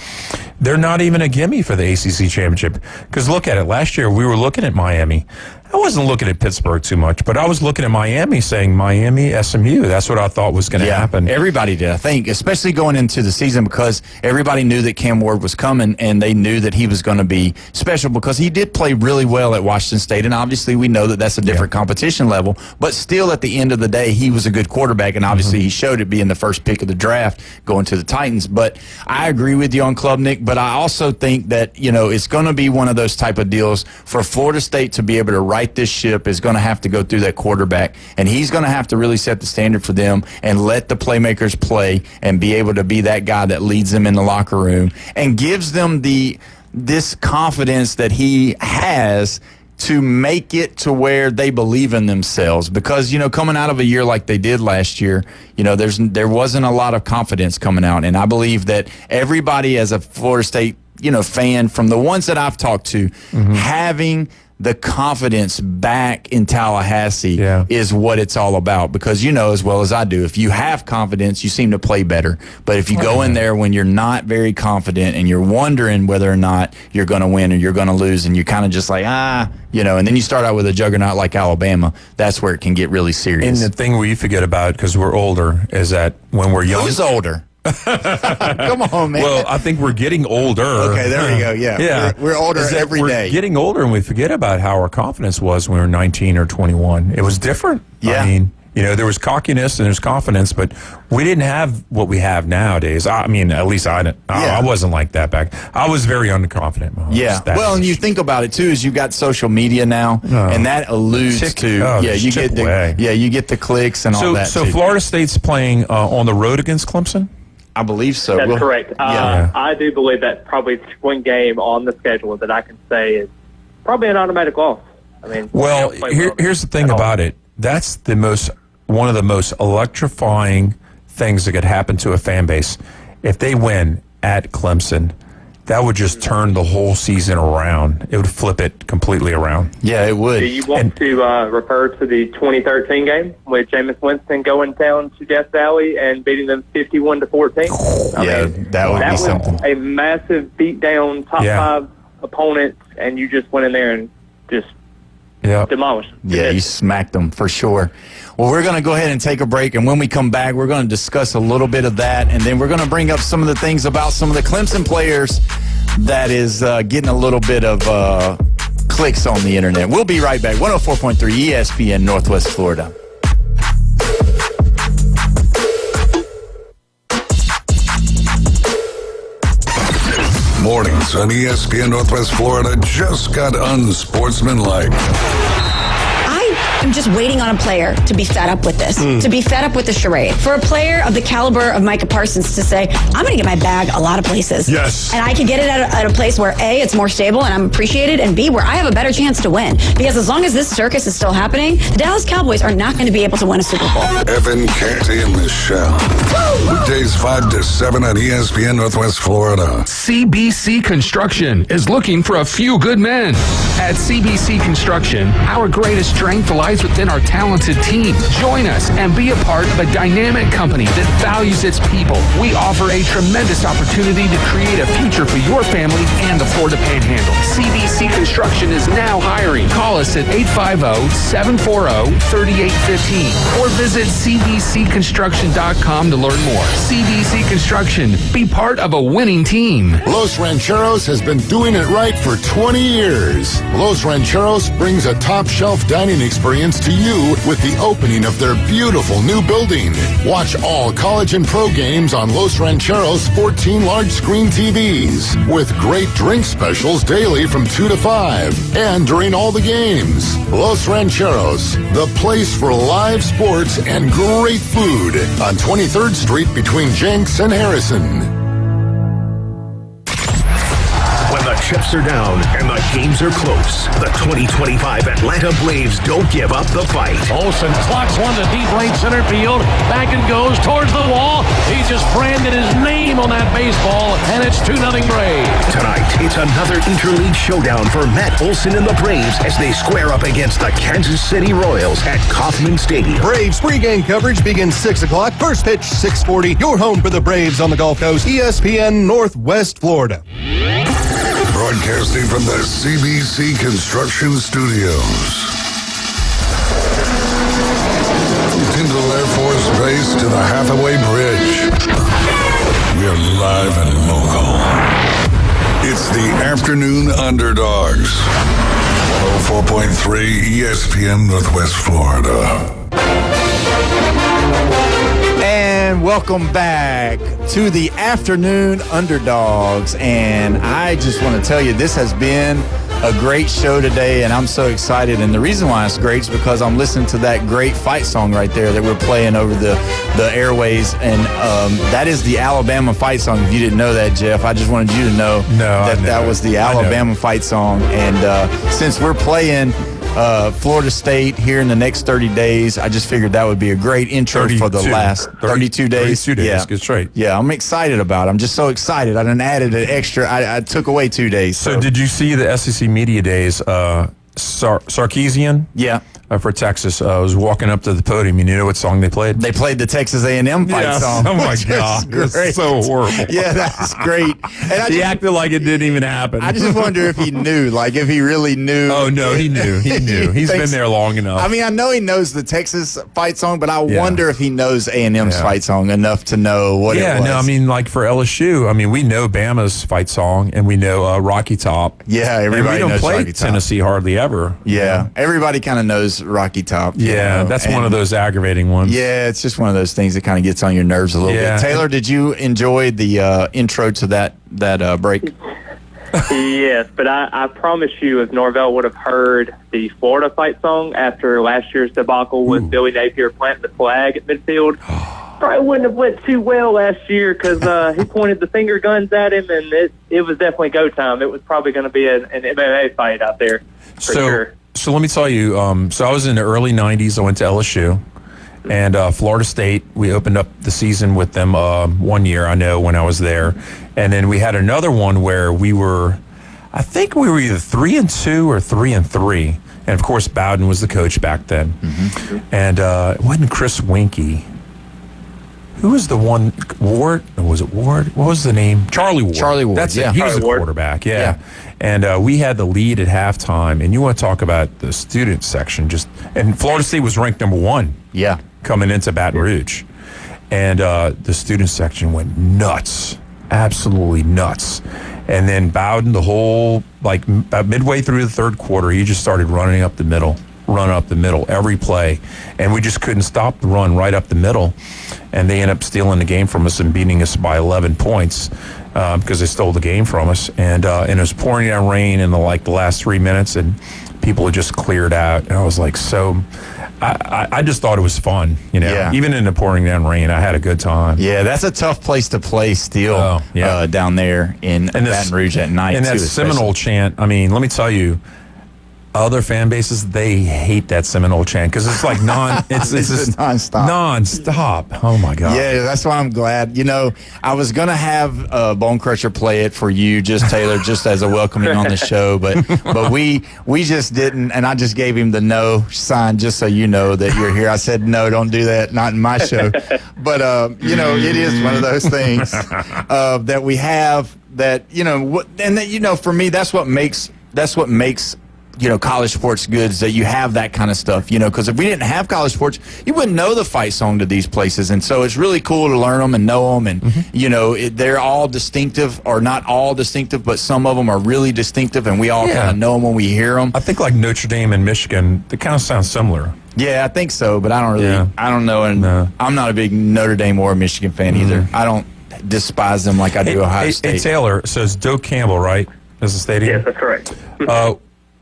they're not even a gimme for the ACC championship. Because look at it. Last year, we were looking at Miami. I wasn't looking at Pittsburgh too much, but I was looking at Miami saying Miami, SMU. That's what I thought was going to happen.
Everybody did, I think, especially going into the season because everybody knew that Cam Ward was coming and they knew that he was going to be special because he did play really well at Washington State. And obviously we know that that's a different competition level, but still at the end of the day, he was a good quarterback. And obviously he showed it being the first pick of the draft going to the Titans. But I agree with you on Club Nick, but I also think that, it's going to be one of those type of deals for Florida State to be able to right this ship is going to have to go through that quarterback, and he's going to have to really set the standard for them and let the playmakers play and be able to be that guy that leads them in the locker room and gives them this confidence that he has to make it to where they believe in themselves. Because, coming out of a year like they did last year, there wasn't a lot of confidence coming out, and I believe that everybody as a Florida State fan, from the ones that I've talked to, having the confidence back in Tallahassee is what it's all about. Because as well as I do, if you have confidence, you seem to play better. But if you go in there when you're not very confident and you're wondering whether or not you're going to win or you're going to lose, and you're kind of just like, and then you start out with a juggernaut like Alabama, that's where it can get really serious.
And the thing we forget about, because we're older, is that when we're young...
Who's older? Come on, man.
Well, I think we're getting older.
Okay, there we go. Yeah. We're older every day.
We're getting older, and we forget about how our confidence was when we were 19 or 21. It was different.
Yeah.
I mean, there was cockiness and there's confidence, but we didn't have what we have nowadays. I mean, at least I didn't. I wasn't like that back. I was very underconfident.
Well, and you think about it too, is you got social media now, and that alludes to you get the clicks and all that.
So Florida State's playing on the road against Clemson.
I believe so.
That's correct. I do believe that's probably one game on the schedule that I can say is probably an automatic loss. I mean,
here's the thing about it. That's one of the most electrifying things that could happen to a fan base. If they win at Clemson, that would just turn the whole season around. It would flip it completely around.
Yeah, it would.
Do you want to refer to the 2013 game with Jameis Winston going down to Death Valley and beating them 51-14?
I mean, that would be something.
A massive beatdown, top 5 opponents, and you just went in there and just demolished.
Yeah, you smacked them for sure. Well, we're going to go ahead and take a break, and when we come back, we're going to discuss a little bit of that, and then we're going to bring up some of the things about some of the Clemson players that is getting a little bit of clicks on the internet. We'll be right back. 104.3 ESPN Northwest Florida.
Mornings on ESPN Northwest Florida just got unsportsmanlike.
I'm just waiting on a player to be fed up with this, to be fed up with the charade. For a player of the caliber of Micah Parsons to say, I'm going to get my bag a lot of places.
Yes.
And I can get it at a place where A, it's more stable and I'm appreciated, and B, where I have a better chance to win. Because as long as this circus is still happening, the Dallas Cowboys are not going to be able to win a Super Bowl.
Evan Canty and Michelle. Weekdays 5 to 7 on ESPN Northwest Florida.
CBC Construction is looking for a few good men. At CBC Construction, our greatest strength lies within our talented team. Join us and be a part of a dynamic company that values its people. We offer a tremendous opportunity to create a future for your family and the Florida Panhandle. CBC Construction is now hiring. Call us at 850-740-3815 or visit cbcconstruction.com to learn more. CBC Construction. Be part of a winning team.
Los Rancheros has been doing it right for 20 years. Los Rancheros brings a top-shelf dining experience to you with the opening of their beautiful new building. Watch all college and pro games on Los Rancheros' 14 large-screen TVs with great drink specials daily from 2 to 5 and during all the games. Los Rancheros, the place for live sports and great food on 23rd Street between Jenks and Harrison.
When the
chips are down and the games are close, the 2025 Atlanta Braves don't give up the fight.
Olsen clocks one to deep right center field. Back and goes towards the wall. He just branded his name on that baseball, and it's 2-0 Braves.
Tonight, it's another interleague showdown for Matt Olson and the Braves as they square up against the Kansas City Royals at Kauffman Stadium.
Braves pregame coverage begins 6 o'clock. First pitch, 6:40. Your home for the Braves on the Gulf Coast, ESPN Northwest Florida.
Broadcasting from the CBC Construction Studios. Tyndall Air Force Base to the Hathaway Bridge. We're live and local. It's the Afternoon Underdogs. 104.3 ESPN Northwest Florida.
And welcome back to the Afternoon Underdogs. And I just want to tell you, this has been a great show today, and I'm so excited. And the reason why it's great is because I'm listening to that great fight song right there that we're playing over the airways. And that is the Alabama fight song. If you didn't know that, Jeff, I just wanted you to know that was the Alabama fight song. And since we're playing Florida State here in the next 30 days, I just figured that would be a great intro for the last 32 days.
32 days,
yeah.
That's right.
Yeah, I'm excited about it. I'm just so excited. I done added an extra. I took away 2 days.
So did you see the SEC Media Days? Sarkeesian?
Yeah.
For Texas, was walking up to the podium. You know what song they played?
They played the Texas A&M fight song.
Oh, my God. It's so horrible.
Yeah, that's great. And
he acted like it didn't even happen.
I just wonder if he knew, like if he really knew.
Oh, no, he knew. He knew. He's been there long enough.
I mean, I know he knows the Texas fight song, but I wonder if he knows A&M's fight song enough to know what it was.
Yeah, no, I mean, like for LSU, I mean, we know Bama's fight song, and we know Rocky Top.
Yeah, everybody knows Rocky Top.
We don't play Tennessee hardly ever.
Yeah, everybody kind of knows Rocky Top.
Yeah, that's one of those aggravating ones.
Yeah, it's just one of those things that kind of gets on your nerves a little bit. Taylor, did you enjoy the intro to that break?
Yes, but I promise you, if Norvell would have heard the Florida fight song after last year's debacle with Billy Napier planting the flag at midfield, probably wouldn't have went too well last year because he pointed the finger guns at him, and it was definitely go time. It was probably going to be an MMA fight out there for sure.
So let me tell you, so I was in the early 90s. I went to LSU and Florida State. We opened up the season with them 1 year, I know, when I was there. And then we had another one where I think we were either 3-2 or 3-3. And, of course, Bowden was the coach back then. Mm-hmm. And it wasn't Chris Winkie. Who was the one? Ward? Or was it Ward? What was the name? Charlie Ward.
Charlie Ward.
That's it. He was the quarterback. Yeah. And we had the lead at halftime. And you want to talk about the student section? And Florida State was ranked number 1.
Yeah.
Coming into Baton Rouge, and the student section went nuts, absolutely nuts. And then Bowden, the whole about midway through the third quarter, he just started running up the middle every play, and we just couldn't stop the run right up the middle, and they ended up stealing the game from us and beating us by 11 points because they stole the game from us, and it was pouring down rain in the last 3 minutes, and people had just cleared out, and I was like, I just thought it was fun, even in the pouring down rain. I had a good time.
Yeah, that's a tough place to play still down there in Baton Rouge at night.
And that Seminole chant, I mean, let me tell you, other fan bases, they hate that Seminole chant because it's like it's just nonstop. Oh my God!
Yeah, that's why I'm glad. I was gonna have Bone Crusher play it for you, Taylor, just as a welcoming on the show, but we just didn't, and I just gave him the no sign just so you know that you're here. I said no, don't do that, not in my show. But it is one of those things that we have that and that for me that's what makes college sports good, is that you have that kind of stuff, because if we didn't have college sports, you wouldn't know the fight song to these places. And so it's really cool to learn them and know them. And, they're all distinctive, or not all distinctive, but some of them are really distinctive, and we all kind of know them when we hear them.
I think like Notre Dame and Michigan, they kind of sound similar.
Yeah, I think so, but I don't really, I don't know. And I'm not a big Notre Dame or Michigan fan either. I don't despise them like I do Ohio State.
Hey, Taylor, says Doak Campbell, right? As the stadium?
Yes, that's correct.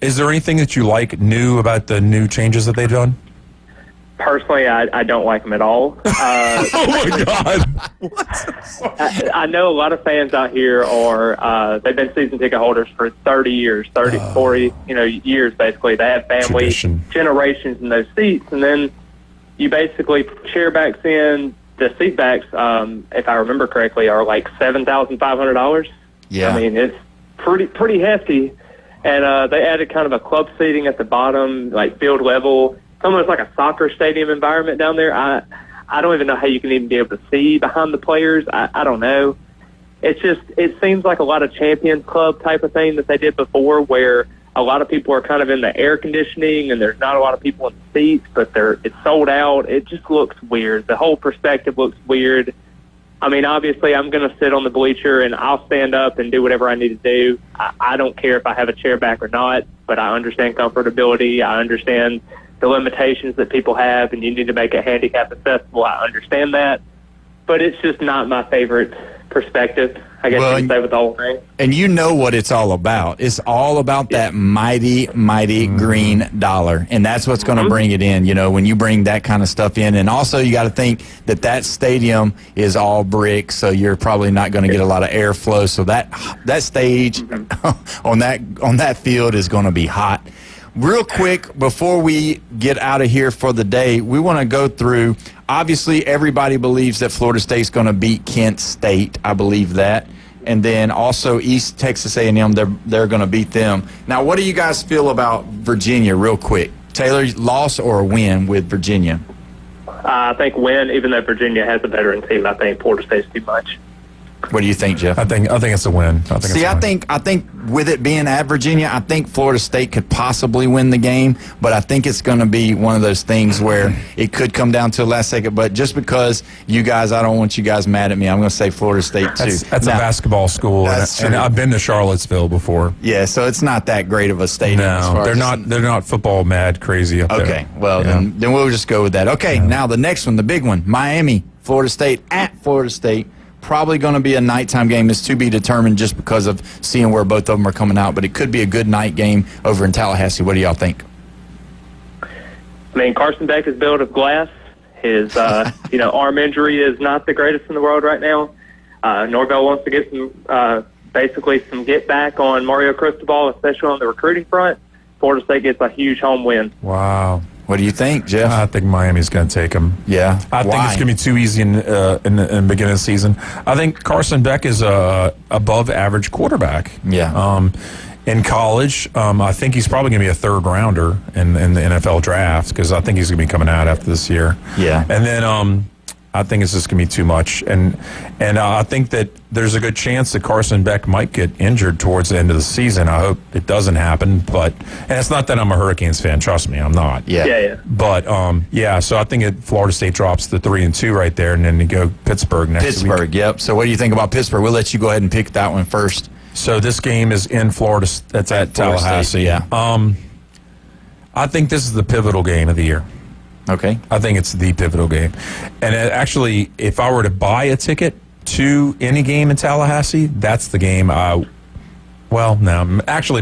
Is there anything that you new about the new changes that they've done?
Personally, I don't like them at all.
Oh my God!
I know a lot of fans out here are they've been season ticket holders for 30 years, 40 years basically. They have family generations in those seats, and then you basically chairbacks in. The seat backs, if I remember correctly, are like $7,500.
Yeah,
I mean it's pretty hefty, and they added kind of a club seating at the bottom, like field level. It's almost like a soccer stadium environment down there. I don't even know how you can even be able to see behind the players. I don't know. It seems like a lot of Champions Club type of thing that they did before, where a lot of people are kind of in the air conditioning and there's not a lot of people in the seats, but it's sold out. It just looks weird. The whole perspective looks weird. I mean, obviously, I'm going to sit on the bleacher and I'll stand up and do whatever I need to do. I don't care if I have a chair back or not, but I understand comfortability. I understand the limitations that people have, and you need to make it handicap accessible. I understand that, but it's just not my favorite perspective, I guess you could say, with the whole thing.
And you know what it's all about. It's all about that mighty, mighty green dollar, and that's what's going to bring it in, when you bring that kind of stuff in. And also you got to think that stadium is all brick, so you're probably not going to get a lot of airflow. So that stage on that field is going to be hot. Real quick, before we get out of here for the day, we want to go through, obviously, everybody believes that Florida State's going to beat Kent State. I believe that. And then also East Texas A&M, they're going to beat them. Now, what do you guys feel about Virginia, real quick? Taylor, loss or a win with Virginia?
I think win, even though Virginia has a veteran team. I think Florida State's too much.
What do you think, Jeff?
I think it's a win. I
think with it being at Virginia, I think Florida State could possibly win the game, but I think it's going to be one of those things where it could come down to the last second. But just because you guys, I don't want you guys mad at me, I'm going to say Florida State too.
That's a basketball school, and I've been to Charlottesville before.
Yeah, so it's not that great of a stadium.
No, they're not football mad crazy up there.
Okay, well then we'll just go with that. Okay, now the next one, the big one, Miami, Florida State at Florida State. Probably going to be a nighttime game. Is to be determined just because of seeing where both of them are coming out. But it could be a good night game over in Tallahassee. What do y'all think?
I mean, Carson Beck is built of glass. His arm injury is not the greatest in the world right now. Norvell wants to get some get back on Mario Cristobal, especially on the recruiting front. Florida State gets a huge home win.
Wow.
What do you think, Jeff?
I think Miami's going to take them.
Yeah.
I think it's going to be too easy in the beginning of the season. I think Carson Beck is a above average quarterback.
Yeah.
In college, I think he's probably going to be a third rounder in the NFL draft because I think he's going to be coming out after this year.
Yeah.
And then I think it's just going to be too much. And I think that there's a good chance that Carson Beck might get injured towards the end of the season. I hope it doesn't happen. And it's not that I'm a Hurricanes fan. Trust me, I'm not.
Yeah.
But, so I think Florida State drops the 3-2 right there, and then you go Pittsburgh next week.
Pittsburgh, yep. So what do you think about Pittsburgh? We'll let you go ahead and pick that one first.
So this game is in Florida. That's at Tallahassee.
State, yeah.
I think this is the pivotal game of the year.
Okay.
I think it's the pivotal game. And actually, if I were to buy a ticket to any game in Tallahassee, that's the game actually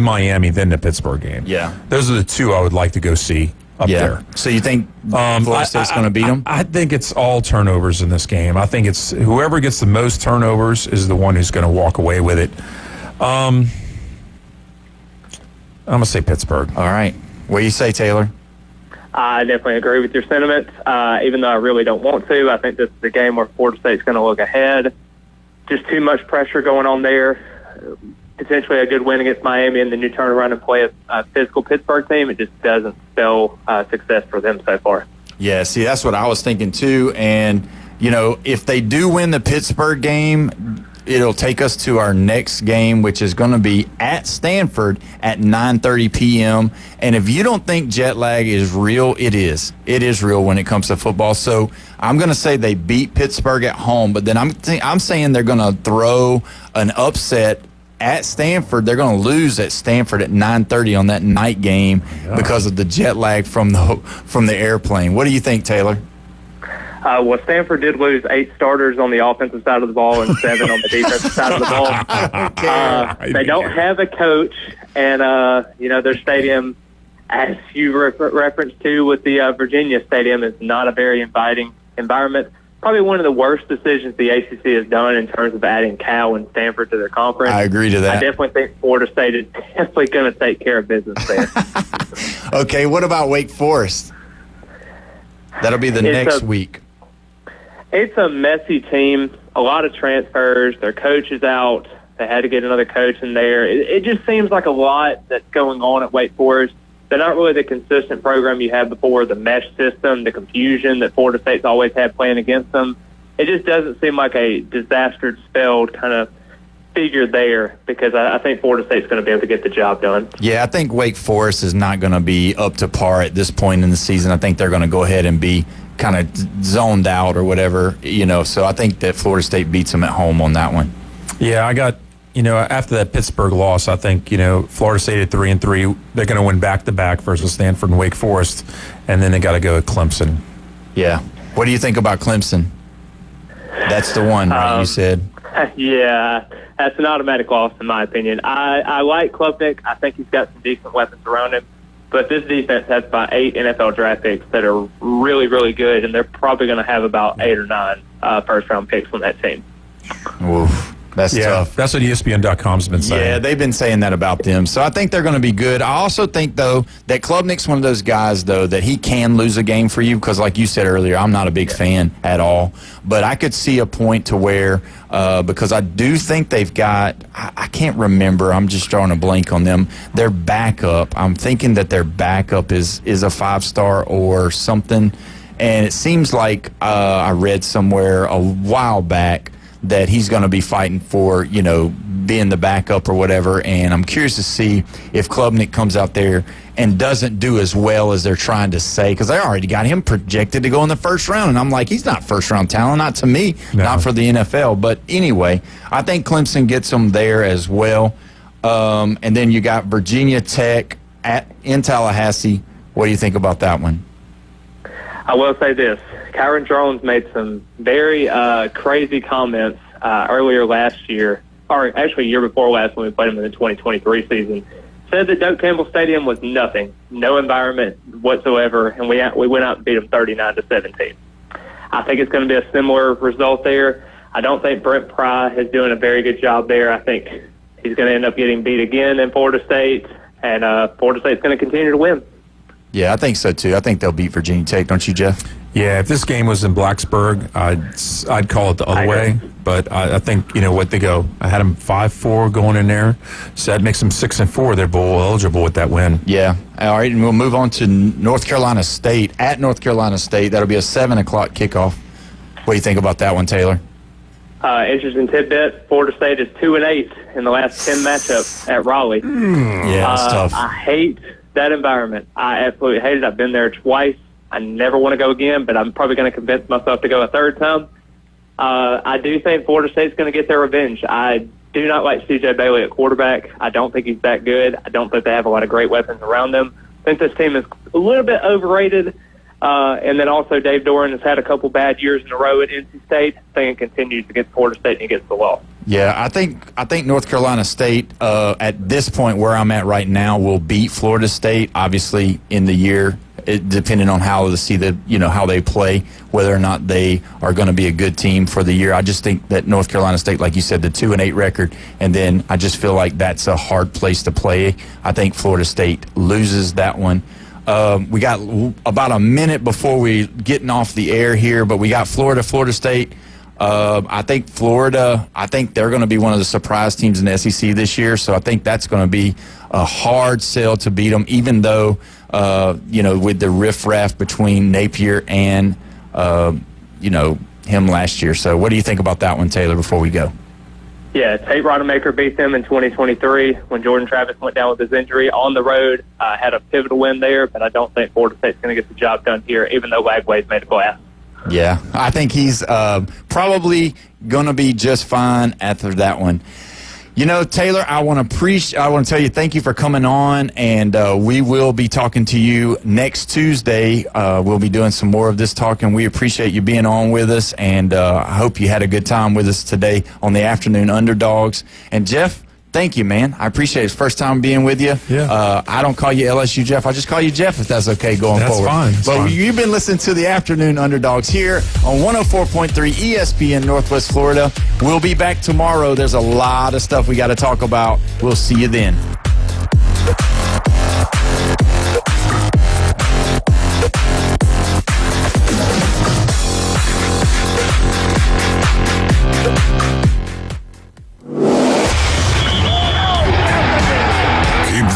Miami, then the Pittsburgh game.
Yeah.
Those are the two I would like to go see up there.
So you think Florida State's going to beat them?
I think it's all turnovers in this game. I think it's whoever gets the most turnovers is the one who's going to walk away with it. I'm going to say Pittsburgh.
All right. What do you say, Taylor?
I definitely agree with your sentiments, even though I really don't want to. I think this is a game where Florida State's going to look ahead. Just too much pressure going on there. Potentially a good win against Miami, and then you turn around and play a physical Pittsburgh team. It just doesn't spell success for them so far.
Yeah, see, that's what I was thinking too. And, if they do win the Pittsburgh game, it'll take us to our next game, which is going to be at Stanford at 9:30 p.m. And if you don't think jet lag is real, it is. It is real when it comes to football. So I'm going to say they beat Pittsburgh at home, but then I'm saying they're going to throw an upset at Stanford. They're going to lose at Stanford at 9:30 on that night game because of the jet lag from the airplane. What do you think, Taylor?
Stanford did lose 8 starters on the offensive side of the ball and 7 on the defensive side of the ball. They don't have a coach, and their stadium as you referenced to with the Virginia Stadium, is not a very inviting environment. Probably one of the worst decisions the ACC has done in terms of adding Cal and Stanford to their conference.
I agree to that.
I definitely think Florida State is definitely going to take care of business there.
Okay, what about Wake Forest? That'll be the next week.
It's a messy team. A lot of transfers. Their coach is out. They had to get another coach in there. It just seems like a lot that's going on at Wake Forest. They're not really the consistent program you had before, the mesh system, the confusion that Florida State's always had playing against them. It just doesn't seem like a disaster spelled kind of figure there, because I think Florida State's going to be able to get the job done.
Yeah, I think Wake Forest is not going to be up to par at this point in the season. I think they're going to go ahead and be kind of zoned out or whatever, so I think that Florida State beats them at home on that one.
Yeah, I got, after that Pittsburgh loss, I think, Florida State at 3-3, they're going to win back-to-back versus Stanford and Wake Forest, and then they got to go at Clemson.
Yeah. What do you think about Clemson? That's the one, right, you said?
Yeah, that's an automatic loss in my opinion. I like Klubnik. I think he's got some decent weapons around him. But this defense has about 8 NFL draft picks that are really, really good, and they're probably going to have about 8 or 9 first-round picks on that team.
Oof. That's tough.
That's what ESPN.com's been saying.
Yeah, they've been saying that about them. So I think they're going to be good. I also think, though, that Klubnik's one of those guys, though, that he can lose a game for you because, like you said earlier, I'm not a big fan at all. But I could see a point to where, because I do think they've got, I can't remember, I'm just drawing a blank on them, their backup. I'm thinking that their backup is a 5-star or something. And it seems like I read somewhere a while back that he's going to be fighting for, being the backup or whatever. And I'm curious to see if Klubnik comes out there and doesn't do as well as they're trying to say, because they already got him projected to go in the first round. And I'm like, he's not first-round talent, not to me, not for the NFL. But anyway, I think Clemson gets them there as well. And then you got Virginia Tech in Tallahassee. What do you think about that one?
I will say this. Kyron Drones made some very crazy comments earlier last year, or actually year before last when we played him in the 2023 season. Said that Doak Campbell Stadium was nothing, no environment whatsoever, and we went out and beat them 39-17. I think it's going to be a similar result there. I don't think Brent Pry is doing a very good job there. I think he's going to end up getting beat again in Florida State, and Florida State's going to continue to win.
Yeah, I think so, too. I think they'll beat Virginia Tech, don't you, Jeff?
Yeah, if this game was in Blacksburg, I'd call it the other way. But I think, what they go. I had them 5-4 going in there. So that makes them 6-4. They're bowl eligible with that win.
Yeah. All right, and we'll move on to North Carolina State. At North Carolina State, that'll be a 7 o'clock kickoff. What do you think about that one, Taylor?
Interesting tidbit. Florida State is 2-8 in the last 10 matchups at Raleigh.
Yeah, it's tough.
I hate that environment. I absolutely hate it. I've been there twice. I never want to go again, but I'm probably going to convince myself to go a third time. I do think Florida State's going to get their revenge. I do not like C.J. Bailey at quarterback. I don't think he's that good. I don't think they have a lot of great weapons around them. I think this team is a little bit overrated. And then also Dave Doran has had a couple bad years in a row at NC State. I think it continues against Florida State and he gets the loss. Yeah,
I think North Carolina State, at this point where I'm at right now, will beat Florida State, obviously, in the year. Depending on how how they play, whether or not they are going to be a good team for the year. I just think that North Carolina State, like you said, the 2-8 record, and then I just feel like that's a hard place to play. I think Florida State loses that one. We got about a minute before we getting off the air here, but we got Florida State. I think they're going to be one of the surprise teams in the SEC this year, so I think that's going to be a hard sell to beat them, even though, with the riffraff between Napier and, him last year. So what do you think about that one, Taylor, before we go?
Yeah, Tate Rodemaker beat them in 2023 when Jordan Travis went down with his injury on the road. Had a pivotal win there, but I don't think Florida State's going to get the job done here, even though Lagway's made a glass.
Yeah, I think he's probably going to be just fine after that one. Taylor, I want to tell you thank you for coming on, and we will be talking to you next Tuesday. We'll be doing some more of this talking. We appreciate you being on with us, and I hope you had a good time with us today on the Afternoon Underdogs. And Jeff, Thank you, man. I appreciate it. First time being with you.
Yeah.
I don't call you LSU Jeff. I just call you Jeff if that's okay going forward.
That's fine.
But you've been listening to the Afternoon Underdogs here on 104.3 ESPN Northwest Florida. We'll be back tomorrow. There's a lot of stuff we got to talk about. We'll see you then.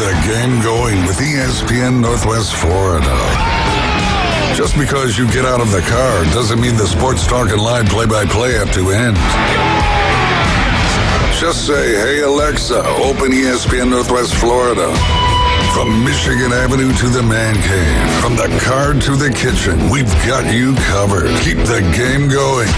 The game going with ESPN Northwest Florida. Just because you get out of the car doesn't mean the Sports Talk and Live play-by-play have to end. Just say, hey Alexa, open ESPN Northwest Florida. From Michigan Avenue to the Man Cave, from the car to the kitchen, we've got you covered. Keep the game going.